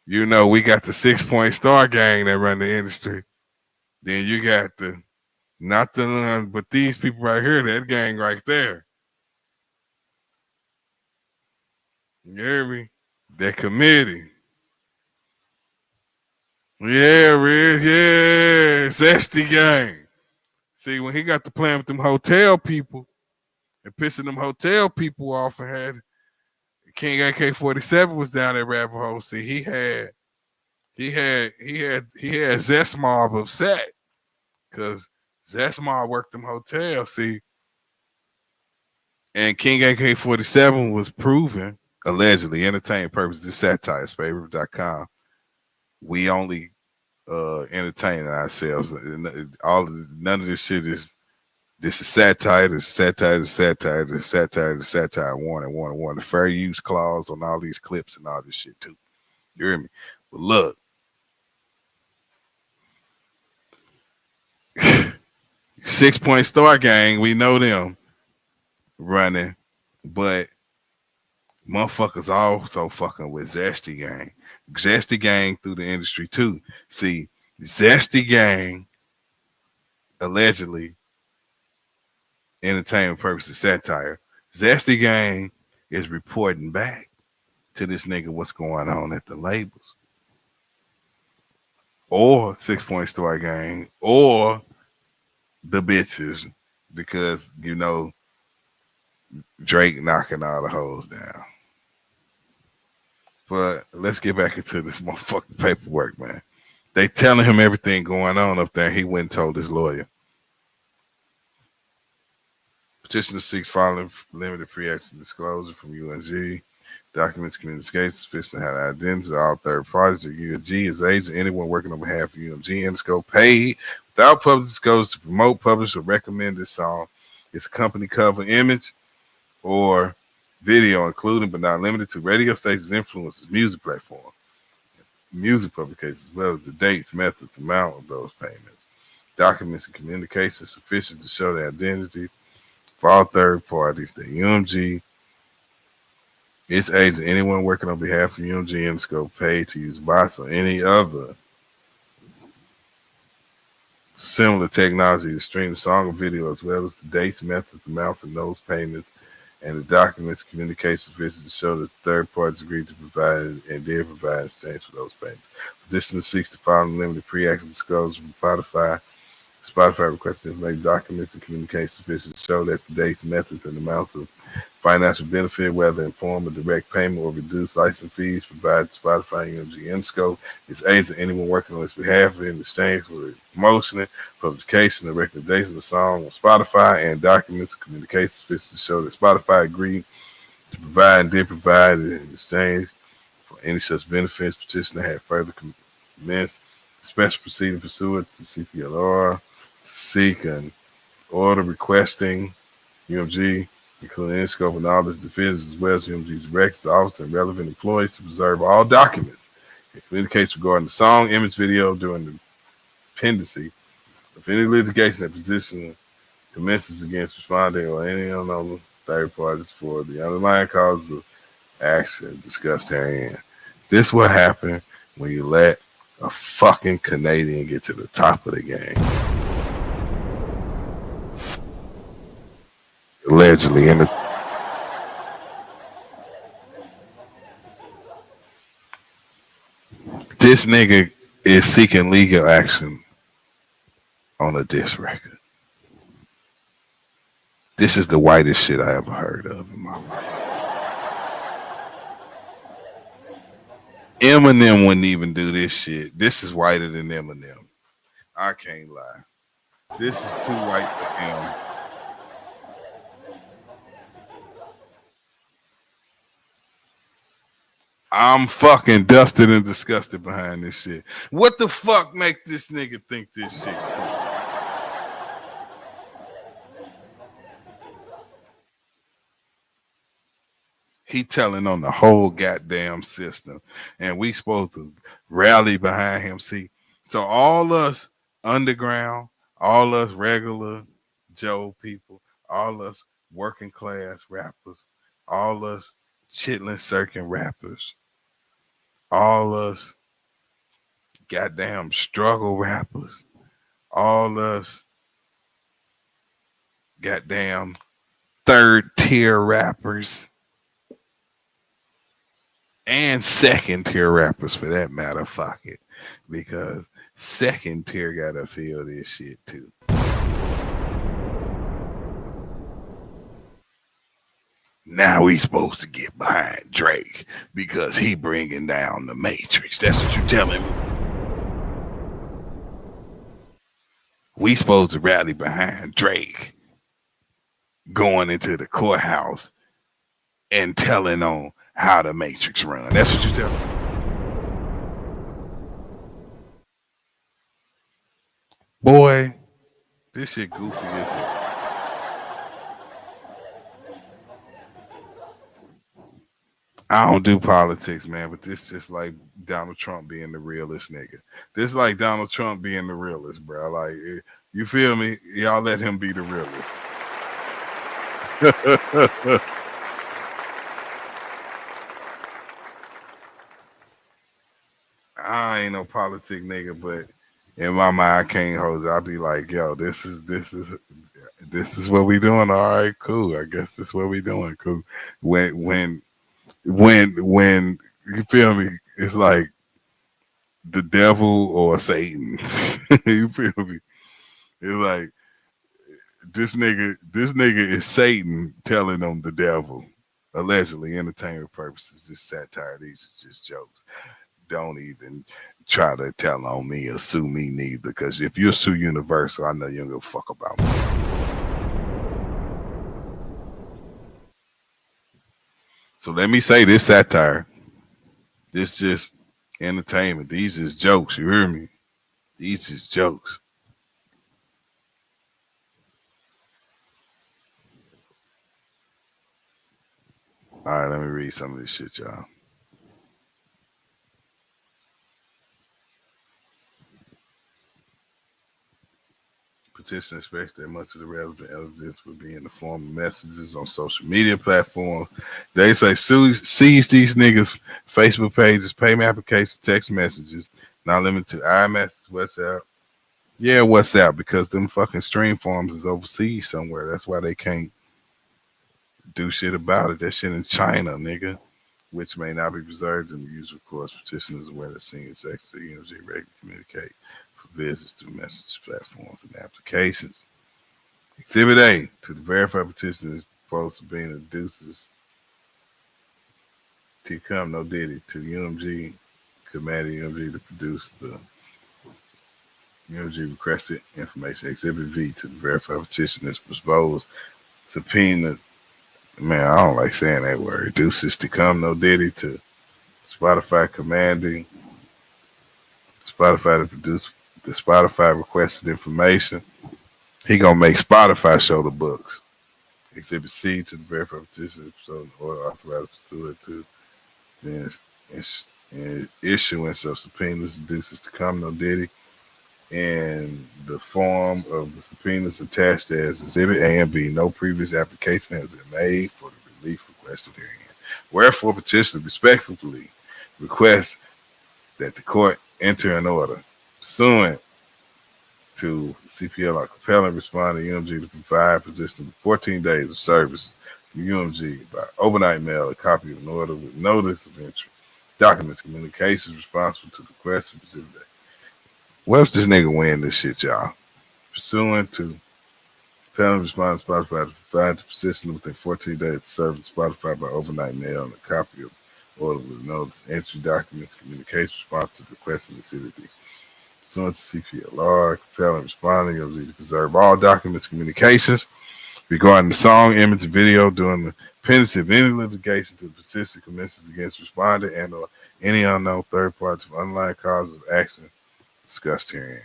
You know, we got the 6 Point Star gang that run the industry. Then you got the, not the one, but these people right here, that gang right there. You hear me? That committee. Yeah, Riz, yeah, Zesty gang. See, when he got to playing with them hotel people and pissing them hotel people off and had King AK-47 was down at rabbit hole. See, he had Zest Mob upset because Zest Mob worked them hotels. See, and King AK-47 was proven allegedly entertainment purposes. This satire, Spaide.com. We only entertaining ourselves. None of this shit is. This is satire. This is satire. This is satire. This is satire. This is satire. Warning. The fair use clause on all these clips and all this shit too. You hear me? But look, 6 Point Star gang, we know them running, but motherfuckers also fucking with Zesty gang. Zesty gang through the industry too. See, Zesty gang allegedly entertainment purposes satire. Zesty gang is reporting back to this nigga what's going on at the labels. Or 6 Point Star gang, or the bitches, because you know Drake knocking all the hoes down. But let's get back into this motherfucking paperwork, man. They telling him everything going on up there. He went and told his lawyer. Petitioner seeks filing limited pre-action disclosure from UMG. Documents communications sufficient to have identities of all third parties. At UMG is agent anyone working on behalf of UMG Interscope paid without public disclosure to promote, publish, or recommend this song. Its company cover image or video, including but not limited to radio stations, influencers, music platforms, music publications, as well as the dates, methods, amount of those payments. Documents and communications sufficient to show the identities for all third parties. The UMG, its agent, anyone working on behalf of UMG Interscope paid to use bots or any other similar technology to stream the song or video, as well as the dates, methods, amounts, and those payments, and the documents communicate sufficient to show that third parties agreed to provide and did provide in exchange for those payments. Petitioner seeks to file limited pre-action disclosure from Spotify. Spotify requests to make documents and communicate sufficient to show that the dates, methods, and amounts of financial benefit, whether in form of direct payment or reduced license fees, provided to Spotify and UMG Interscope, its aids to anyone working on its behalf in exchange for the promotion, publication, and recommendation of the song on Spotify, and documents and communication sufficient to show that Spotify agreed to provide and did provide in exchange for any such benefits. Petitioner had further commenced special proceeding pursuant to CPLR to seek an order requesting UMG, including Interscope and all its divisions, as well as UMG's directors, officers, and relevant employees to preserve all documents and communications regarding the song, image, video during the pendency of any litigation that petition commences against responding or any unknown third parties for the underlying causes of action discussed herein. This what happened when you let a fucking Canadian get to the top of the game. Allegedly in the this nigga is seeking legal action on a diss record. This is the whitest shit I ever heard of in my life. Eminem wouldn't even do this shit. This is whiter than Eminem. I can't lie. This is too white for him. I'm fucking dusted and disgusted behind this shit. What the fuck make this nigga think this shit cool? He telling on the whole goddamn system, and we supposed to rally behind him. See, so all us underground, all us regular Joe people, all us working class rappers, all us chitlin circuit rappers, all us goddamn struggle rappers, all us goddamn third tier rappers and second tier rappers for that matter. Fuck it. Because second tier gotta feel this shit too. Now we supposed to get behind Drake because he bringing down the Matrix. That's what you telling me. We supposed to rally behind Drake going into the courthouse and telling on how the Matrix run. That's what you telling me. Boy, this shit goofy as hell. I don't do politics, man, but this just like Donald Trump being the realest nigga. This like Donald Trump being the realest, bro. Like, you feel me? Y'all let him be the realest. I ain't no politic nigga, but in my mind, I can't hold it. I'll be like, yo, this is what we doing. All right, cool. I guess this is what we doing. Cool. When you feel me, it's like the devil or Satan. You feel me? It's like this nigga is Satan telling them the devil. Allegedly, entertainment purposes. This satire, these are just jokes. Don't even try to tell on me or sue me neither, because if you sue Universal, I know you don't give a fuck about me. So let me say this satire. This just entertainment. These is jokes. You hear me? These is jokes. All right, let me read some of this shit, y'all. Petition expects that much of the relevant evidence will be in the form of messages on social media platforms. They say seize these niggas' Facebook pages, payment applications, text messages, not limited to iMessage, WhatsApp. Yeah, WhatsApp, because them fucking stream farms is overseas somewhere. That's why they can't do shit about it. That shit in China, nigga, which may not be preserved in the usual course. Petitioners aware that senior secretary UMG regularly communicate for visits through message platforms and applications. Exhibit A to the verified petition is supposed to be induces to come no diddy to the UMG commanding UMG to produce the UMG requested information. Exhibit V to the verified petition is proposed subpoena. Man, I don't like saying that word. Deuces to come no diddy to Spotify commanding Spotify to produce the Spotify requested information. He gonna make Spotify show the books. Exhibit C to the verified petition so or authorized pursuant to the issuance of subpoenas deuces to come no diddy. In the form of the subpoenas attached as Exhibit A and B, no previous application has been made for the relief requested herein. Wherefore, petitioner respectfully requests that the court enter an order pursuant to CPL on compelling respond to UMG to provide petitioner with 14 days of service to UMG by overnight mail a copy of an order with notice of entry, documents, communications responsible to the request of Exhibit A. What if this nigga win this shit, y'all? Pursuant to panel response Spotify to provide the petitioner within 14 days to serve Spotify by overnight mail and a copy of order with notice, entry documents, communication response to the request of the city. Pursuant to CPLR, compelling responding to preserve all documents, communications regarding the song, image, and video during the pendency of any litigation to the persistent commences against respondent and or any unknown third party for underlying causes of action discussed herein.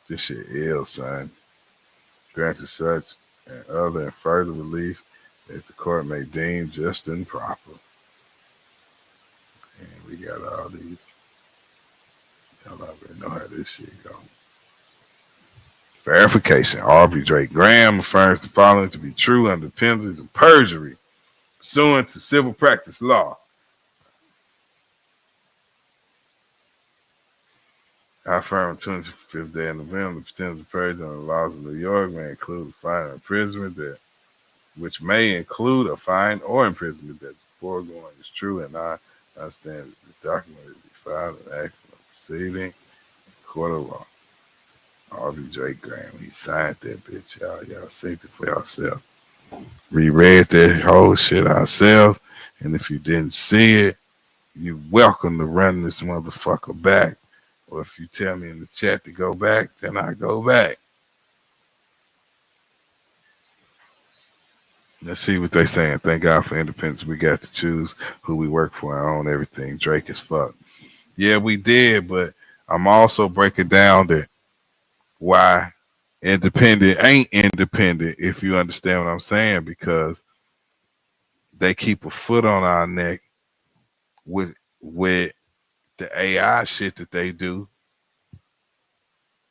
This shit ill, son. Granted such and other and further relief as the court may deem just and proper. And we got all these. Y'all already know how this shit go. Verification. Aubrey Drake Graham affirms the following to be true under penalties of perjury pursuant to civil practice law. I affirm on 25th day of November, the potential of perjury under the laws of New York may include a fine or imprisonment which may include a fine or imprisonment that the foregoing is true, and I understand that this document is to be filed and act for proceeding in court of law. Aubrey Drake Graham, he signed that bitch, y'all. Y'all synced it for yourself. Reread that whole shit ourselves, and if you didn't see it, you're welcome to run this motherfucker back. Or if you tell me in the chat to go back, then I go back. Let's see what they saying. Thank God for independence. We got to choose who we work for and own everything. Drake is fuck. Yeah, we did, but I'm also breaking down that why independent ain't independent, if you understand what I'm saying, because they keep a foot on our neck with the AI shit that they do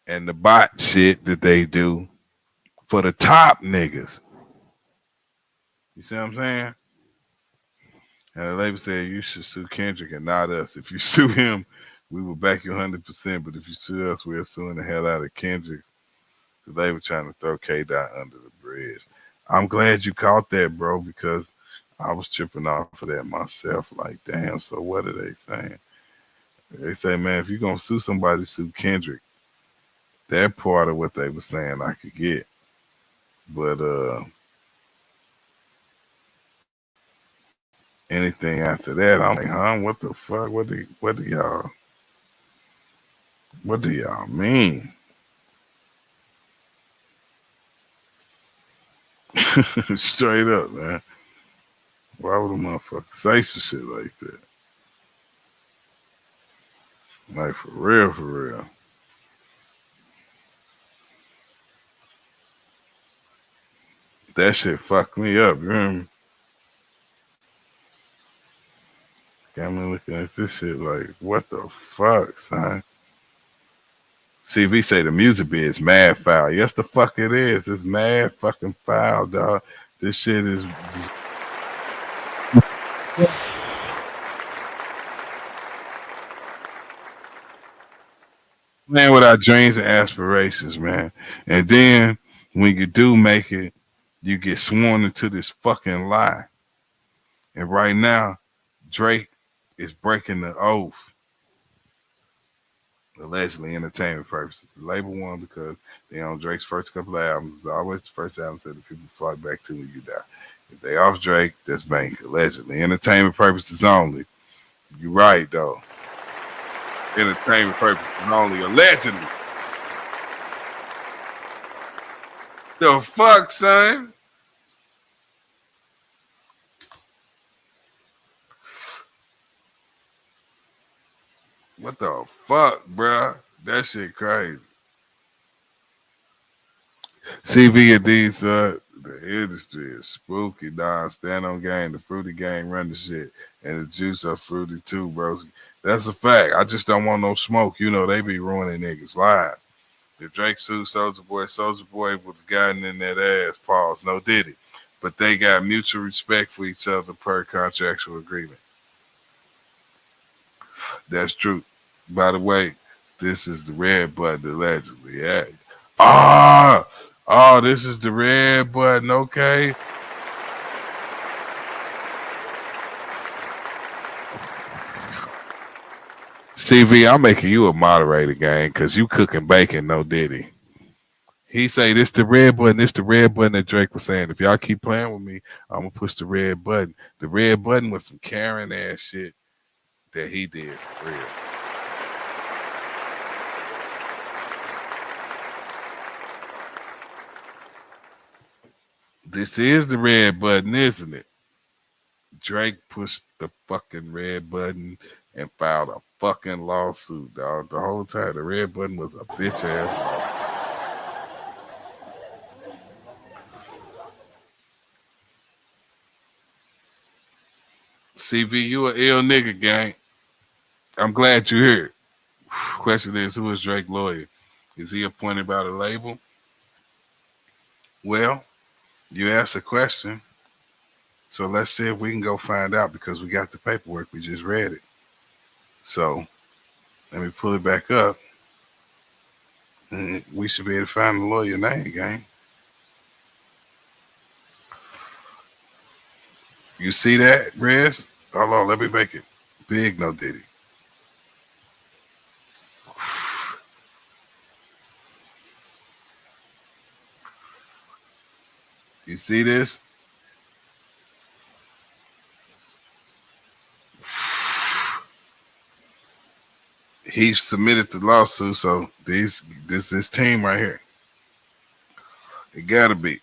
and the bot shit that they do for the top niggas. You see what I'm saying? And the label said you should sue Kendrick and not us. If you sue him, we will back you 100%. But if you sue us, we're suing the hell out of Kendrick. Because they were trying to throw K-Dot under the bridge. I'm glad you caught that, bro, because I was tripping off of that myself. Like, damn, so what are they saying? They say, man, if you're going to sue somebody, sue Kendrick. That part of what they were saying I could get. But anything after that, I'm like, huh? What the fuck? What do y'all mean? Straight up, man. Why would a motherfucker say some shit like that? Like, for real, for real. That shit fucked me up, you hear me? Got me looking at this shit like, what the fuck, son? CV say the music bit is mad foul. Yes, the fuck it is. It's mad fucking foul, dog. This shit is... Man, with our dreams and aspirations, man. And then, when you do make it, you get sworn into this fucking lie. And right now, Drake is breaking the oath. Allegedly, entertainment purposes. The label won because they on Drake's first couple of albums. It's always the first album that the people fly back to when you die. If they off Drake, that's bank. Allegedly, entertainment purposes only. You're right, though. Entertainment purposes only. Allegedly. The fuck, son? What the fuck, bruh? That shit crazy. CV and D, son, the industry is spooky, dog. Stand on game. The Fruity gang run the shit. And the juice are fruity too, bro. That's a fact. I just don't want no smoke. You know, they be ruining niggas' lives. If Drake sued Soulja Boy would have gotten in that ass. Pause. No did it. But they got mutual respect for each other per contractual agreement. That's true. By the way, this is the red button allegedly. Yeah. This is the red button. Okay. CV, I'm making you a moderator, gang, because you cooking bacon, no diddy. He say this the red button. This the red button that Drake was saying. If y'all keep playing with me, I'm gonna push the red button. The red button was some Karen ass shit that he did for real. This is the red button, isn't it? Drake pushed the fucking red button and filed a fucking lawsuit, dog. The whole time, the red button was a bitch ass lawsuit. CV, you a ill nigga, gang. I'm glad you're here. Question is, who is Drake lawyer? Is he appointed by the label? Well, you asked a question, so let's see if we can go find out because we got the paperwork. We just read it. So let me pull it back up. And we should be able to find the lawyer name, gang. You see that, Rez? Hold on, let me make it big. No Diddy. You see this? He submitted the lawsuit, so this team right here. It gotta be.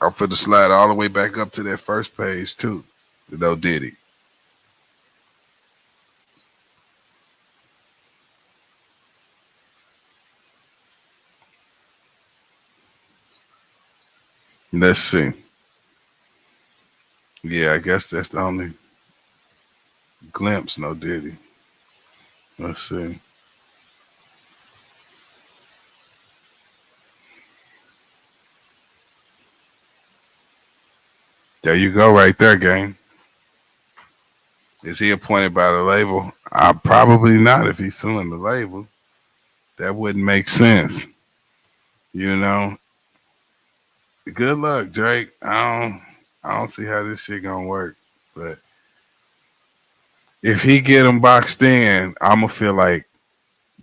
I'm finna slide all the way back up to that first page too. No Diddy. Let's see. Yeah, I guess that's the only glimpse. No Diddy. Let's see. There you go, right there, gang. Is he appointed by the label? Probably not if he's suing the label. That wouldn't make sense. You know. Good luck, Drake. I don't see how this shit gonna work. But if he get him boxed in, I'ma feel like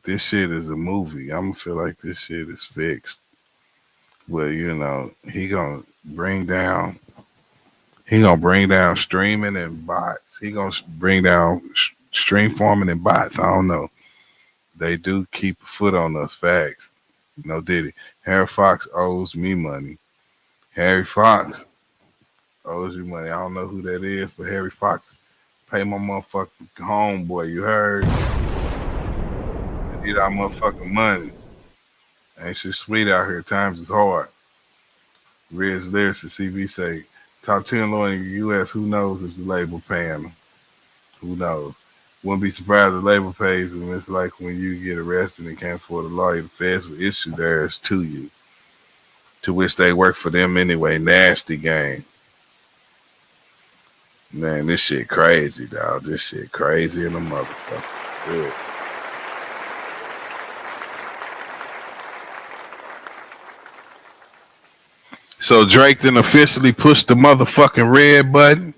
this shit is a movie. I'ma feel like this shit is fixed. Well, you know, he gonna bring down streaming and bots. He gonna bring down stream farming and bots. I don't know. They do keep a foot on us. Facts. No Diddy. Harry Fox owes me money. Harry Fox owes you money. I don't know who that is, but Harry Fox pay my motherfucking homeboy. You heard? I need our motherfucking money. Ain't shit sweet out here. Times is hard. Riz Lyrics to CV say, top 10 lawyer in the U.S. Who knows if the label paying them? Who knows? Wouldn't be surprised if the label pays them. It's like when you get arrested and can't afford a lawyer, the feds will issue theirs to you, to which they work for them anyway. Nasty game. Man, this shit crazy, dog. This shit crazy in the motherfucker. Good. So Drake then officially pushed the motherfucking red button.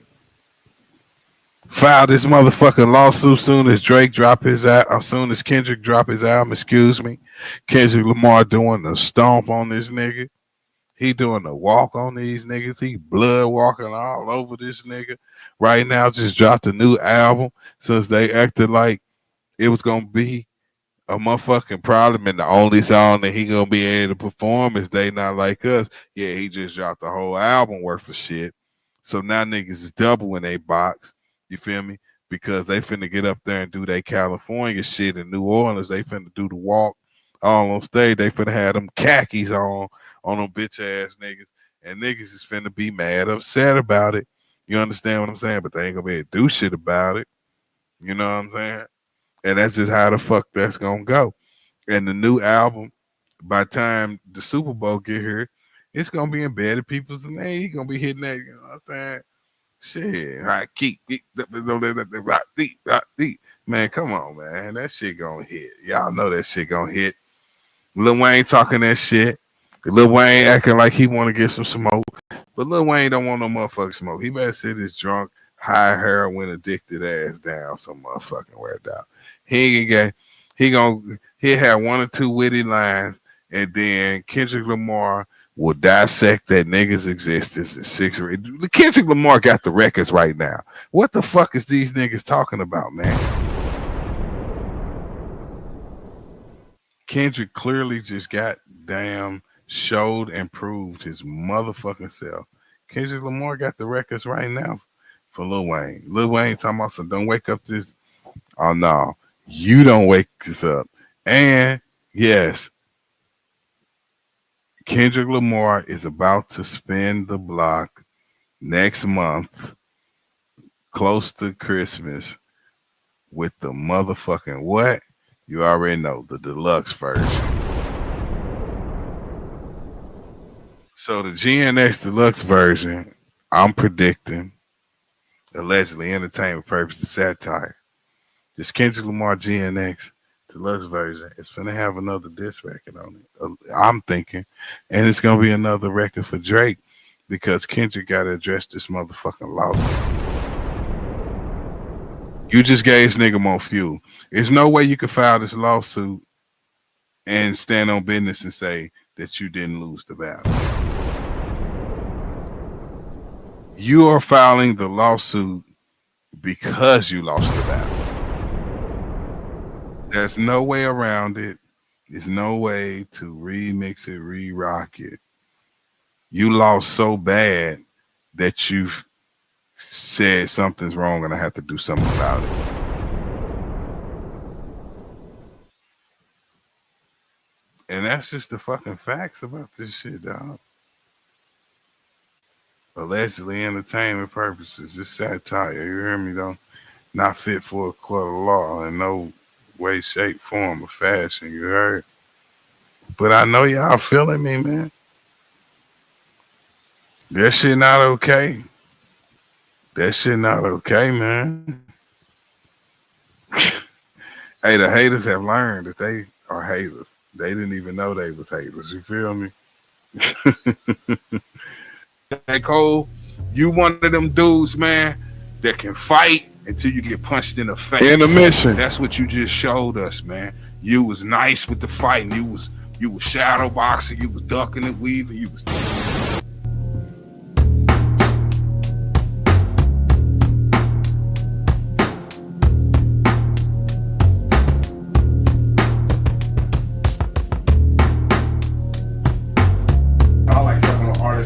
Filed his motherfucking lawsuit soon as Drake drop his album. Soon as Kendrick drop his album, excuse me. Kendrick Lamar doing the stomp on this nigga. He doing the walk on these niggas. He blood walking all over this nigga. Right now, just dropped a new album since they acted like it was gonna be a motherfucking problem, and the only song that he gonna be able to perform is They Not Like Us. Yeah, he just dropped the whole album worth of shit. So now niggas is doubling they box. You feel me? Because they finna get up there and do their California shit in New Orleans. They finna do the walk all on stage. They finna have them khakis on them bitch ass niggas. And niggas is finna be mad, upset about it. You understand what I'm saying? But they ain't gonna be able to do shit about it. You know what I'm saying? And that's just how the fuck that's gonna go. And the new album, by the time the Super Bowl get here, it's gonna be embedded people's name. He gonna be hitting that, you know what I'm saying? Shit, I keep rock deep. Man, come on, man. That shit gonna hit. Y'all know that shit gonna hit. Lil Wayne talking that shit. Lil Wayne acting like he want to get some smoke. But Lil Wayne don't want no motherfucking smoke. He better sit his drunk, high heroin addicted ass down some motherfucking where down. He'll have one or two witty lines, and then Kendrick Lamar will dissect that nigga's existence in 6 or 8. Kendrick Lamar got the records right now. What the fuck is these niggas talking about, man? Kendrick clearly just got damn showed and proved his motherfucking self. Kendrick Lamar got the records right now for Lil Wayne. Lil Wayne talking about some don't wake up this. Oh no, you don't wake this up. And yes, Kendrick Lamar is about to spin the block next month Close to Christmas with the motherfucking what? You already know, the deluxe version. So the GNX deluxe version, I'm predicting, allegedly entertainment purposes, satire. This Kendrick Lamar GNX deluxe version is gonna have another disc record on it. I'm thinking, and it's gonna be another record for Drake because Kendrick got to address this motherfucking lawsuit. You just gave this nigga more fuel. There's no way you could file this lawsuit and stand on business and say that you didn't lose the battle. You are filing the lawsuit because you lost the battle. There's no way around it. There's no way to remix it, re-rock it. You lost so bad that you've said something's wrong and I have to do something about it. And that's just the fucking facts about this shit, dog. Allegedly entertainment purposes. It's satire. You hear me, though? Not fit for a court of law in no way, shape, form, or fashion. You heard? But I know y'all feeling me, man. That shit not okay. That shit not okay, man. Hey, the haters have learned that they are haters. They didn't even know they was haters. You feel me? Hey, Cole, you one of them dudes, man, that can fight until you get punched in the face. Intermission. That's what you just showed us, man. You was nice with the fighting. You was shadow boxing. You was ducking and weaving. You was.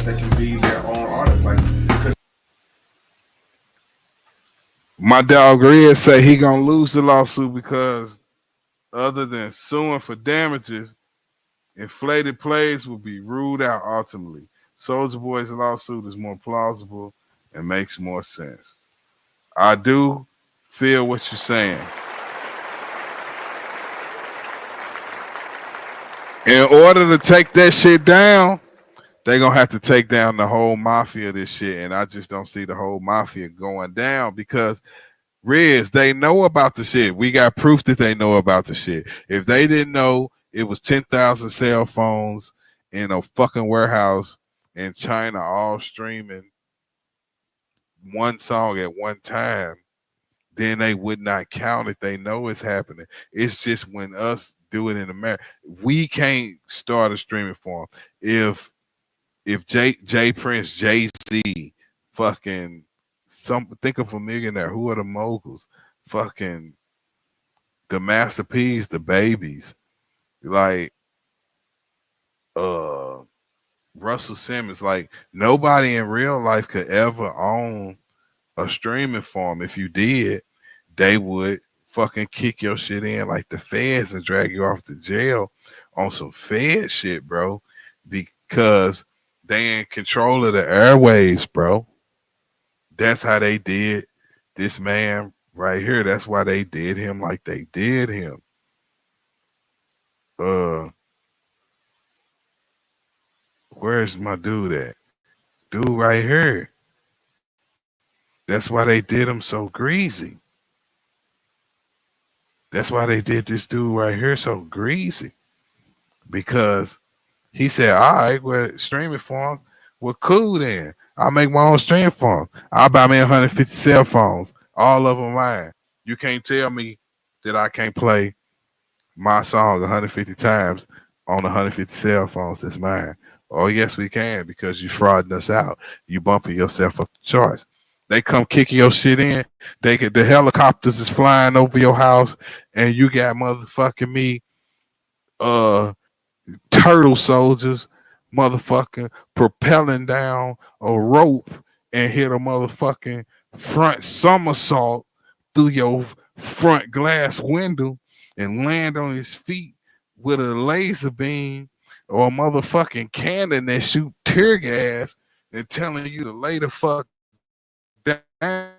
That can be their own artists, like. My dog Red say he gonna lose the lawsuit because other than suing for damages, inflated plays will be ruled out ultimately. Soulja Boy's lawsuit is more plausible and makes more sense. I do feel what you're saying. In order to take that shit down, they're going to have to take down the whole mafia of this shit, and I just don't see the whole mafia going down because, Riz, they know about the shit. We got proof that they know about the shit. If they didn't know it was 10,000 cell phones in a fucking warehouse in China all streaming one song at one time, then they would not count it. They know it's happening. It's just when us do it in America, we can't start a streaming forum. If Jay Prince, Jay-Z, fucking think of a millionaire. Who are the moguls? Fucking the Master P's, the babies. Like Russell Simmons. Like nobody in real life could ever own a streaming forum. If you did, they would fucking kick your shit in like the feds and drag you off to jail on some fed shit, bro. Because they in control of the airwaves, bro. That's how they did this man right here. That's why they did him like they did him. Where's my dude at? Dude right here. That's why they did him so greasy. That's why they did this dude right here so greasy. Because he said, all right, well, streaming for him. Well, cool then. I'll make my own stream for him. I'll buy me 150 cell phones. All of them mine. You can't tell me that I can't play my song 150 times on 150 cell phones that's mine. Oh, yes, we can, because you frauding us out. You bumping yourself up the charts. They come kicking your shit in. The helicopters is flying over your house, and you got motherfucking me, turtle soldiers, motherfucking propelling down a rope and hit a motherfucking front somersault through your front glass window and land on his feet with a laser beam or a motherfucking cannon that shoot tear gas and telling you to lay the fuck down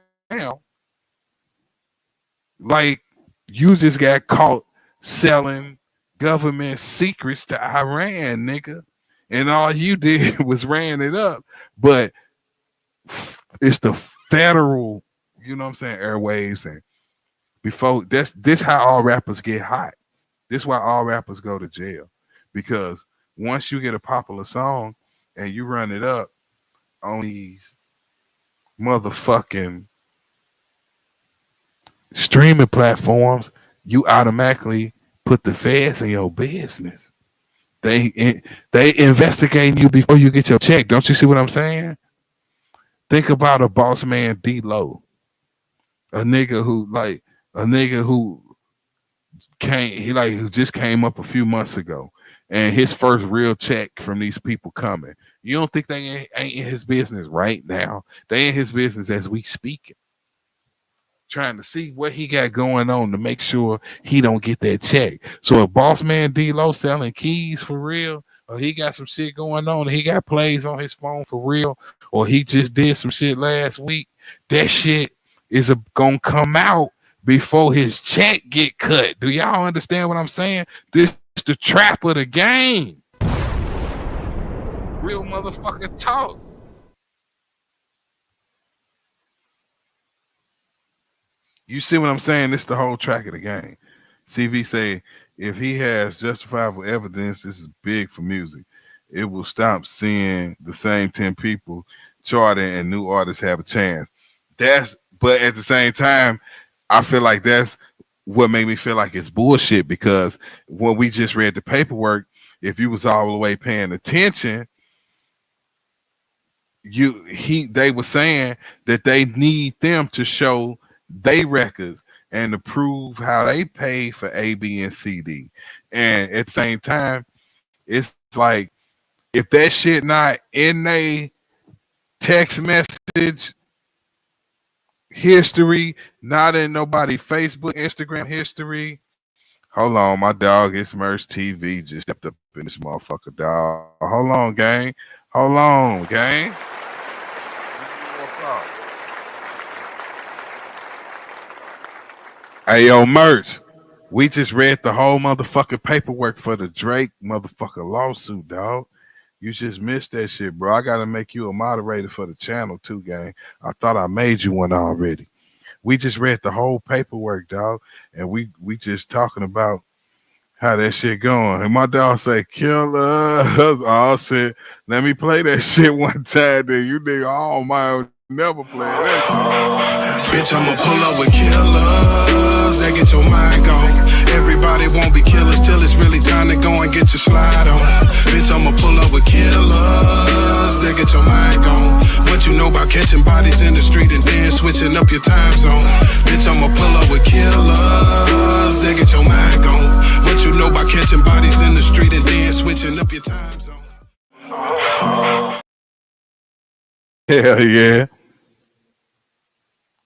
like you just got caught selling government secrets to Iran, nigga. And all you did was ran it up. But it's the federal, you know what I'm saying, airwaves. And before this how all rappers get hot. This is why all rappers go to jail. Because once you get a popular song and you run it up on these motherfucking streaming platforms, you automatically put the feds in your business. They investigating you before you get your check. Don't you see what I'm saying? Think about a boss man D-Lo, a nigga who who just came up a few months ago, and his first real check from these people coming. You don't think they ain't in his business right now? They in his business as we speak, trying to see what he got going on to make sure he don't get that check. So if boss man D-Lo selling keys for real, or he got some shit going on, he got plays on his phone for real, or he just did some shit last week, that shit is gonna come out before his check get cut. Do y'all understand what I'm saying? This is the trap of the game. Real motherfucker talk. You see what I'm saying? This is the whole track of the game. CV say, if he has justifiable evidence, this is big for music. It will stop seeing the same 10 people charting and new artists have a chance. But at the same time, I feel like that's what made me feel like it's bullshit, because when we just read the paperwork, if you was all the way paying attention, they were saying that they need them to show they records and to prove how they pay for A, B, and CD. And at the same time, it's like if that shit not in they text message history, not in nobody Facebook, Instagram history. Hold on, my dog, it's Merch TV just stepped up in this motherfucker, dog. Hold on, gang. Hold on, gang. Hey, yo, Merch, we just read the whole motherfucking paperwork for the Drake motherfucking lawsuit, dog. You just missed that shit, bro. I gotta make you a moderator for the channel too, gang. I thought I made you one already. We just read the whole paperwork, dog, and we just talking about how that shit going. And my dog say, kill us. Oh shit. Let me play that shit one time, then you nigga, oh my, never play that shit. Bitch, I'ma pull up with killers that get your mind gone. Everybody won't be killers till it's really time to go and get your slide on. Bitch, I'ma pull up with killers that get your mind gone. What you know about catching bodies in the street and then switching up your time zone? Bitch, I'ma pull up with killers that get your mind gone. What you know about catching bodies in the street and then switching up your time zone? Hell yeah.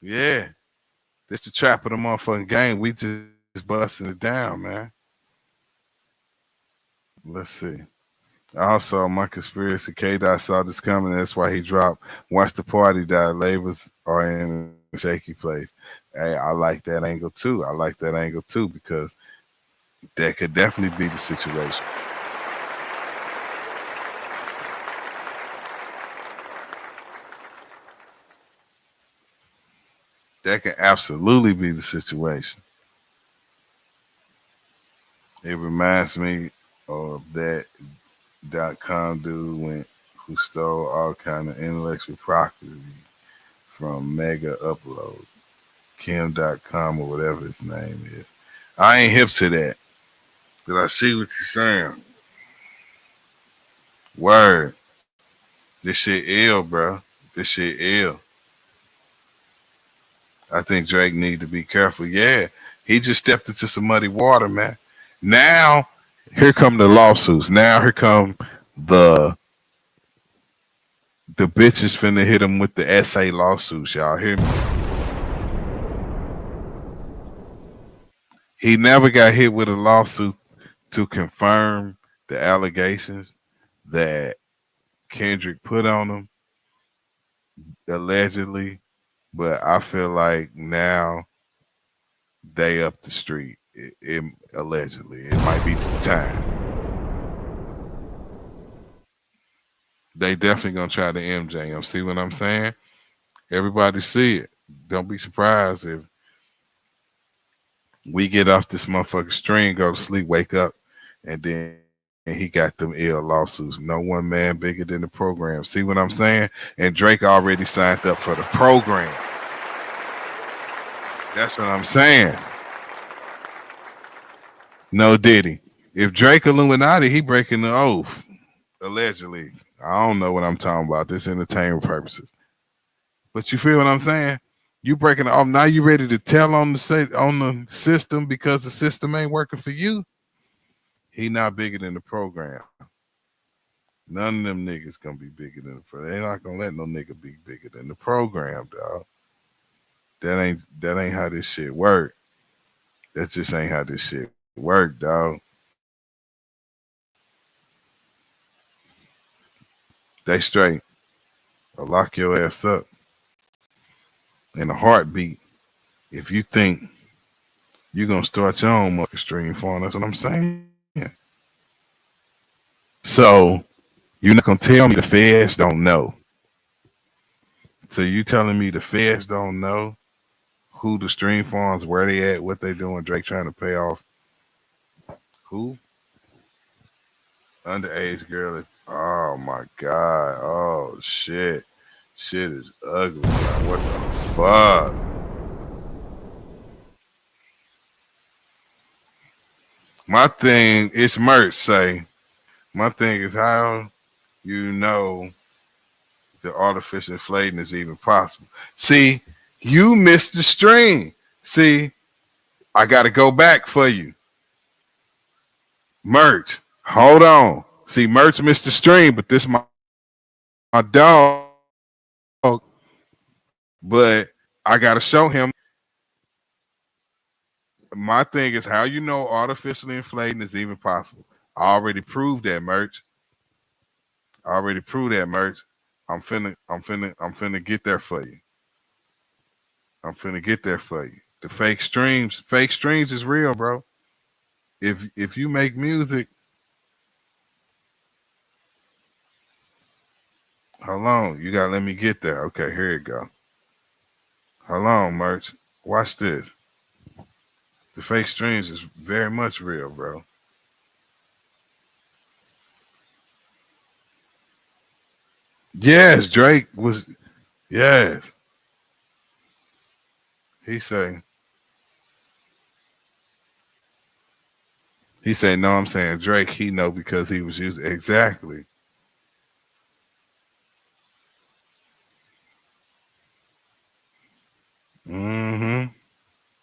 Yeah. This the trap of the motherfucking game. We just busting it down, man. Let's see. Also, my conspiracy, K-Dot saw this coming. That's why he dropped. Once the party died, labels are in a shaky place. Hey, I like that angle too. Because that could definitely be the situation. That can absolutely be the situation. It reminds me of that .com dude who stole all kind of intellectual property from Mega Upload, Kim.com or whatever his name is. I ain't hip to that, but I see what you're saying. Word. This shit ill, bro. This shit ill. I think Drake need to be careful. Yeah, he just stepped into some muddy water, man. Now, here come the lawsuits. Now, here come the bitches finna hit him with the SA lawsuits. Y'all hear me? He never got hit with a lawsuit to confirm the allegations that Kendrick put on him, allegedly. But I feel like now they up the street. It allegedly, it might be time. They definitely gonna try to MJ him. See what I'm saying? Everybody see it. Don't be surprised if we get off this motherfucking string, go to sleep, wake up, and then he got them ill lawsuits. No one man bigger than the program. See what I'm saying? And Drake already signed up for the program. That's what I'm saying. No Diddy. If Drake Illuminati, he breaking the oath. Allegedly. I don't know what I'm talking about. This entertainment purposes. But you feel what I'm saying? You breaking it off. Now you ready to tell on the system because the system ain't working for you? He not bigger than the program. None of them niggas gonna be bigger than the program. They not gonna let no nigga be bigger than the program, dog. That ain't how this shit work. That just ain't how this shit work, dog. They straight. I'll lock your ass up in a heartbeat if you think you're gonna start your own motherfucking stream phone. That's what I'm saying. So you're not gonna tell me the feds don't know. So you telling me the feds don't know who the stream farms, where they at, what they doing? Drake trying to pay off who? Underage girl. Oh my god. Oh shit. Shit is ugly. Man. What the fuck? My thing is merch say. My thing is how you know the artificial inflating is even possible. See, you missed the stream. See, I gotta go back for you. Merch, hold on. See, Merch missed the stream, but this my dog. But I gotta show him. My thing is how you know artificially inflating is even possible. I already proved that, Merch. I already proved that, Merch. I'm finna get there for you. I'm finna get there for you. The fake streams is real, bro. If you make music, hold on, you gotta let me get there. Okay, here you go. Hold on, Merch. Watch this. The fake streams is very much real, bro. Yes, Drake was. Yes, he say. He say no. I'm saying Drake. He know because he was using exactly. Mm-hmm.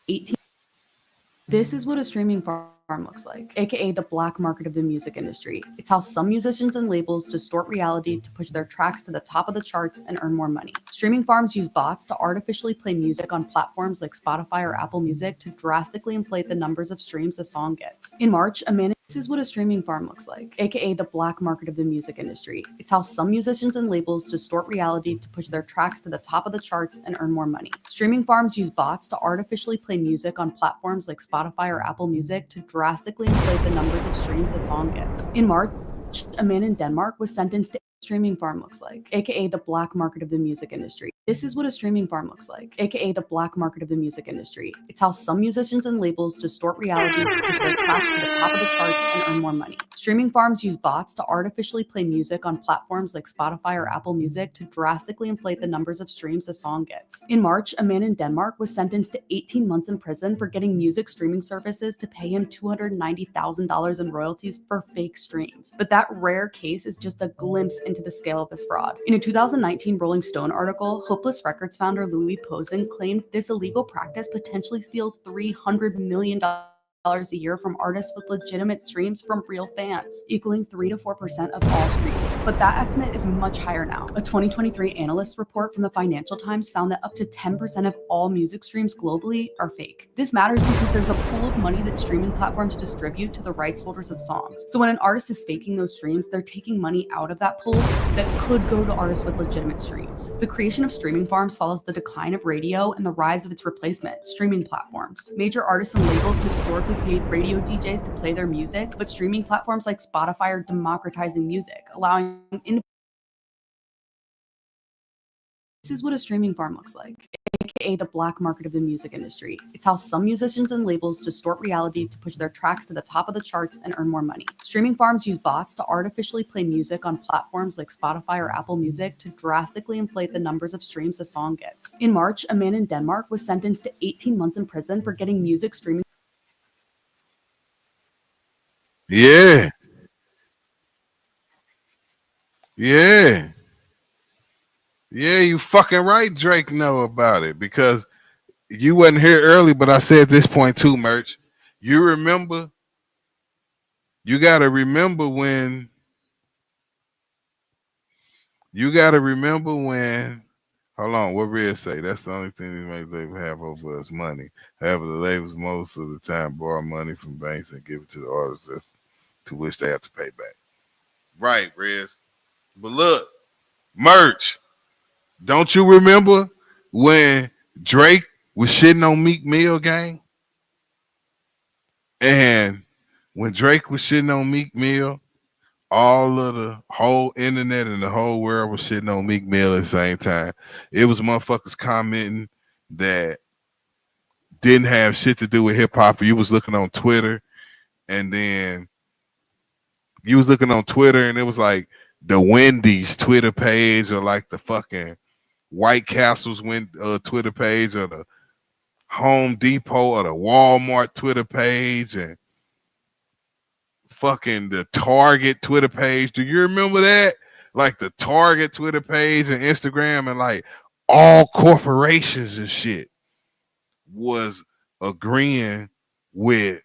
18. This is what a streaming farm looks like, aka the black market of the music industry. It's how some musicians and labels distort reality to push their tracks to the top of the charts and earn more money. Streaming farms use bots to artificially play music on platforms like Spotify or Apple Music to drastically inflate the numbers of streams a song gets. In March, this is what a streaming farm looks like, aka the black market of the music industry. It's how some musicians and labels distort reality to push their tracks to the top of the charts and earn more money. Streaming farms use bots to artificially play music on platforms like Spotify or Apple Music to drastically inflate the numbers of streams a song gets. In March, a man in Denmark was sentenced to streaming farm looks like, aka the black market of the music industry. This is what a streaming farm looks like, aka the black market of the music industry. It's how some musicians and labels distort reality to push their tracks to the top of the charts and earn more money. Streaming farms use bots to artificially play music on platforms like Spotify or Apple Music to drastically inflate the numbers of streams a song gets. In March, a man in Denmark was sentenced to 18 months in prison for getting music streaming services to pay him $290,000 in royalties for fake streams. But that rare case is just a glimpse into the scale of this fraud. In a 2019 Rolling Stone article, Hopeless Records founder Louis Posen claimed this illegal practice potentially steals $300 million a year from artists with legitimate streams from real fans, equaling 3 to 4% of all streams. But that estimate is much higher now. A 2023 analyst report from the Financial Times found that up to 10% of all music streams globally are fake. This matters because there's a pool of money that streaming platforms distribute to the rights holders of songs. So when an artist is faking those streams, they're taking money out of that pool that could go to artists with legitimate streams. The creation of streaming farms follows the decline of radio and the rise of its replacement, streaming platforms. Major artists and labels historically paid radio DJs to play their music, but streaming platforms like Spotify are democratizing music, allowing This is what a streaming farm looks like, aka the black market of the music industry. It's how some musicians and labels distort reality to push their tracks to the top of the charts and earn more money. Streaming farms use bots to artificially play music on platforms like Spotify or Apple Music to drastically inflate the numbers of streams a song gets. In March, a man in Denmark was sentenced to 18 months in prison for getting music streaming. Yeah. Yeah. Yeah, you fucking right, Drake know about it, because you wasn't here early, but I said this point too, Merch. You remember, you gotta remember when hold on, what Red say? That's the only thing these major labels have over us, money. However, the labels most of the time borrow money from banks and give it to the artists to which they have to pay back. Right, Rez. But look, Merch, don't you remember when Drake was shitting on Meek Mill, gang? And when Drake was shitting on Meek Mill, all of the whole internet and the whole world was shitting on Meek Mill at the same time. It was motherfuckers commenting that didn't have shit to do with hip hop. You was looking on Twitter, and then you was looking on Twitter, and it was like the Wendy's Twitter page, or like the fucking White Castle's Twitter page, or the Home Depot, or the Walmart Twitter page, and fucking the Target Twitter page. Do you remember that? Like the Target Twitter page and Instagram, and like all corporations and shit was agreeing with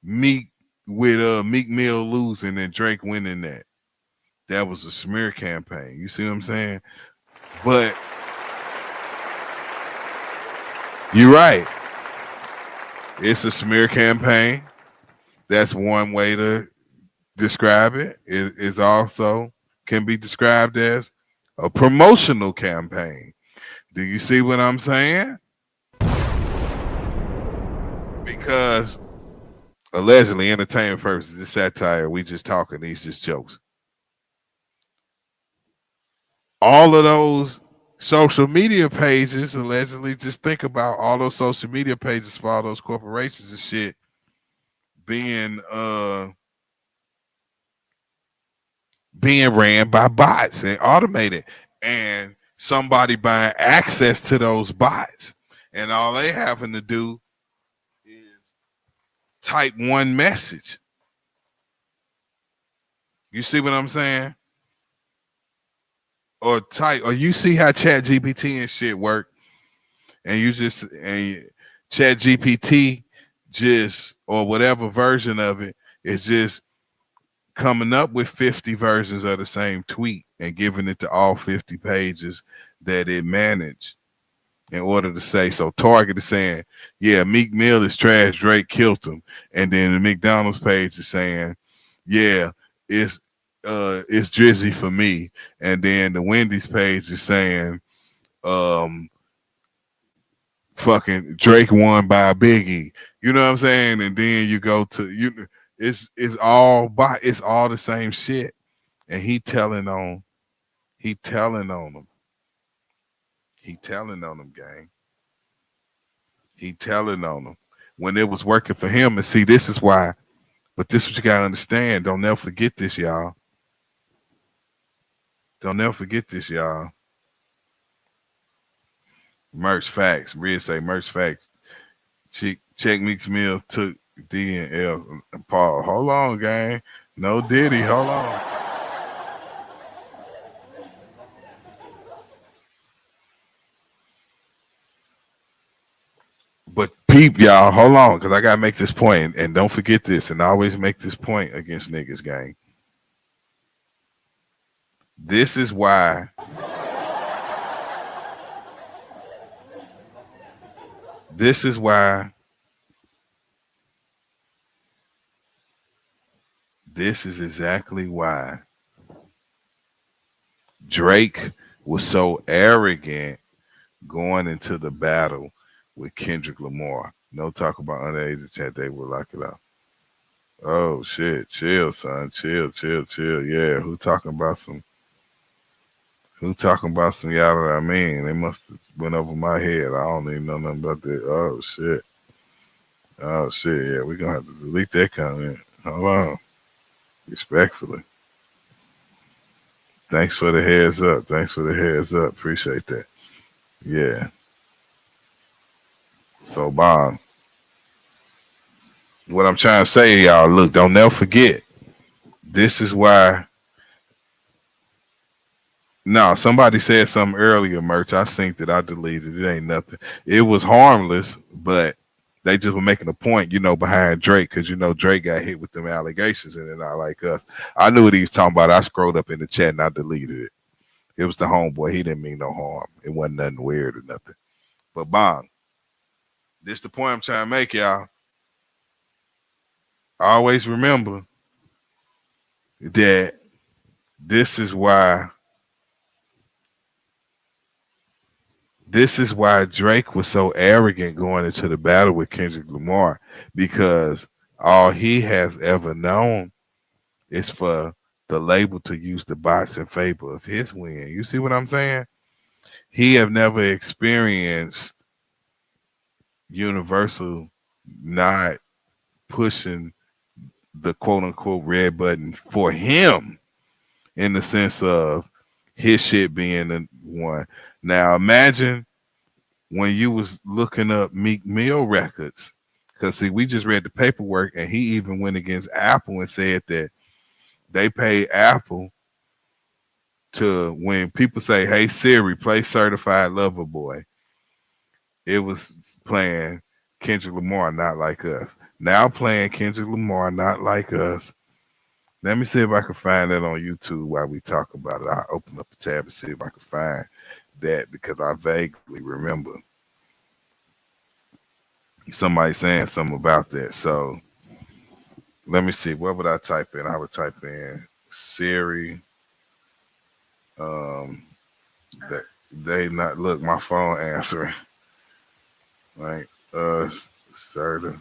Meek Mill losing and Drake winning that. That was a smear campaign. You see what I'm saying? But you're right. It's a smear campaign. That's one way to describe it. It is also can be described as a promotional campaign. Do you see what I'm saying? Because allegedly, entertainment purposes, this satire, we just talking, these just jokes. All of those social media pages, allegedly, just think about all those social media pages for all those corporations and shit being ran by bots and automated, and somebody buying access to those bots, and all they having to do is type one message. You see what I'm saying? Or you see how Chat GPT and shit work, and Chat GPT just, or whatever version of it, is just coming up with 50 versions of the same tweet and giving it to all 50 pages that it managed in order to say. So Target is saying, yeah, Meek Mill is trash, Drake killed him. And then the McDonald's page is saying, yeah, it's Drizzy for me. And then the Wendy's page is saying, fucking Drake won by a Biggie. You know what I'm saying? And then you go to it's all the same shit. And he telling on them. He telling on them, gang. He telling on them when it was working for him. And see, this is why. But this is what you gotta understand. Don't never forget this, y'all. Don't never forget this, y'all. Merch facts. Red say merch facts. Check Meek Mill took D and L and Paul. Hold on, gang. No Diddy. Hold on. But peep, y'all. Hold on, because I gotta make this point, and don't forget this, and I always make this point against niggas, gang. This is why. This is why. This is exactly why Drake was so arrogant going into the battle with Kendrick Lamar. No talk about underage chat. They will lock it out. Oh shit! Chill, son. Chill. Yeah, who talking about some? Who talking about some y'all that I mean? They must have went over my head. I don't even know nothing about that. Oh shit. Yeah, we gonna have to delete that comment. Hold on. Respectfully. Thanks for the heads up. Appreciate that. Yeah. So Bond. What I'm trying to say, y'all, look, don't never forget. This is why. No, somebody said something earlier, merch. I synced it. I deleted it. It ain't nothing. It was harmless, but they just were making a point, behind Drake, because Drake got hit with them allegations, and they're not like us. I knew what he was talking about. I scrolled up in the chat and I deleted it. It was the homeboy. He didn't mean no harm. It wasn't nothing weird or nothing. But Bond, this the point I'm trying to make, y'all. Always remember that this is why Drake was so arrogant going into the battle with Kendrick Lamar, because all he has ever known is for the label to use the bots in favor of his win. You see what I'm saying? He have never experienced Universal not pushing the quote unquote red button for him, in the sense of his shit being the one. Now imagine when you was looking up Meek Mill records, because see, we just read the paperwork, and he even went against Apple and said that they pay Apple to, when people say, "Hey Siri, play Certified Lover Boy," it was playing Kendrick Lamar, Not Like Us. Now playing Kendrick Lamar, Not Like Us. Let me see if I can find that on YouTube while we talk about it. I'll open up a tab and see if I can find that, because I vaguely remember somebody saying something about that. So let me see. What would I type in? I would type in Siri. They not look, my phone answering. Like Certified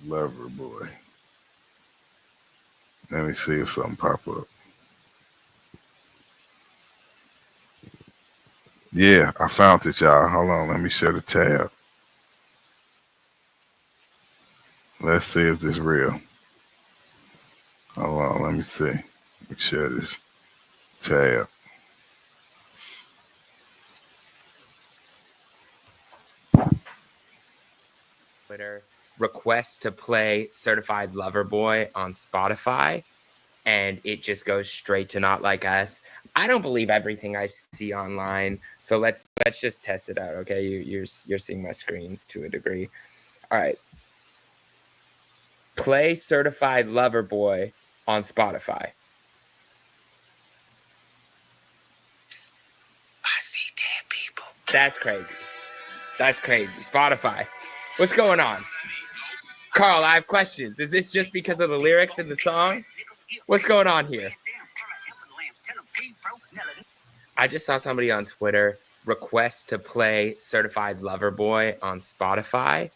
Lover Boy. Let me see if something pop up. Yeah, I found it, y'all. Hold on, let me share the tab. Let's see if this is real. Hold on, let me see. Let me share this tab. Twitter request to play Certified Lover Boy on Spotify, and it just goes straight to Not Like Us. I don't believe everything I see online, so let's just test it out. Okay, you're seeing my screen to a degree. All right, play Certified Lover Boy on Spotify. I see dead people. That's crazy. Spotify, what's going on? Carl, I have questions. Is this just because of the lyrics in the song? What's going on here? I just saw somebody on Twitter request to play Certified Lover Boy on Spotify,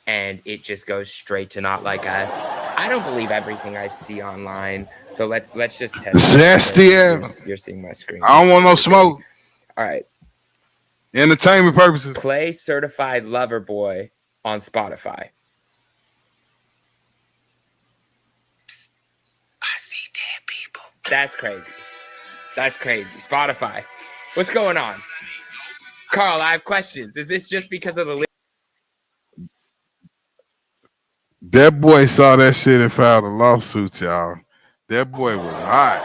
and it just goes straight to Not Like Us. I don't believe everything I see online, so let's just test it. You're seeing my screen. I don't want no smoke. All right. Entertainment purposes. Play Certified Lover Boy on Spotify. I see dead people. That's crazy. Spotify, what's going on? Carl, I have questions. Is this just because of the... That boy saw that shit and filed a lawsuit, y'all. That boy was hot.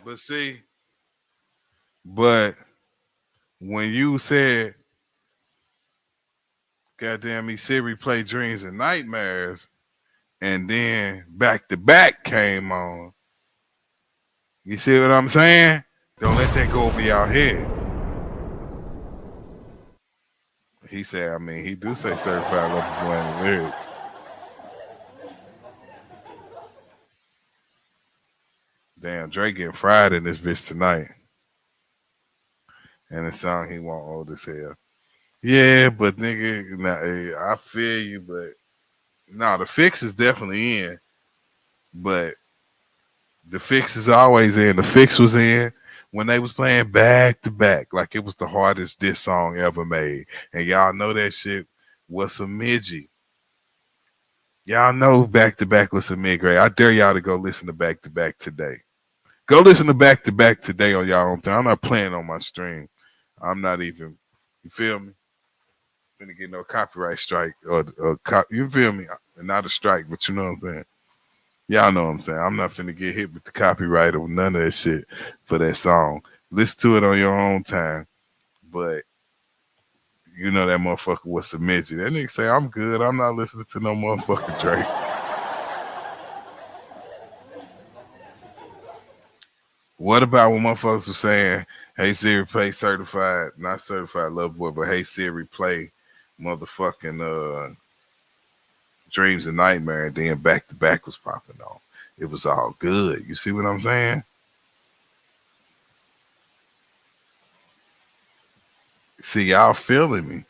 But see, when you said, goddamn me, Siri play Dreams and Nightmares, and then Back to Back came on. You see what I'm saying? Don't let that go over your head. He said, I mean, he do say certified lover boy in the lyrics. Damn, Drake getting fried in this bitch tonight. And the song he want old as hell. Yeah, but nigga, nah, I feel you, but no, the fix is definitely in. But the fix is always in. The fix was in when they was playing back to back, like it was the hardest diss song ever made. And y'all know that shit was some midgy. Y'all know back to back was some mid-grade. I dare y'all to go listen to back today. Go listen to back today on y'all own time. I'm not playing on my stream. I'm not even, you feel me? Gonna get no copyright strike or you feel me? Not a strike, but you know what I'm saying. Y'all know what I'm saying. I'm not finna get hit with the copyright or none of that shit for that song. Listen to it on your own time. But you know that motherfucker was submitted. That nigga say, I'm good. I'm not listening to no motherfucking Drake. What about when motherfuckers were saying, hey Siri play certified, not certified love boy, but hey Siri play motherfucking Dreams and Nightmare, and then back to back was popping on. It was all good. You see what I'm saying? See, y'all feeling me.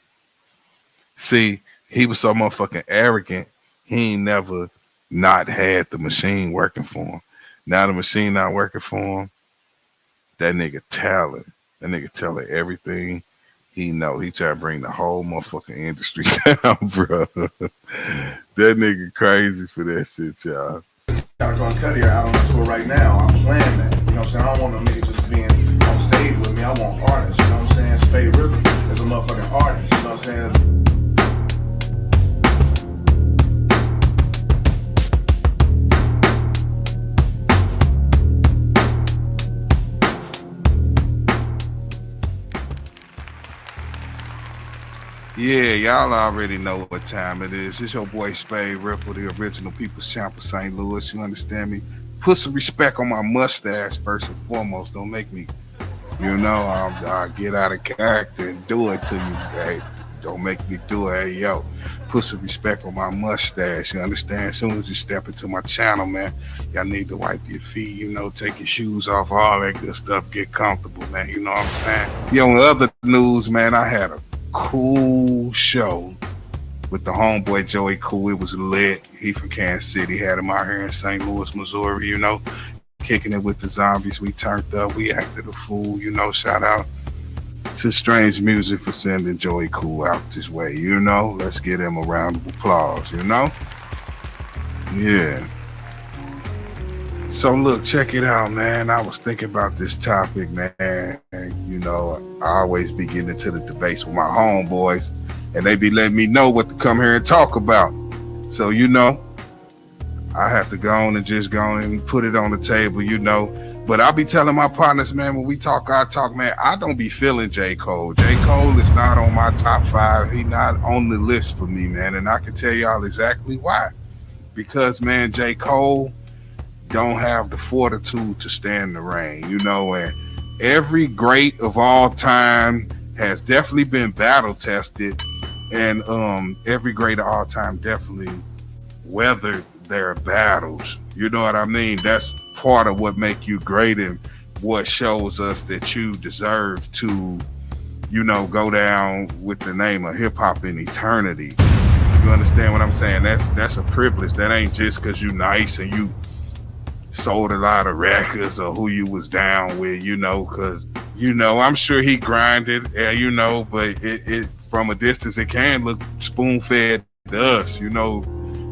See, he was so motherfucking arrogant, he ain't never not had the machine working for him. Now the machine not working for him, that nigga talent. That nigga telling everything he know. He try to bring the whole motherfucking industry down, bro. That nigga crazy for that shit, y'all. Gotta go and cut here out on the tour right now. I'm playing that. You know what I'm saying? I don't want no nigga just being on stage with me. I want artists. You know what I'm saying? Spaide River is a motherfucking artist. You know what I'm saying? Yeah, y'all already know what time it is. It's your boy Spaide Ripple, the original People's Champ of St. Louis. You understand me? Put some respect on my mustache first and foremost. Don't make me, you know, I'll get out of character and do it to you. Hey, don't make me do it. Hey, yo, put some respect on my mustache. You understand? As soon as you step into my channel, man, y'all need to wipe your feet, you know, take your shoes off, all that good stuff. Get comfortable, man. You know what I'm saying? Yo, in other news, man, I had a cool show with the homeboy Joey Cool. It was lit. He from Kansas City. Had him out here in St. Louis, Missouri, you know, kicking it with the zombies. We turned up. We acted a fool, you know. Shout out to Strange Music for sending Joey Cool out this way, you know. Let's give him a round of applause, you know. Yeah. So look, check it out, man. I was thinking about this topic, man. And, you know, I always be getting into the debates with my homeboys, and they be letting me know what to come here and talk about. So, you know, I have to go on and just go on and put it on the table, you know. But I'll be telling my partners, man, when we talk, I talk, man, I don't be feeling J. Cole. J. Cole is not on my top 5. He not on the list for me, man. And I can tell y'all exactly why. Because, man, J. Cole don't have the fortitude to stand the rain, you know, and every great of all time has definitely been battle tested, and every great of all time definitely weathered their battles. You know what I mean? That's part of what make you great and what shows us that you deserve to, you know, go down with the name of hip hop in eternity. You understand what I'm saying? That's a privilege. That ain't just because you nice and you sold a lot of records or who you was down with, you know, because, you know, I'm sure he grinded, you know, but it from a distance, it can look spoon-fed to us, you know,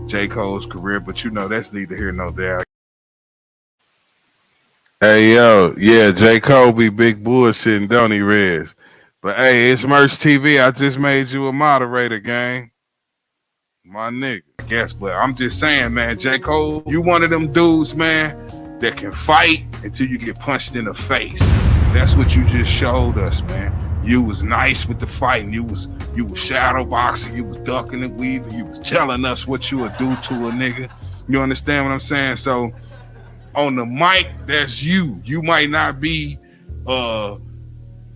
J. Cole's career, but, you know, that's neither here nor there. Hey, yo, yeah, J. Cole be big bullshitting, don't he, Rez? But, hey, it's Merch TV. I just made you a moderator, gang. My nigga, I guess, but I'm just saying, man, J. Cole, you one of them dudes, man, that can fight until you get punched in the face. That's what you just showed us, man. You was nice with the fighting. You was shadow boxing. You was ducking and weaving. You was telling us what you would do to a nigga. You understand what I'm saying? So on the mic, that's you. You might not be a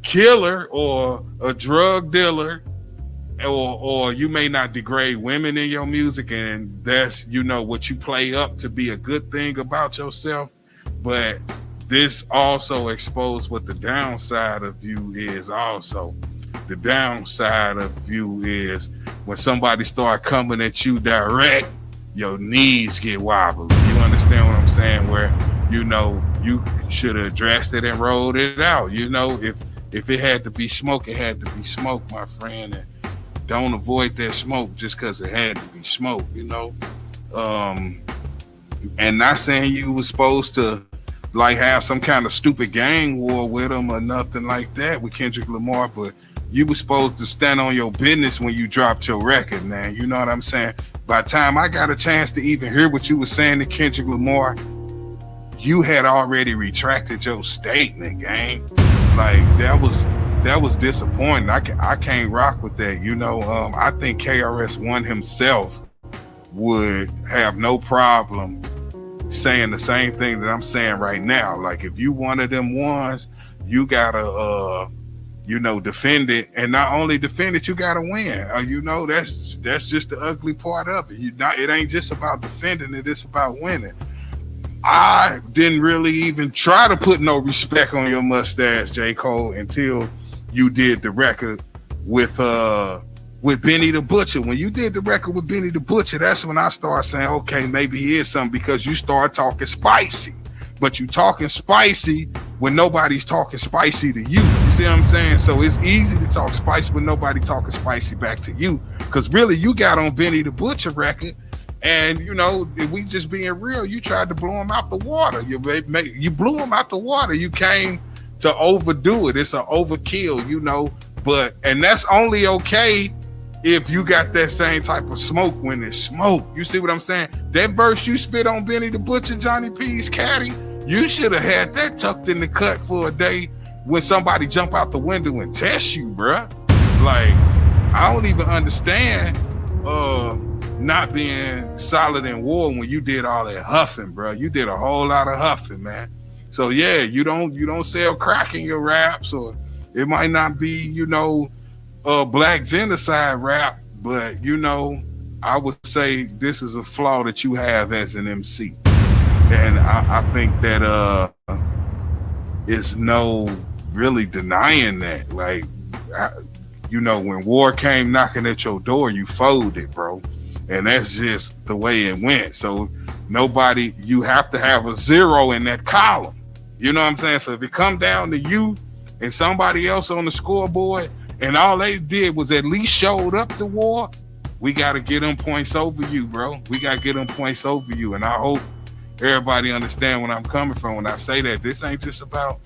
killer or a drug dealer, or you may not degrade women in your music, and that's, you know, what you play up to be a good thing about yourself. But this also exposed what the downside of you is also. The downside of you is when somebody start coming at you direct, your knees get wobbly. You understand what I'm saying? Where, you know, you should have addressed it and rolled it out. You know, if it had to be smoke, it had to be smoke, my friend. And don't avoid that smoke just because it had to be smoke, you know? And not saying you was supposed to like have some kind of stupid gang war with him or nothing like that with Kendrick Lamar, but you was supposed to stand on your business when you dropped your record, man. You know what I'm saying? By the time I got a chance to even hear what you were saying to Kendrick Lamar, you had already retracted your statement, gang. Like that was disappointing. I can't rock with that. You know, I think KRS-One himself would have no problem saying the same thing that I'm saying right now. Like, if you one of them ones, you gotta you know, defend it, and not only defend it, you gotta win. You know, that's just the ugly part of it. It ain't just about defending it, it's about winning. I didn't really even try to put no respect on your mustache, J. Cole, until you did the record with Benny the Butcher. When you did the record with Benny the Butcher, that's when I started saying, okay, maybe he is something, because you start talking spicy. But you talking spicy when nobody's talking spicy to you. You see what I'm saying? So it's easy to talk spicy when nobody talking spicy back to you, because really you got on Benny the Butcher record, and you know, if we just being real, you tried to blow him out the water. You blew him out the water. You came to overdo it. It's an overkill, you know. And that's only okay if you got that same type of smoke when it's smoke. You see what I'm saying? That verse you spit on Benny the Butcher, Johnny P's caddy, you should have had that tucked in the cut for a day when somebody jump out the window and test you, bruh. Like, I don't even understand not being solid in war when you did all that huffing, bruh. You did a whole lot of huffing, man. So yeah, you don't sell crack in your raps, or it might not be, you know, black genocide rap, but you know, I would say this is a flaw that you have as an MC, and I think that it's no really denying that. Like, you know, when war came knocking at your door, you folded, bro, and that's just the way it went. So you have to have a zero in that column. You know what I'm saying? So if it come down to you and somebody else on the scoreboard, and all they did was at least showed up to war, we got to get them points over you, bro. We got to get them points over you. And I hope everybody understand where I'm coming from when I say that. This ain't just about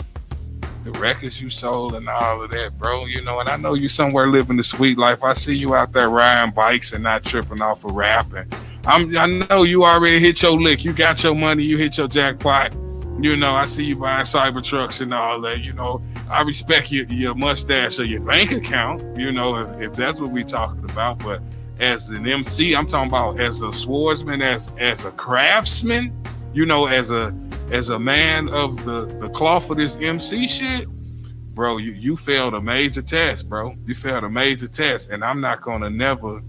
the records you sold and all of that, bro. You know, and I know you somewhere living the sweet life. I see you out there riding bikes and not tripping off a rap. And I know you already hit your lick. You got your money. You hit your jackpot. You know, I see you buying cyber trucks and all that. You know, I respect your mustache or your bank account, you know, if that's what we're talking about. But as an MC, I'm talking about as a swordsman, as a craftsman, you know, as a man of the cloth of this MC shit, bro, you failed a major test, bro. You failed a major test, and I'm not gonna never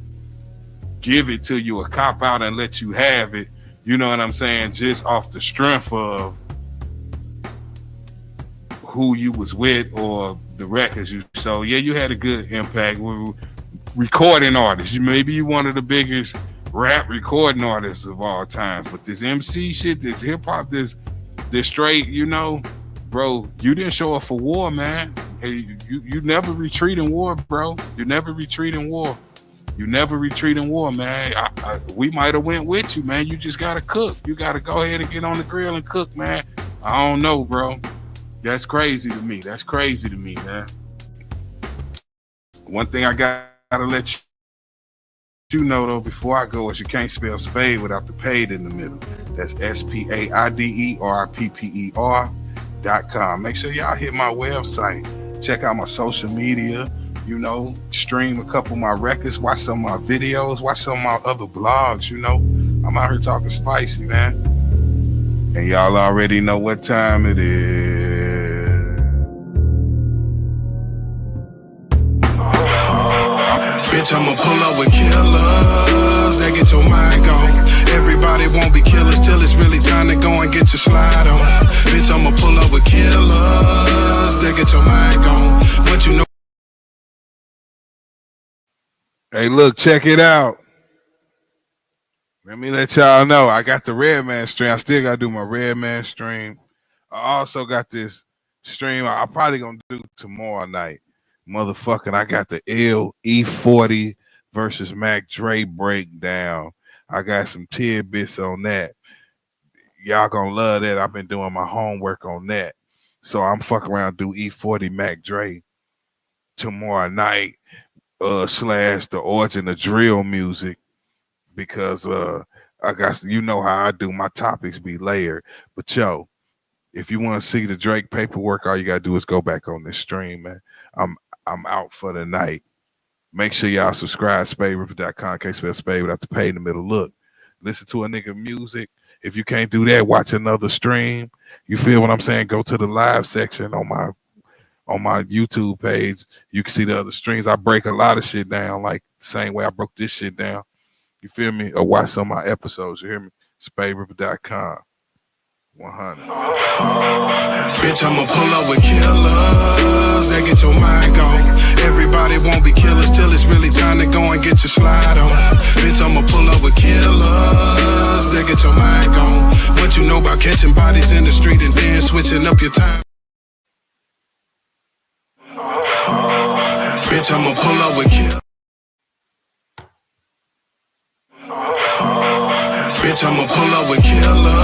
give it to you a cop out and let you have it. You know what I'm saying? Just off the strength of who you was with or the records you sold. Yeah, you had a good impact. We recording artists. Maybe you one of the biggest rap recording artists of all times. But this MC shit, this hip hop, this straight, you know, bro, you didn't show up for war, man. Hey, you never retreat in war, bro. You never retreat in war. You never retreat in war, man. We might have went with you, man. You just gotta cook. You gotta go ahead and get on the grill and cook, man. I don't know, bro. That's crazy to me. That's crazy to me, man. One thing I gotta let you know, though, before I go, is you can't spell Spaide without the paid in the middle. That's SPAIDERPPER.com. Make sure y'all hit my website, Check out my social media. You know, stream a couple of my records, watch some of my videos, watch some of my other blogs. You know, I'm out here talking spicy, man. And y'all already know what time it is. Bitch, I'ma pull up with killers that get your mind gone. Everybody won't be killers till it's really time to go and get your slide on. Bitch, I'ma pull up with killers that get your mind gone. What you know? Hey, look, check it out. Let me let y'all know. I got the Red Man stream. I still got to do my Red Man stream. I also got this stream I'm probably going to do tomorrow night. Motherfucking, I got the ill E40 versus Mac Dre breakdown. I got some tidbits on that. Y'all going to love that. I've been doing my homework on that. So I'm fucking around do E40 Mac Dre tomorrow night. Slash the origin of drill music, because I got, you know how I do, my topics be layered. But yo, if you want to see the Drake paperwork, all you gotta do is go back on this stream, man. I'm out for the night. Make sure y'all subscribe, SpaideRipper.com, can't spell Spade without the pay in the middle. Look, listen to a nigga music. If you can't do that, watch another stream. You feel what I'm saying? Go to the live section on my YouTube page. You can see the other streams. I break a lot of shit down, like the same way I broke this shit down. You feel me? Or watch some of my episodes. You hear me? SpaideRipper.com. 100. Bitch, I'ma pull up with killers that get your mind gone. Everybody won't be killers till it's really time to go and get your slide on. Bitch, I'ma pull up with killers that get your mind gone. What you know about catching bodies in the street and then switching up your time? Bitch, I'ma pull up with killers. Bitch, I'ma pull up with killers